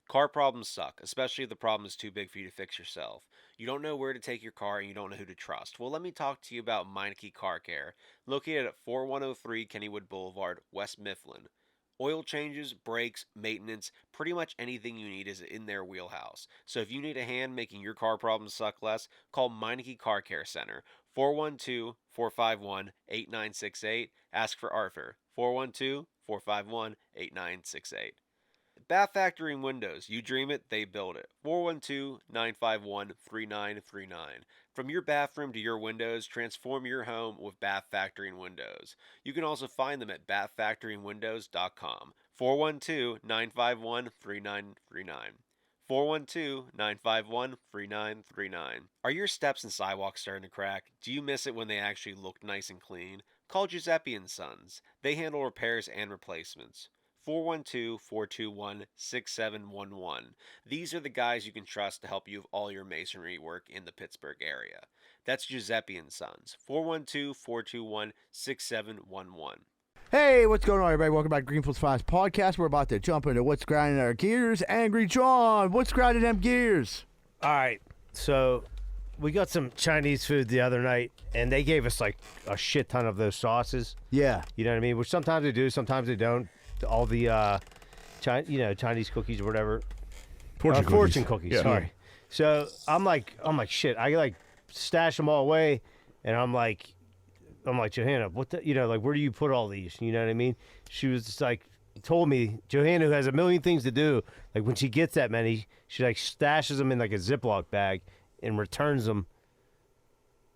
Car problems suck, especially if the problem is too big for you to fix yourself. You don't know where to take your car and you don't know who to trust. Well, let me talk to you about Meineke Car Care, located at 4103 Kennywood Boulevard, West Mifflin. Oil changes, brakes, maintenance, pretty much anything you need is in their wheelhouse. So if you need a hand making your car problems suck less, call Meineke Car Care Center, 412-451-8968. Ask for Arthur, 412-451-8968. Bath Factory and Windows. You dream it, they build it. 412-951-3939. From your bathroom to your windows, transform your home with Bath Factory and Windows. You can also find them at bathfactorywindows.com. 412-951-3939. 412-951-3939. Are your steps and sidewalks starting to crack? Do you miss it when they actually look nice and clean? Call Giuseppe & Sons. They handle repairs and replacements. 412-421-6711. These are the guys you can trust to help you with all your masonry work in the Pittsburgh area. That's Giuseppe & Sons. 412-421-6711. Hey, what's going on, everybody? Welcome back to Greenfield's Finest Podcast. We're about to jump into what's grinding our gears. Angry John, what's grinding them gears? All right, so we got some Chinese food the other night, and they gave us like a shit ton of those sauces. Yeah. You know what I mean? Which sometimes they do, sometimes they don't. All the Chinese cookies or whatever. Fortune cookies. Yeah. Sorry. So I'm like, shit. I like stash them all away, and I'm like, Johanna, what the, like, where do you put all these? You know what I mean? She was just like, told me, Johanna, who has a million things to do, like when she gets that many, she like stashes them in like a Ziploc bag and returns them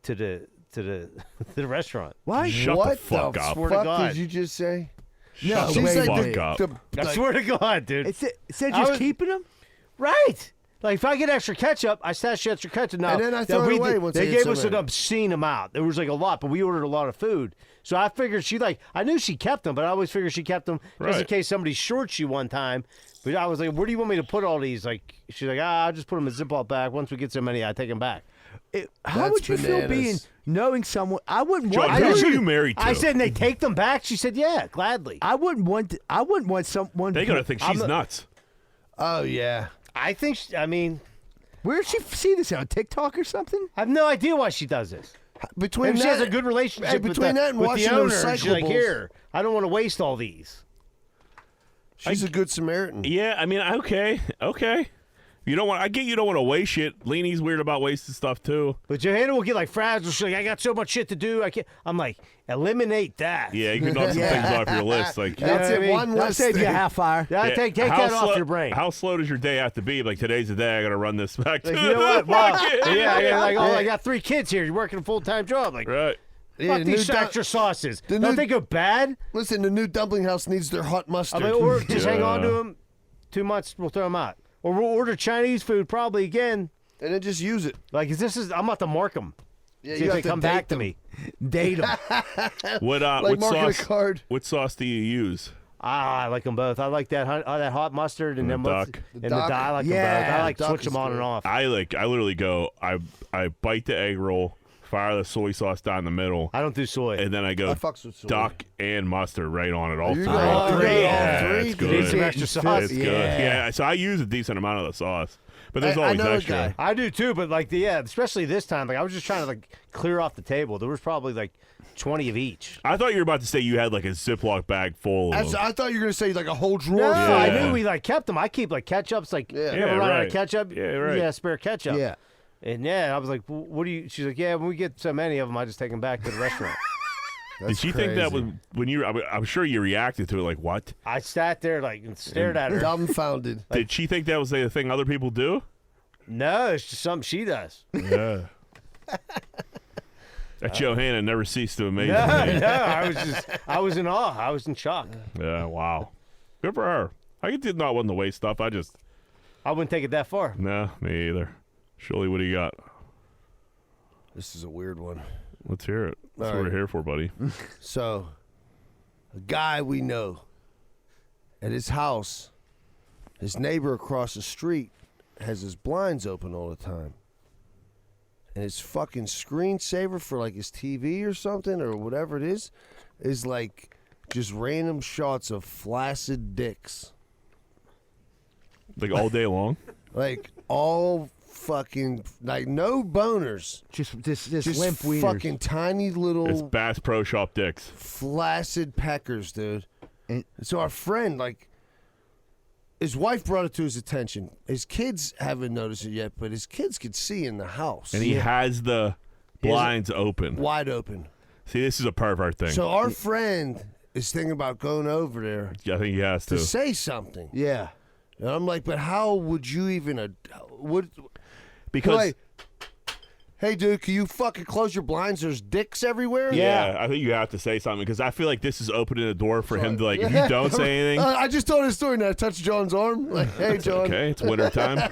to the restaurant. Why? Shut what the fuck up. Swear to God. did you just say? No, Shut She's wait, the like fuck up. I swear to God, dude. It said I just was- keeping them? Right. Like if I get extra ketchup, I stash the extra ketchup. Now, And then I that throw it we away did- once they I get gave so us an many. obscene amount. There was like a lot, but we ordered a lot of food. So I figured I knew she kept them, but I always figured she kept them just in Right. case somebody shorts you one time. But I was like, where do you want me to put all these? Like, she's like, I'll just put them in a Ziploc bag. Once we get so many, I take them back. How That's would you feel bananas. being knowing someone? I wouldn't John, want. who I, are you married to? I said, and they take them back? She said, yeah, gladly. I wouldn't want someone. They gotta think she's nuts. Oh yeah. I think, Where did she see this on TikTok or something? I have no idea why she does this. Between Maybe she that, has a good relationship hey, with between the, that and with watching the owner. those She's like, recyclables. here, I don't want to waste all these. She's a good Samaritan. Yeah, I mean, okay. You don't want. I get you don't want to waste shit. Leanie's weird about wasting stuff too. But Johanna will get like frazzled. She's like, I got so much shit to do. I can't. I'm like, eliminate that. Yeah, you can knock some things off your list. Like, That's know what I it. mean? One I'll less save you a thing. half hour. Yeah, yeah, take how that off your brain. How slow does your day have to be? Like today's the day I got to run this back. Like, to you know what? Wow. fucking- Yeah, like, oh, I got 3 kids here. You're working a full-time job. Like, Right. Yeah, fuck the these new extra sauces. the Don't new- they go bad? Listen, the new dumpling house needs their hot I mustard. mean, or just hang on to Yeah. them. 2 months, we'll throw them out. Or we'll order Chinese food probably again. and then just use it. Like, I'm about to mark them. Yeah, See you if have they to come date back them. to me. Date them. What Like what marking a sauce? card. What sauce do you use? I like them both. I like that hot mustard and The then duck. and the duck. duck. I like them Yeah, both. I like duck switch is them on and good. off. I literally go. I bite the egg roll, fire the soy sauce down the middle, I don't do soy. and then I go I fucks with soy. duck and mustard right on it. All You three. go all Oh, three, yeah. all three. It's You good. need some extra sauce. It's good. Yeah. So I use a decent amount of the sauce, but there's I always know a extra. guy. I do too, but like especially this time, like I was just trying to like clear off the table. There was probably like 20 of each. I thought you were about to say you had like a Ziploc bag full of. I thought you were gonna say like a whole drawer. No, full. I Yeah. knew we like kept them. I keep like ketchups, like Yeah. you ever Yeah, run out right. of ketchup. Yeah, right. Yeah, spare ketchup. Yeah. And I was like, what do you? She's like, yeah, when we get so many of them, I just take them back to the restaurant. Did she think that was when you? I'm sure you reacted to it like what? I sat there like and stared at her. Dumbfounded. Did she think that was the thing other people do? No, it's just something she does. Yeah. That Johanna never ceased to amaze No, me. I was in awe. I was in shock. Yeah, wow. Good for her. I did not want to waste stuff. I wouldn't take it that far. no, me either. Shirley, what do you got? This is a weird one. Let's hear it. That's All what right. we're here for, buddy. So, a guy we know at his house, his neighbor across the street has his blinds open all the time. And his fucking screensaver for like his TV or something or whatever it is like just random shots of flaccid dicks. Like all day long. Like all fucking, like no boners. Just Just limp wieners. fucking tiny It's little Bass Pro Shop dicks. flaccid peckers, dude. And- So our friend, like, his wife brought it to his attention. His kids haven't noticed it yet, but his kids could see in the house. And he has the blinds open. Wide open. See, this is a pervert thing. So our friend is thinking about going over there I think he has to to. say something. Yeah. And I'm like, but how would you even Because like, hey, dude, can you fucking close your blinds? There's dicks everywhere. yeah, I think you have to say something because I feel like this is opening the door for him to like. If you don't say anything, I just told his story and I touched John's arm. Like, hey, John. okay, it's winter time.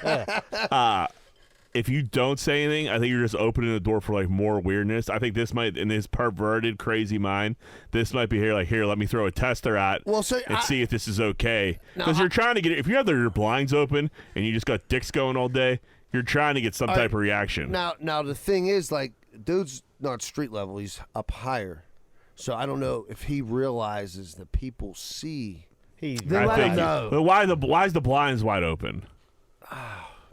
If you don't say anything, I think you're just opening the door for like more weirdness. I think this might, in his perverted, crazy mind, this might be here. Like, here, let me throw a tester at Well, so and see if this is okay. Now, Because you're trying to get. If you have your blinds open and you just got dicks going all day, you're trying to get some type of reaction. Now the thing is, like, dude's not street level; he's up higher. So I don't know if he realizes that people see. He Then let him know. But why is the blinds wide open?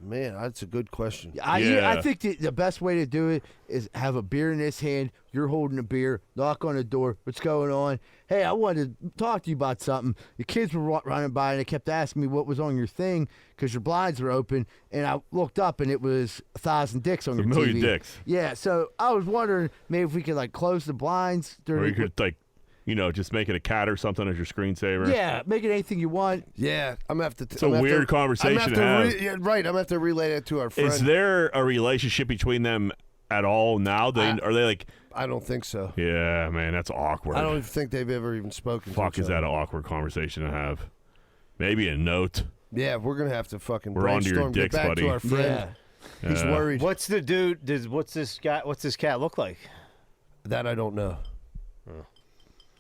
Man, that's a good question. I think the best way to do it is have a beer in this hand. You're holding a beer. Knock on the door. What's going on? Hey, I wanted to talk to you about something. The kids were running by and they kept asking me what was on your thing because your blinds were open. And I looked up and it was 1,000 dicks on your TV. 1,000,000 dicks. Yeah, so I was wondering maybe if we could like close the blinds. Or you could like, just make it a cat or something as your screensaver. Yeah, make it anything you want. Yeah, I'm gonna have to. It's a weird conversation to have. Right, I'm gonna have to relay that to our friend. Is there a relationship between them at all now? Are they like? I don't think so. Yeah, man, that's awkward. I don't even think they've ever even spoken. Fuck, to each is that other. an awkward conversation to have? Maybe a note. Yeah, we're gonna have to fucking We're onto your brainstorm. Get dicks, back buddy. to our friend. Yeah. He's worried. What's the dude? What's this cat look like? That I don't know.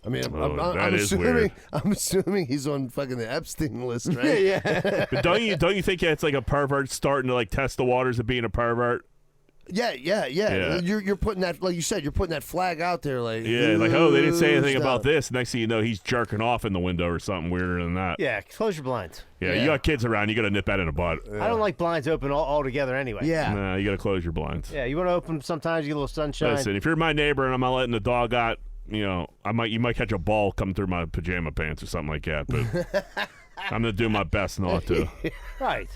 I mean, that I'm is assuming. weird. I'm assuming he's on fucking the Epstein list, right? Yeah. But don't you think it's like a pervert starting to like test the waters of being a pervert? Yeah. You're putting that, like you said, you're putting that flag out there, like Yeah, like they didn't say anything stop. about this. Next thing you know, he's jerking off in the window or something weirder than that. Yeah, close your blinds. Yeah, you got kids around, you got to nip that in the butt. I don't like blinds open all together anyway. Yeah. Nah, you got to close your blinds. Yeah, you want to open sometimes, you get a little sunshine. Listen, if you're my neighbor and I'm not letting the dog out, you might catch a ball coming through my pajama pants or something like that. But I'm gonna do my best not to. Right.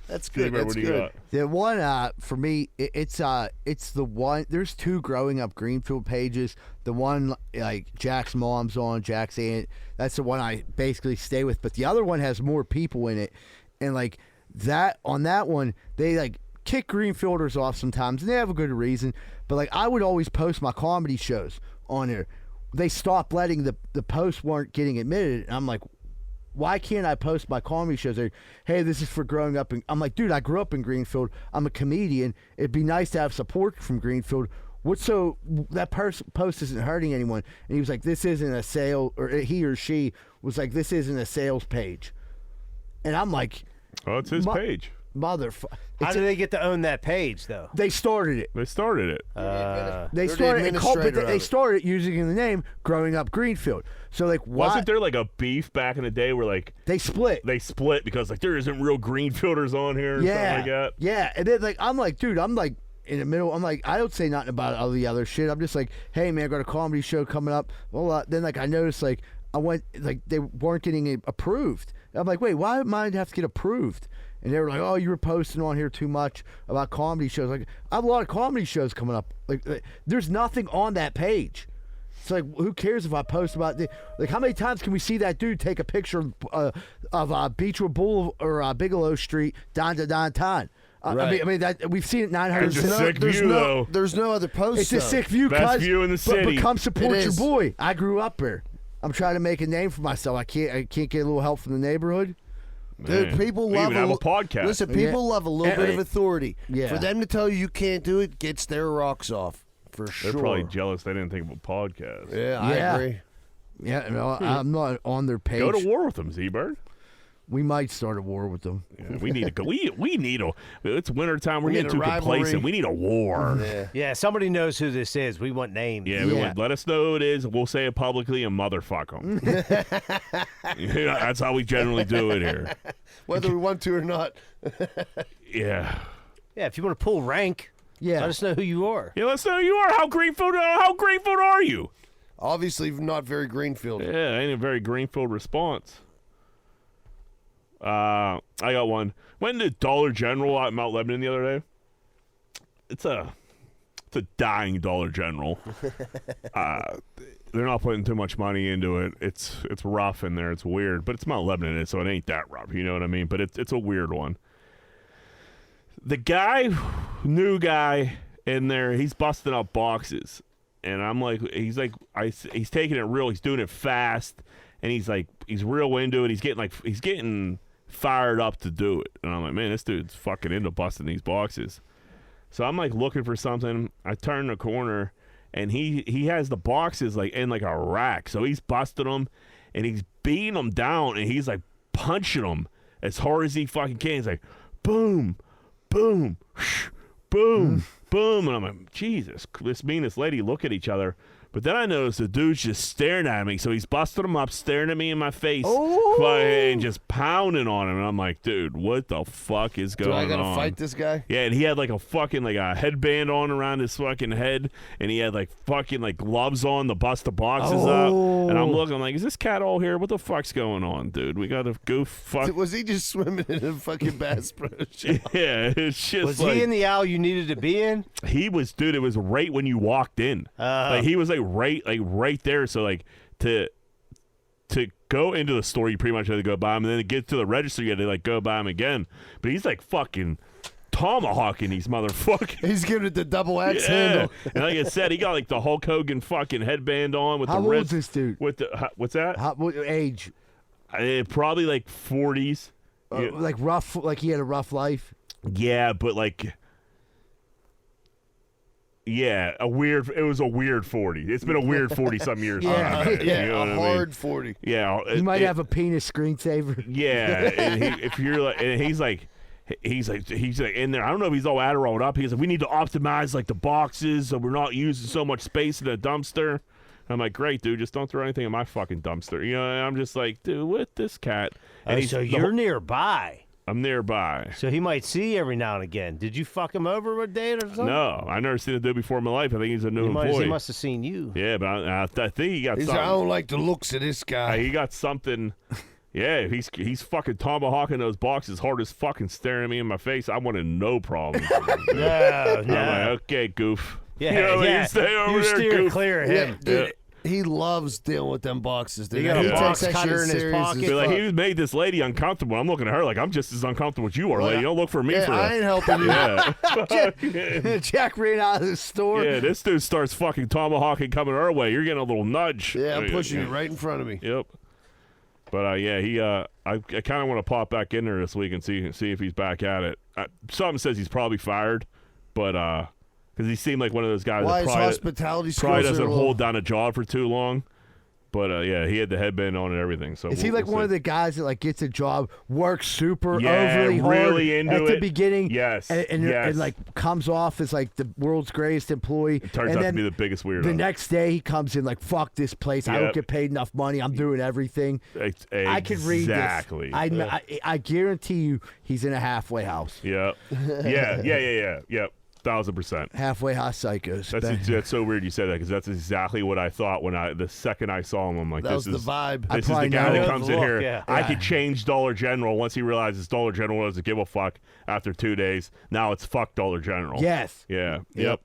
That's good. Neighbor, That's what do you good. got? The one for me, it's the one. There's two Growing Up Greenfield pages. The one like Jack's mom's on, Jack's aunt. That's the one I basically stay with. But the other one has more people in it, and like that on that one, they like kick Greenfielders off sometimes, and they have a good reason. But like I would always post my comedy shows on there. They stopped letting the posts weren't getting admitted, and I'm like, why can't I post my comedy shows? Like, hey, this is for growing up. I'm like, dude, I grew up in Greenfield. I'm a comedian. It'd be nice to have support from Greenfield. That post isn't hurting anyone. And he was like, this isn't a sale, or he or she was like, this isn't a sales page. And I'm like, oh, it's his page. Motherfucker. How do they get to own that page, though? They started it. They started it. They started using the name Growing Up Greenfield. So like, why Wasn't there like a beef back in the day where like they split? They split because like there isn't real Greenfielders on here or something like that. Yeah, and then like I'm like, dude, I'm like in the middle. I'm like, I don't say nothing about all the other shit. I'm just like, hey man, I got a comedy show coming up. Well, then like I noticed like I went like they weren't getting it approved. I'm like, wait, why did mine have to get approved? And they were like, oh, you were posting on here too much about comedy shows. Like, I have a lot of comedy shows coming up. Like there's nothing on that page. It's like, who cares if I post about like how many times can we see that dude take a picture of Beechwood Boulevard or Bigelow Street down to downtown? Right. I mean that we've seen it 900. It's a sick view, though. There's no other post. It's a sick view. Best view in the city. But come support It your is. boy. I grew up here. I'm trying to make a name for myself. I can't get a little help from the neighborhood. Dude, Man, people we love even have a podcast. Listen, people Yeah. love a little bit of authority. Yeah. For them to tell you can't do it gets their rocks off for They're sure. probably jealous they didn't think of a podcast. Yeah, I Yeah. agree. Yeah, no, I'm not on their page. Go to war with them, Z-Bird. We might start a war with them. Yeah, we need to go. We need a. It's wintertime. We're We need getting too a rivalry. complacent. We need a war. Yeah, somebody knows who this is. We want names. Yeah, we would let us know who it is. We'll say it publicly and motherfuck them. Yeah, that's how we generally do it here. Whether we want to or not. Yeah. Yeah, if you want to pull rank, Yeah. let us know who you are. Yeah, let's know who you are. How Greenfield are you? Obviously not very Greenfield. Yeah, ain't a very Greenfield response. I got one. Went to Dollar General out in Mount Lebanon the other day. It's a dying Dollar General. They're not putting too much money into it. It's rough in there. It's weird, but it's Mount Lebanon, so it ain't that rough. You know what I mean? But it's a weird one. The new guy in there, he's busting up boxes, and I'm like, he's taking it real. He's doing it fast, and he's real into it. He's getting fired up to do it, and I'm like, man, this dude's fucking into busting these boxes. So I'm like looking for something. I turn the corner, and he has the boxes like in like a rack. So he's busting them, and he's beating them down, and he's like punching them as hard as he fucking can. He's like, boom, boom, boom, boom, and I'm like, Jesus, this me and this lady look at each other. But then I noticed the dude's just staring at me. So he's busting him up, staring at me in my face, Oh. and just pounding on him. And I'm like, dude, what the fuck is going on? Do I gotta fight this guy? Yeah, and he had like a fucking like a headband on around his fucking head, and he had like fucking like gloves on to bust the boxes up. And I'm looking, I'm like, is this cat all here? What the fuck's going on, dude? We got to goof. Fuck. Was he just swimming in a fucking Bass Pro Shop? Yeah, it's just Was like, he in the aisle you needed to be in? He was, dude. It was right when you walked in. Like he was like right there. So like to go into the store, you pretty much had to go by him, and then to get to the register, you had to like go by him again. But he's like fucking tomahawking these motherfuckers. He's giving it the double axe handle. And like I said, he got like the Hulk Hogan fucking headband on with How the old wrist. is this dude? With the what's that? What age? Probably like 40s. Yeah. Like rough, like he had a rough life. Yeah, but like, yeah, it was a weird 40. It's been a weird 40 some years. Yeah. Yeah, You know what I a mean? hard 40. Yeah, He might have a penis screensaver. Yeah, and if you're like, and he's like in there. I don't know if he's all Adderalled up. He's like, we need to optimize like the boxes so we're not using so much space in the dumpster. I'm like, great, dude, just don't throw anything in my fucking dumpster. You know, and I'm just like, dude, what this cat? And So you're nearby. I'm nearby. So he might see you every now and again. Did you fuck him over a date or something? No, I never seen a dude before in my life. I think he's a new employee. He must have seen you. Yeah, but I think he got He's something. like, I don't like the looks of this guy. He got something. Yeah, he's fucking tomahawking those boxes hard as fucking staring at me in my face. I wanted no problem. No. I'm like, okay, goof. Yeah, You know, yeah. You stay over You there, steer goof. clear of Yeah, him. dude, he loves dealing with them boxes. Dude. He got a takes box that cutter shit in his serious as pocket. Be like, fuck. he made this lady uncomfortable. I'm looking at her like I'm just as uncomfortable as you are, lady. Don't look for me Yeah, for I ain't helping you. Yeah. Jack ran out of the store. Yeah, this dude starts fucking tomahawking coming our way. You're getting a little nudge. Yeah, I'm pushing you right in front of me. Yep. But yeah, I kind of want to pop back in there this week and see if he's back at it. Something says he's probably fired, but because he seemed like one of those guys Why that his hospitality probably skills are doesn't a little- hold down a job for too long. But yeah, he had the headband on and everything. So Is he like one of the guys that like gets a job, works super Yeah, overly hard really into at the it. beginning, Yes, and yes. like comes off as like the world's greatest employee. It turns and out then to be the biggest weirdo. The next day he comes in like, fuck this place. I don't Yep. get paid enough money. I'm doing everything. I could read this. Exactly. I guarantee you he's in a halfway house. Yep. Yeah. Yep. 1,000%. Halfway house psychos. That's so weird you said that because that's exactly what I thought when the second I saw him. I'm like, That was the vibe. This is the guy that comes in here. Yeah. I could change Dollar General once he realizes Dollar General doesn't give a fuck after 2 days. Now it's fuck Dollar General. Yes. Yeah. Yep.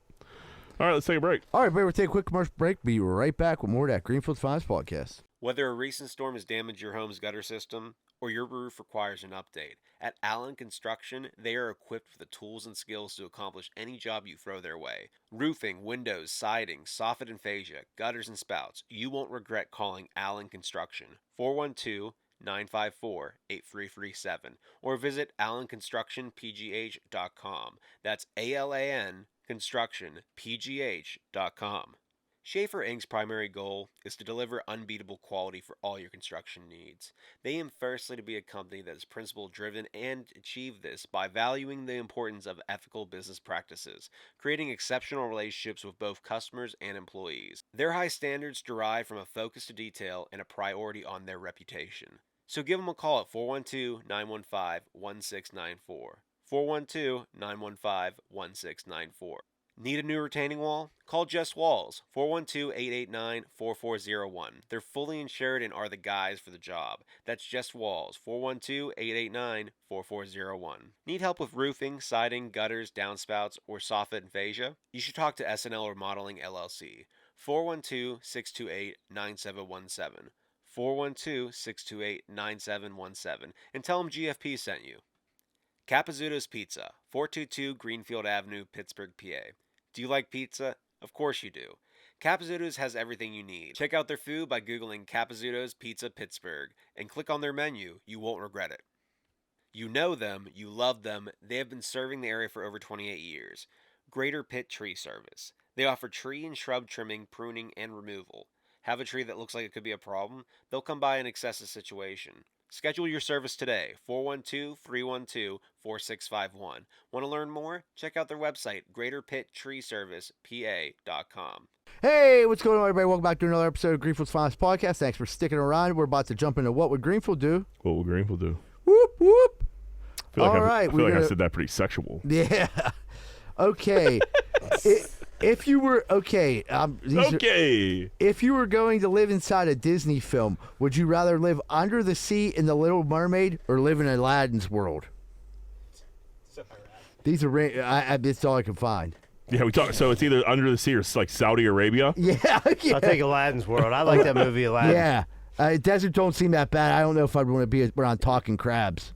All right, let's take a break. All right, we'll take a quick commercial break. Be right back with more of that Greenfield's Finest podcast. Whether a recent storm has damaged your home's gutter system or your roof requires an update, at Allen Construction, they are equipped with the tools and skills to accomplish any job you throw their way. Roofing, windows, siding, soffit and fascia, gutters and spouts. You won't regret calling Allen Construction. 412-954-8337 or visit allenconstructionpgh.com. That's ALAN constructionpgh.com. Schaefer Inc.'s primary goal is to deliver unbeatable quality for all your construction needs. They aim firstly to be a company that is principle-driven and achieve this by valuing the importance of ethical business practices, creating exceptional relationships with both customers and employees. Their high standards derive from a focus to detail and a priority on their reputation. So give them a call at 412-915-1694. 412-915-1694. Need a new retaining wall? Call Just Walls, 412-889-4401. They're fully insured and are the guys for the job. That's Just Walls, 412-889-4401. Need help with roofing, siding, gutters, downspouts, or soffit and fascia? You should talk to SNL Remodeling LLC, 412-628-9717. 412-628-9717, and tell them GFP sent you. Capizzuto's Pizza, 422 Greenfield Avenue, Pittsburgh, PA. Do you like pizza? Of course you do. Capizzuto's has everything you need. Check out their food by Googling Capizzuto's Pizza Pittsburgh and click on their menu. You won't regret it. You know them, you love them. They have been serving the area for over 28 years. Greater Pitt Tree Service. They offer tree and shrub trimming, pruning, and removal. have a tree that looks like it could be a problem, they'll come by and assess the situation. Schedule your service today, 412-312-4651. Want to learn more? Check out their website, greaterpitttreeservicepa.com. Hey, what's going on, everybody? Welcome back to another episode of Greenfield's Finest Podcast. Thanks for sticking around. We're about to jump into What Would Greenfield Do? What will Greenfield do? Whoop, whoop. I feel like I said that pretty sexual. Yeah. Okay. If you were if you were going to live inside a Disney film, would you rather live under the sea in The Little Mermaid or live in Aladdin's world? These are it's all I can find. Yeah, we talk. So it's either under the sea or like Saudi Arabia. Yeah. I'll take Aladdin's World. I like that movie, Aladdin. Yeah. Desert don't seem that bad. I don't know if I'd want to be around talking crabs.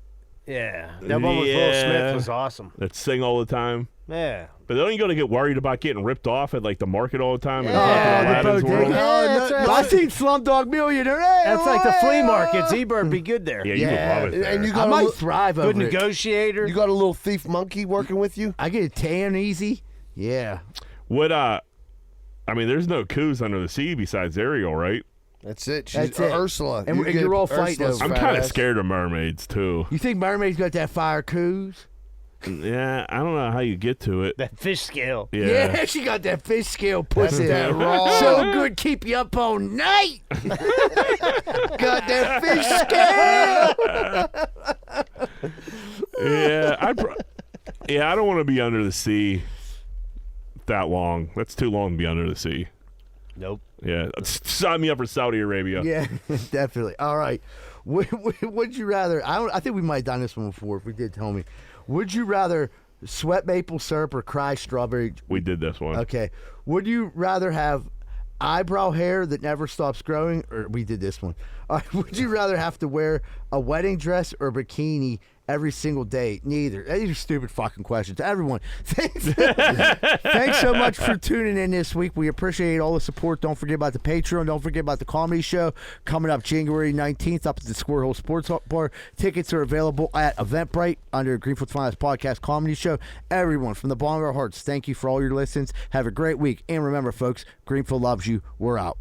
Yeah. That one with Will Smith was awesome. That sing all the time. Yeah. But don't you got to get worried about getting ripped off at like the market all the time? Yeah, Aladdin's world? I've seen Slumdog Millionaire. That's like the flea market. Z-Bird be good there. Yeah, you would love it there. And you I got might thrive over good it. negotiator. You got a little thief monkey working with you? I get a tan easy. Yeah. What? I mean, there's no coups under the sea besides Ariel, right? That's it. She's That's it. Ursula. And You you're get all fighting Ursula's over I'm fat kind of ass. scared of mermaids too. You think mermaids got that fire coos? Yeah, I don't know how you get to it. That fish scale. Yeah. She got that fish scale pussy. that raw. So good, keep you up all night. Got that fish scale. Yeah, I don't want to be under the sea that long. That's too long to be under the sea. Nope. Yeah, sign me up for Saudi Arabia. Yeah, definitely. All right. Would you rather? I think we might have done this one before. If we did, tell me. Would you rather sweat maple syrup or cry strawberry? We did this one. Okay. Would you rather have eyebrow hair that never stops growing, or we did this one? All right, would you rather have to wear a wedding dress or bikini every single day? Neither. These are stupid fucking questions. Everyone, thanks so much for tuning in this week. We appreciate all the support. Don't forget about the Patreon. Don't forget about the comedy show coming up January 19th up at the Square Hole Sports Bar. Tickets are available at Eventbrite under Greenfield's Finest Podcast Comedy Show. Everyone, from the bottom of our hearts, thank you for all your listens. Have a great week. And remember, folks, Greenfield loves you. We're out.